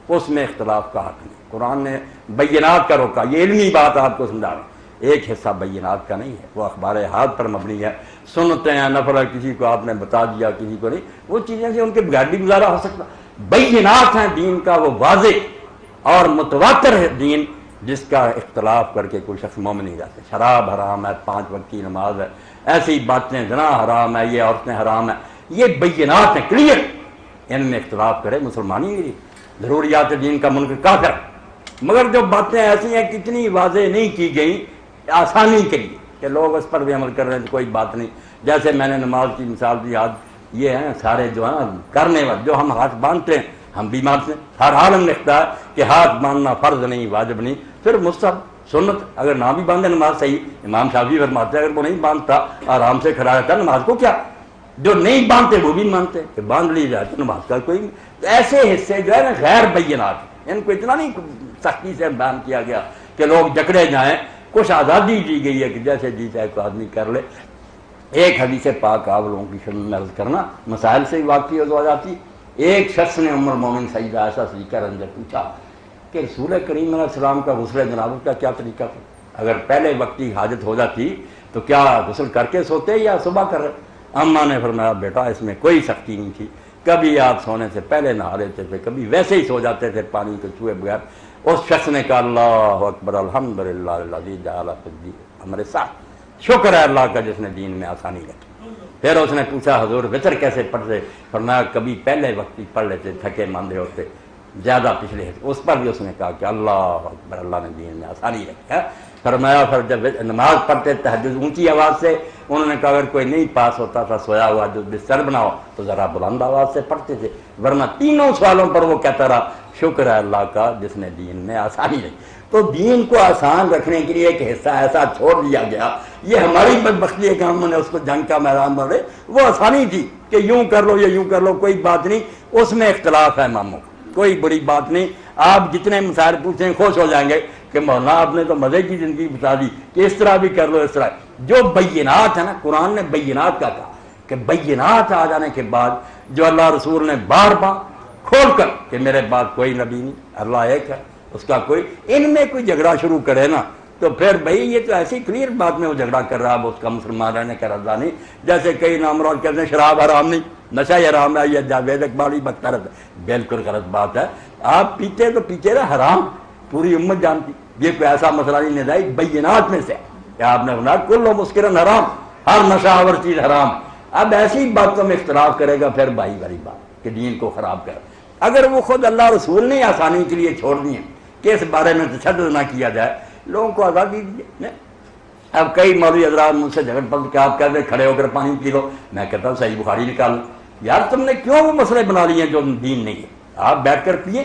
اس میں اختلاف کا حق نہیں، قرآن نے بینات کا روکا، یہ علمی بات آپ کو سمجھا رہا ہوں۔ ایک حصہ بینات کا نہیں ہے، وہ اخبار احاد پر مبنی ہے، سنتے ہیں نفر، کسی کو آپ نے بتا دیا کسی کو نہیں، وہ چیزیں سے ان کے بغیر بھی گزارا ہو سکتا۔ بینات ہیں دین کا وہ واضح اور متواتر ہے دین، جس کا اختلاف کر کے کوئی شخص مومن نہیں رہتے۔ شراب حرام ہے، 5 وقت کی نماز ہے، ایسی باتیں، زنا حرام ہے، یہ عورتیں حرام ہیں، یہ بینات ہیں، کلیئر، ان میں اختلاف کرے مسلمان ہی نہیں، ضروریات دین کا منکر کافر۔ مگر جو باتیں ایسی ہیں کتنی واضح نہیں کی گئی آسانی کے لیے کہ لوگ اس پر بھی عمل کر رہے ہیں، کوئی بات نہیں۔ جیسے میں نے نماز کی مثال دی، آج یہ ہیں سارے جو ہیں کرنے والے، جو ہم ہاتھ باندھتے ہیں ہم بھی مانتے ہیں، ہر عالم لکھتا ہے کہ ہاتھ باندھنا فرض نہیں، واجب نہیں، پھر مستحب سنت، اگر نہ بھی باندھے نماز صحیح۔ امام شافعی فرماتے ہیں اگر وہ نہیں باندھتا آرام سے کھڑا رہتا نماز کو کیا، جو نہیں باندھتے وہ بھی مانتے کہ باندھ لی جائے تو نماز کا کوئی نہیں۔ تو ایسے حصے جو ہے نا غیر بینات، ان کو اتنا نہیں سختی سے بیان کیا گیا کہ لوگ جکڑے جائیں، کچھ آزادی دی گئی ہے کہ جیسے جی چاہے کوئی آدمی کر لے۔ ایک حدیث پاک آپ لوگوں کی خدمت میں عرض کرنا، مسائل سے ہی واقعی ہو جاتی۔ ایک شخص نے ام المومن سیدہ عائشہ صدیقہ رضی اللہ عنہا پوچھا کہ رسول کریم علیہ السلام کا غسل جنابت کا کیا طریقہ تھا، اگر پہلے وقت کی حاجت ہو جاتی تو کیا غسل کر کے سوتے یا صبح کر رہے؟ اماں نے فرمایا بیٹا اس میں کوئی سختی نہیں تھی، کبھی آپ سونے سے پہلے نہا لیتے تھے، کبھی ویسے ہی سو جاتے تھے پانی کو چھوئے بغیر۔ اس شخص نے کہا اللہ اکبر الحمدللہ الذی جعل فی الدین ہمارے ساتھ، شکر ہے اللہ کا جس نے دین میں آسانی رکھی۔ پھر اس نے پوچھا حضور وطر کیسے پڑھتے؟ فرمایا کبھی پہلے وقت ہی پڑھ لیتے، تھکے ماندے ہوتے، زیادہ پچھلے ہوتے۔ اس پر بھی اس نے کہا کہ اللہ اکبر اللہ نے دین میں آسانی رکھی ہے۔ فرمایا پھر جب نماز پڑھتے تہجد اونچی آواز سے، انہوں نے کہا اگر کوئی نہیں پاس ہوتا تھا سویا ہوا جو بستر بناؤ تو ذرا بلند آواز سے پڑھتے تھے، ورنہ تینوں سوالوں پر وہ کہتا رہا شکر ہے اللہ کا جس نے دین میں آسانی رکھی۔ تو دین کو آسان رکھنے کے لیے ایک حصہ ایسا چھوڑ دیا گیا، یہ ہماری بدبختی ہے کہ ہم نے اس کو جنگ کا میدان بنا، وہ آسانی تھی کہ یوں کر لو یا یوں کر لو، کوئی بات نہیں، اس میں اختلاف ہے اماموں کا، کوئی بڑی بات نہیں۔ آپ جتنے مسائل پوچھیں خوش ہو جائیں گے کہ مولانا آپ نے تو مزے کی زندگی بتا دی کہ اس طرح بھی کر لو اس طرح۔ جو بینات ہے نا، قرآن نے بینات کا کہا کہ بینات آ جانے کے بعد جو اللہ رسول نے بار بار کھول کر کہ میرے بعد کوئی نبی نہیں، اللہ ایک ہے، اس کا کوئی، ان میں کوئی جھگڑا شروع کرے نا تو پھر بھائی یہ تو ایسی کلیئر بات میں وہ جھگڑا کر رہا ہے، اس کا مسلمان رہنے کا رضا نہیں۔ جیسے کئی نامراد کہتے ہیں شراب حرام نہیں، نشہ حرام ہے، یہ جاوید اقبال ہی بکتا رہتا ہے، بالکل غلط بات ہے۔ آپ پیتے تو پیتے رہے، حرام پوری امت جانتی، یہ کوئی ایسا مسئلہ نہیں نظائی بینات میں سے کہ آپ نے فرمایا کل مسکرن حرام، ہر نشہ آور چیز حرام۔ اب ایسی باتوں میں اختلاف کرے گا پھر بھائی والی بات کہ دین کو خراب کر، اگر وہ خود اللہ رسول نے آسانی کے لیے چھوڑ دی ہے کہ اس بارے میں تشدد نہ کیا جائے، لوگوں کو آزادی دیجیے۔ اب کئی مولوی حضرات مجھ سے جھگڑ پڑتے کہ آپ کہتے ہیں کھڑے ہو کر پانی پی لو، میں کہتا ہوں صحیح بخاری نکالو۔ یار تم نے کیوں وہ مسئلے بنا لیے جو دین نہیں ہے؟ آپ بیٹھ کر پیے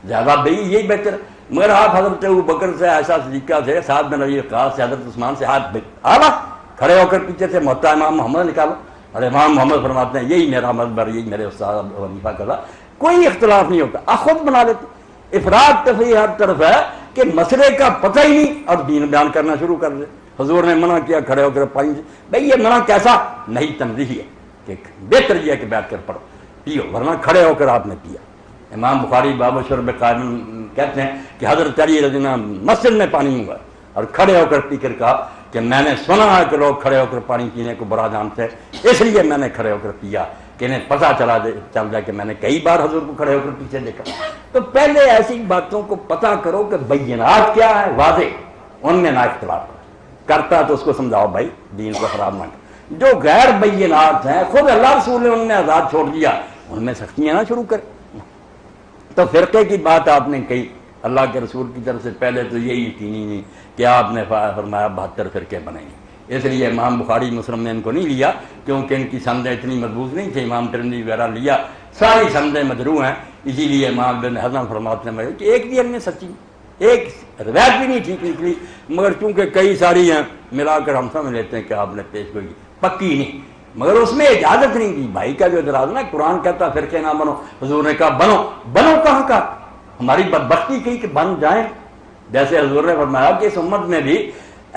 زیادہ بھائی یہی بہتر ہے۔ مگر آپ حضرت ابوبکر سے عائشہ صدیقہ سے سعد بن ربیع وقاص سے حضرت عثمان سے ہاتھ آلہ کھڑے ہو کر پیچھے سے محتا امام محمد نکالو، اور امام محمد فرماتے ہیں یہی میرا مذہب، یہی میرے استاد ابو حنیفہ کا تھا، کوئی اختلاف نہیں ہوتا، خود بنا لیتے۔ افراد تفریح ہر طرف ہے کہ مسئلے کا پتہ ہی نہیں اور دین بیان کرنا شروع کر دے۔ حضور نے منع کیا کھڑے ہو کر پانی سے، بھائی یہ منع کیسا نہیں، تنزیہی ہے کہ بہتر یہ ہے کہ بیٹھ کر پڑھو پیو، ورنہ کھڑے ہو کر آپ نے پیا۔ امام بخاری باب شرب قائم کہتے ہیں کہ حضرت علی رضی اللہ عنہ مسجد میں پانی ہوا اور کھڑے ہو کر پی کر کہا کہ میں نے سنا ہے کہ لوگ کھڑے ہو کر پانی پینے کو برا جانتے ہیں، اس لیے میں نے کھڑے ہو کر پیا کہ انہیں پتہ چل جائے کہ میں نے کئی بار حضور کو کھڑے ہو کر پیچھے دیکھا۔ تو پہلے ایسی باتوں کو پتہ کرو کہ بینات کیا ہے، واضح، ان میں نہ اختلاف کرتا تو اس کو سمجھاؤ بھائی دین کو خراب نہ کر۔ جو غیر بینات ہیں خود اللہ رسول نے ان میں آزاد چھوڑ دیا، ان میں سختیاں نہ شروع کریں۔ تو فرقے کی بات آپ نے کہی، اللہ کے رسول کی طرف سے پہلے تو یہی یقینی نہیں کہ آپ نے فرمایا 72 فرقے بنیں گے، اس لیے امام بخاری مسلم نے ان کو نہیں لیا کیونکہ ان کی سندیں اتنی مضبوط نہیں تھی، امام ترمذی وغیرہ لیا، ساری سندیں مجروح ہیں، اسی لیے امام بن حزم فرماتے ہیں کہ ایک بھی ان میں سچی، ایک روایت بھی نہیں ٹھیک نکلی، مگر چونکہ کئی ساری ہیں ملا کر ہم سمجھ لیتے ہیں کہ آپ نے پیش گوئی پکی نہیں۔ مگر اس میں اجازت نہیں دی. بھائی کا جو اعتراض نا قرآن کہتا فرقے نہ بنو, حضور نے کہا بنو. بنو کہاں کا؟ ہماری بدبختی کی کہ بن جائیں. جیسے حضور نے فرمایا کہ اس امت میں بھی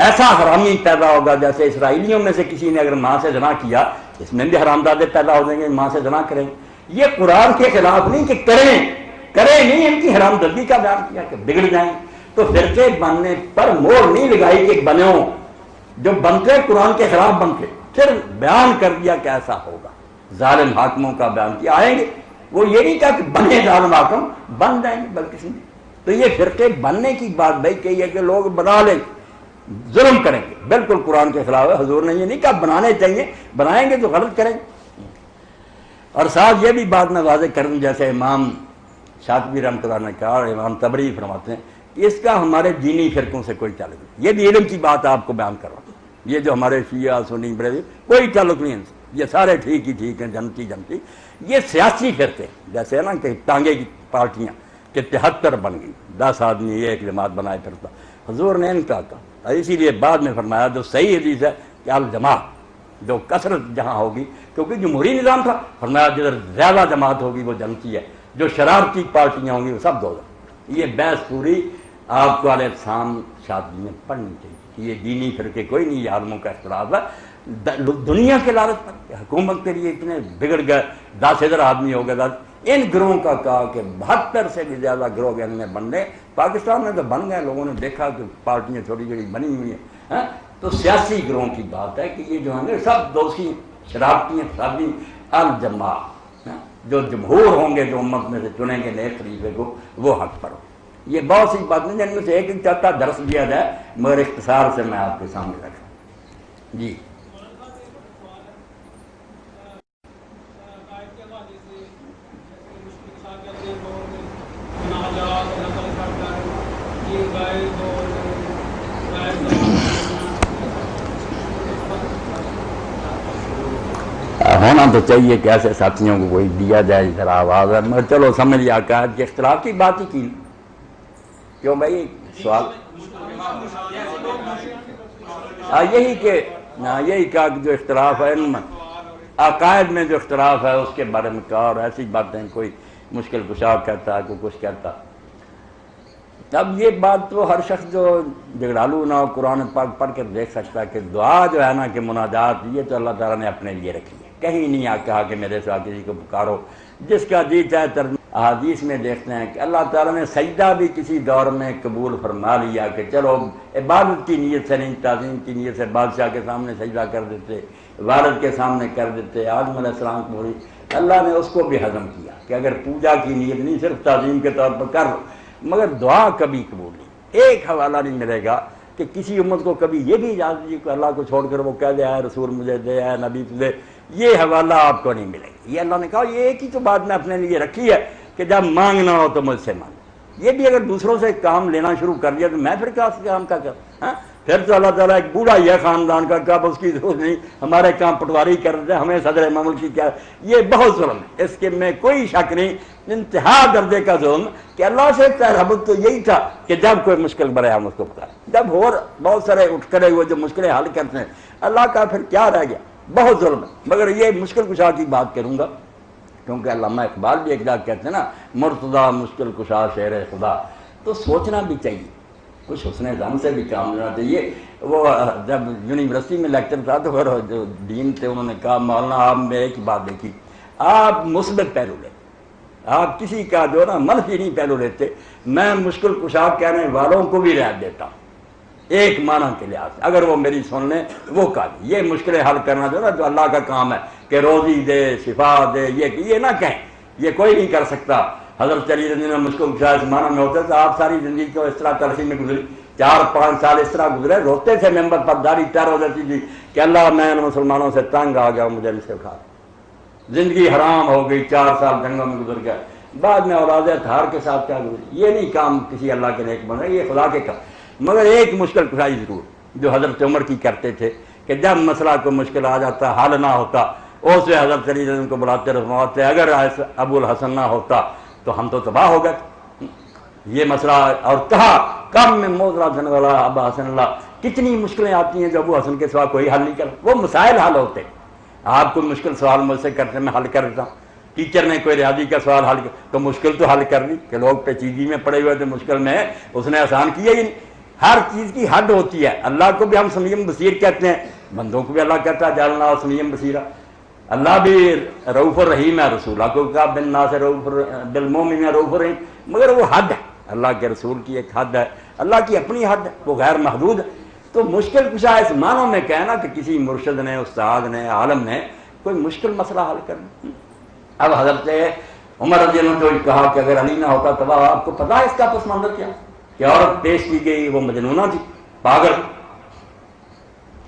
ایسا حرامی پیدا ہوگا جیسے اسرائیلیوں میں سے کسی نے اگر ماں سے زنا کیا, اس میں بھی حرامزادے پیدا ہو جائیں گے, ماں سے زنا کریں. یہ قرآن کے خلاف نہیں کہ کریں نہیں, ان کی حرامزادی کا بیان کیا کہ بگڑ جائیں. تو فرقے بننے پر مور نہیں لگائی کہ بنو, جو بنتے قرآن کے خلاف بنتے, پھر بیان کر دیا کہ ایسا ہوگا. ظالم حاکموں کا بیان کیا, آئیں گے. وہ یہ نہیں کہا کہ بنے ظالم حاکم, بن جائیں گے بلکہ. تو یہ فرقے بننے کی بات بھائی کہی ہے کہ لوگ بنا لیں, ظلم کریں گے, بالکل قرآن کے خلاف ہے. حضور نے یہ نہیں کہا بنانے چاہیے, بنائیں گے تو غلط کریں گے. اور ساتھ یہ بھی بات میں واضح کر دوں, جیسے امام شاطبی رحمۃ اللہ نے کہا اور امام طبری فرماتے ہیں, اس کا ہمارے دینی فرقوں سے کوئی تعلق نہیں. یہ بھی علم کی بات آپ کو بیان کر رہا ہوں. یہ جو ہمارے شیعہ سنی بریلوی کوئی تعلق نہیں ان سے, یہ سارے ٹھیک ہی ٹھیک ہیں, جنتی. یہ سیاسی فرقے جیسے نا کہ ٹانگے کی پارٹیاں کہ 73 بن گئی, 10 آدمی یہ ایک جماعت بنائے پھرتا. حضور نے ان کا کہا, اسی لیے بعد میں فرمایا جو صحیح حدیث ہے کہ الجماعت, جو کثرت جہاں ہوگی, کیونکہ جمہوری نظام تھا, فرمایا جدھر زیادہ جماعت ہوگی وہ جنتی ہے, جو شرارتی پارٹیاں ہوں گی وہ سب دوزخ. یہ بحث پوری آپ کو علیہ السلام شادی میں پڑھنی چاہیے. یہ دینی فرقے کوئی نہیں, یہ عالموں کا اختلاف ہے. دنیا کے لالچ پر حکومت کے لیے اتنے بگڑ گئے, 10,000 آدمی ہو گئے. ان گروہوں کا کہا کہ 72 سے بھی زیادہ گروہ ان میں بن گئے. پاکستان میں تو بن گئے, لوگوں نے دیکھا کہ پارٹیاں چھوٹی چھوٹی بنی ہوئی ہیں. تو سیاسی گروہوں کی بات ہے کہ یہ جو ہیں سب دوستی شرارتی شادی الجماعت, جو جمہور ہوں گے, جو امت میں سے چنیں گے نئے خلیفے کو, وہ حق پر ہو. یہ بہت سی باتیں جن میں سے ایک چاہتا درس دیا جائے, مگر اختصار سے میں آپ کے سامنے رکھوں. جی ہونا تو چاہیے کہ ایسے ساتھیوں کو کوئی دیا جائے ذرا آواز ہے, مگر چلو سمجھ لیا عقائد کے اختلاف کی بات ہی کی. کیوں بھائی سوال یہی کہا کہ جو اختلاف ہے ان عقائد میں, جو اختلاف ہے اس کے بارے میں کہا, اور ایسی باتیں کوئی مشکل کشا کہتا ہے, کوئی کچھ کہتا. اب یہ بات تو ہر شخص جو جھگڑالو نہ ہو قرآن پاک پڑھ کر دیکھ سکتا ہے کہ دعا جو ہے نا کہ مناجات, یہ تو اللہ تعالیٰ نے اپنے لیے رکھی ہے. کہیں نہیں کہا کہ میرے سوا کسی کو پکارو, جس کا جی چاہے ترجمہ. احادیث میں دیکھتے ہیں کہ اللہ تعالیٰ نے سجدہ بھی کسی دور میں قبول فرما لیا کہ چلو عبادت کی نیت سے نہیں, تعظیم کی نیت سے بادشاہ کے سامنے سجدہ کر دیتے, والد کے سامنے کر دیتے, آدم علیہ السلام کو پوری. اللہ نے اس کو بھی ہضم کیا کہ اگر پوجا کی نیت نہیں, صرف تعظیم کے طور پر کر, مگر دعا کبھی قبول نہیں. ایک حوالہ نہیں ملے گا کہ کسی امت کو کبھی یہ بھی اجازت دی کہ اللہ کو چھوڑ کر وہ کہہ دے اے رسول مجھے دے, اے نبی تجھے, یہ حوالہ آپ کو نہیں ملے گا. یہ اللہ نے کہا یہ ایک ہی تو بات میں اپنے لیے رکھی ہے کہ جب مانگنا ہو تو مجھ سے مانگ. یہ بھی اگر دوسروں سے کام لینا شروع کر دیا تو میں پھر کیا کام کا کر, پھر تو اللہ تعالیٰ ایک بوڑھا ہی ہے خاندان کا, کب اس کی ضرورت نہیں, ہمارے کام پٹواری کر دیتے, ہمیں صدر مملکت کی کیا. یہ بہت ظلم ہے, اس کے میں کوئی شک نہیں, انتہا درجے کا ظلم کہ اللہ سے تعلق تو یہی تھا کہ جب کوئی مشکل بڑے ہم اس کو پکاریں. جب اور بہت سارے اٹھ کھڑے ہوئے جو مشکلیں حل کرتے ہیں, اللہ کا پھر کیا رہ گیا, بہت ظلم ہے. مگر یہ مشکل کشا کی بات کروں گا کیونکہ علامہ اقبال بھی ایک جگہ کہتے ہیں نا, مرتضیٰ مشکل کشا شعر خدا. تو سوچنا بھی چاہیے, کچھ حسن ظن سے بھی کام لینا چاہیے. وہ جب یونیورسٹی میں لیکچر تھا تو پھر جو دین تھے انہوں نے کہا مولانا آپ میں ایک بات دیکھی, آپ مثبت پہلو لیں, آپ کسی کا جو نا منفی نہیں پہلو لیتے. میں مشکل کشا کہنے والوں کو بھی رعایت دیتا ہوں ایک معنی کے لحاظ سے, اگر وہ میری سن لیں وہ کہا. یہ مشکلیں حل کرنا جو نا جو اللہ کا کام ہے کہ روزی دے, شفا دے, یہ نہ کہیں, یہ کوئی نہیں کر سکتا. حضرت علی رضی اللہ عنہ مشکل کشا اس معنی میں ہوتے تو آپ ساری زندگی کو اس طرح تلخی میں گزری, 4-5 سال اس طرح گزرے, روتے تھے ممبر پر, داڑھی تیر ہو جاتی تھی کہ اللہ میں ان مسلمانوں سے تنگ آ گیا, مجھے ان سے کھا. زندگی حرام ہو گئی, 4 سال جنگوں میں گزر گئے, بعد میں اولاد اطہار کے ساتھ کیا گزری. یہ نہیں کام کسی اللہ کے نیک بن رہے, یہ خدا کے کام. مگر ایک مشکل کشائی ضرور جو حضرت عمر کی کرتے تھے کہ جب مسئلہ کو مشکل آ جاتا, حل نہ ہوتا, اس سے حضرت علی کو بلاتے رسماتے, اگر ابو الحسن نہ ہوتا تو ہم تو تباہ ہو گئے. یہ مسئلہ, اور کہا کم میں موزرا دن والا ابا حسن اللہ, کتنی مشکلیں آتی ہیں جو ابو حسن کے سوا کوئی حل نہیں کر. وہ مسائل حل ہوتے, آپ کوئی مشکل سوال مجھ سے کرتے میں حل کر دیتا ہوں. ٹیچر نے کوئی ریاضی کا سوال حل کیا تو مشکل تو حل کر لی کہ لوگ پیچیدگی میں پڑے ہوئے تھے مشکل میں اس نے آسان کیا ہی نہیں. ہر چیز کی حد ہوتی ہے. اللہ کو بھی ہم سمیع بصیر کہتے ہیں, بندوں کو بھی اللہ کہتا ہے جعلنا سمیع بصیرا. اللہ بھی رؤوف الرحیم ہے, رسولہ کو کہا بالناس رؤوف بالمؤمنین رؤوف الرحیم, مگر وہ حد ہے. اللہ کے رسول کی ایک حد ہے, اللہ کی اپنی حد ہے, وہ غیر محدود ہے. تو مشکل کشا اس معنوں میں کہنا کہ کسی مرشد نے, استاد نے, عالم نے کوئی مشکل مسئلہ حل کرنا. اب حضرت عمر رضی اللہ عنہ کو کہا کہ اگر علی نہ ہوتا تو آپ کو پتا ہے اس کا پس منظر کیا کہ عورت پیش کی گئی, وہ مجنونہ تھی, پاگل.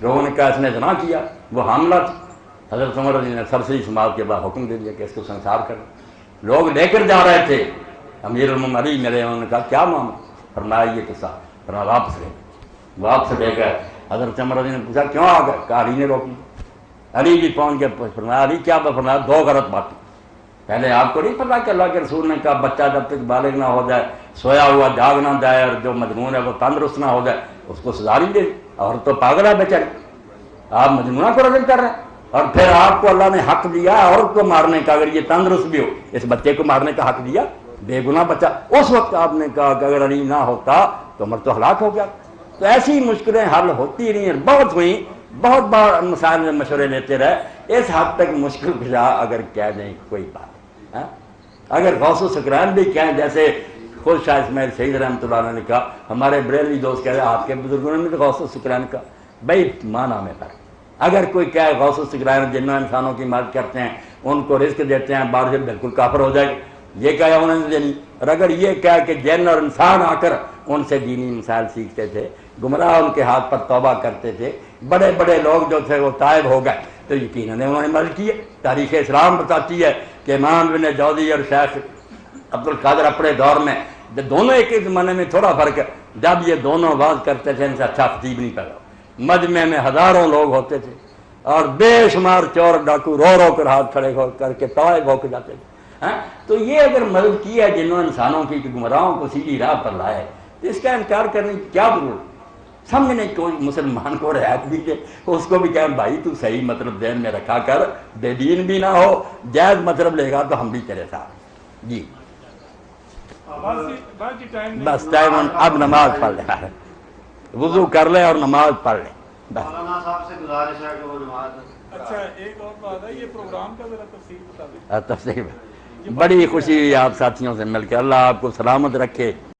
لوگوں نے کہا اس نے زنا کیا, وہ حاملہ تھی. حضرت عمر رضی اللہ عنہ نے سرسری سماعت کے بعد حکم دے دیا کہ اس کو سنسار کرو. لوگ لے کر جا رہے تھے, امیر المومنین علی میرے, انہوں نے کہا کیا معاملہ, فرمایا یہ قصہ, فرمایا واپس لے. واپس لے گئے. حضرت عمر رضی اللہ عنہ نے پوچھا کیوں آ گئے, کہا علی نے روکی. علی بھی پہنچ گئے, فرمایا علی کیا, فرمایا دو غلط باتیں. پہلے آپ کو نہیں پتا کہ اللہ کے رسول نے کہا بچہ جب تک بالغ نہ ہو جائے, سویا ہوا جاگ نہ جائے, اور جو مجنون ہے وہ تندرست نہ ہو جائے, اس کو سزا نہیں دے. اور تو پاگل ہے بیچاری, آپ مجنونہ کو رجم کر رہے ہیں. اور پھر آپ کو اللہ نے حق دیا عورت کو مارنے کا, اگر یہ تندرست بھی ہو, اس بچے کو مارنے کا حق دیا, بے گناہ بچہ. اس وقت آپ نے کہا کہ اگر علی نہ ہوتا تو عمر تو ہلاک ہو گیا. تو ایسی مشکلیں حل ہوتی نہیں ہیں, بہت ہوئیں, بہت بار مسائل میں مشورے لیتے رہے. اس حد تک مشکل کشا اگر کہہ دیں کوئی بات, اگر غوث السکرین بھی کہیں, جیسے خود شاہ اسماعیل سعید رحمۃ اللہ علیہ نے کہا, ہمارے بریلوی دوست کہہ رہے آپ کے بزرگوں نے بھی غوث السکرین کا, بھائی معنی میں فرق. اگر کوئی کہے غوث السکرین جنوں انسانوں کی مدد کرتے ہیں, ان کو رزق دیتے ہیں, بعد سے بالکل کافر ہو جائے, یہ کہا انہوں نے دینی. اور اگر یہ کہا کہ جن اور انسان آ کر ان سے دینی مسائل سیکھتے تھے, گمراہ ان کے ہاتھ پر توبہ کرتے تھے, بڑے بڑے لوگ جو تھے وہ تائب ہو گئے, تو یقیناً انہوں نے مدد کی ہے. تاریخ اسلام بتاتی ہے کہ امام ابن جوزی اور شیخ عبد القادر اپنے دور میں, دونوں ایک ہی زمانے میں, تھوڑا فرق ہے, جب یہ دونوں آواز کرتے تھے ان سے اچھا خطیب نہیں پیدا. مجمع میں ہزاروں لوگ ہوتے تھے اور بے شمار چور ڈاکو رو رو کر ہاتھ کھڑے کر کے طائب ہو کے جاتے تھے. تو یہ اگر مدد کی ہے جنہوں انسانوں کی گمراہوں کو سیدھی راہ پر لائے, تو اس کا انکار کرنے کی کیا ضرورت. سمجھنے کوئی مسلمان کو رعایت بھی کہ اس کو بھی کہیں بھائی تو صحیح مطلب ذہن میں رکھا کر, بے دین بھی نہ ہو, جائز مطلب لے گا تو ہم بھی تیرے ساتھ. جی بس ٹائم, اب نماز پڑھ لیں, وضو کر لیں اور نماز پڑھ لیں.
مولانا صاحب سے گزارش ہے کہ وہ نماز.
اچھا ایک اور بات ہے, یہ پروگرام کا ذرا تفصیل بتا دیں.
تفصیل, بڑی خوشی ہوئی آپ ساتھیوں سے مل کے, اللہ آپ کو سلامت رکھے.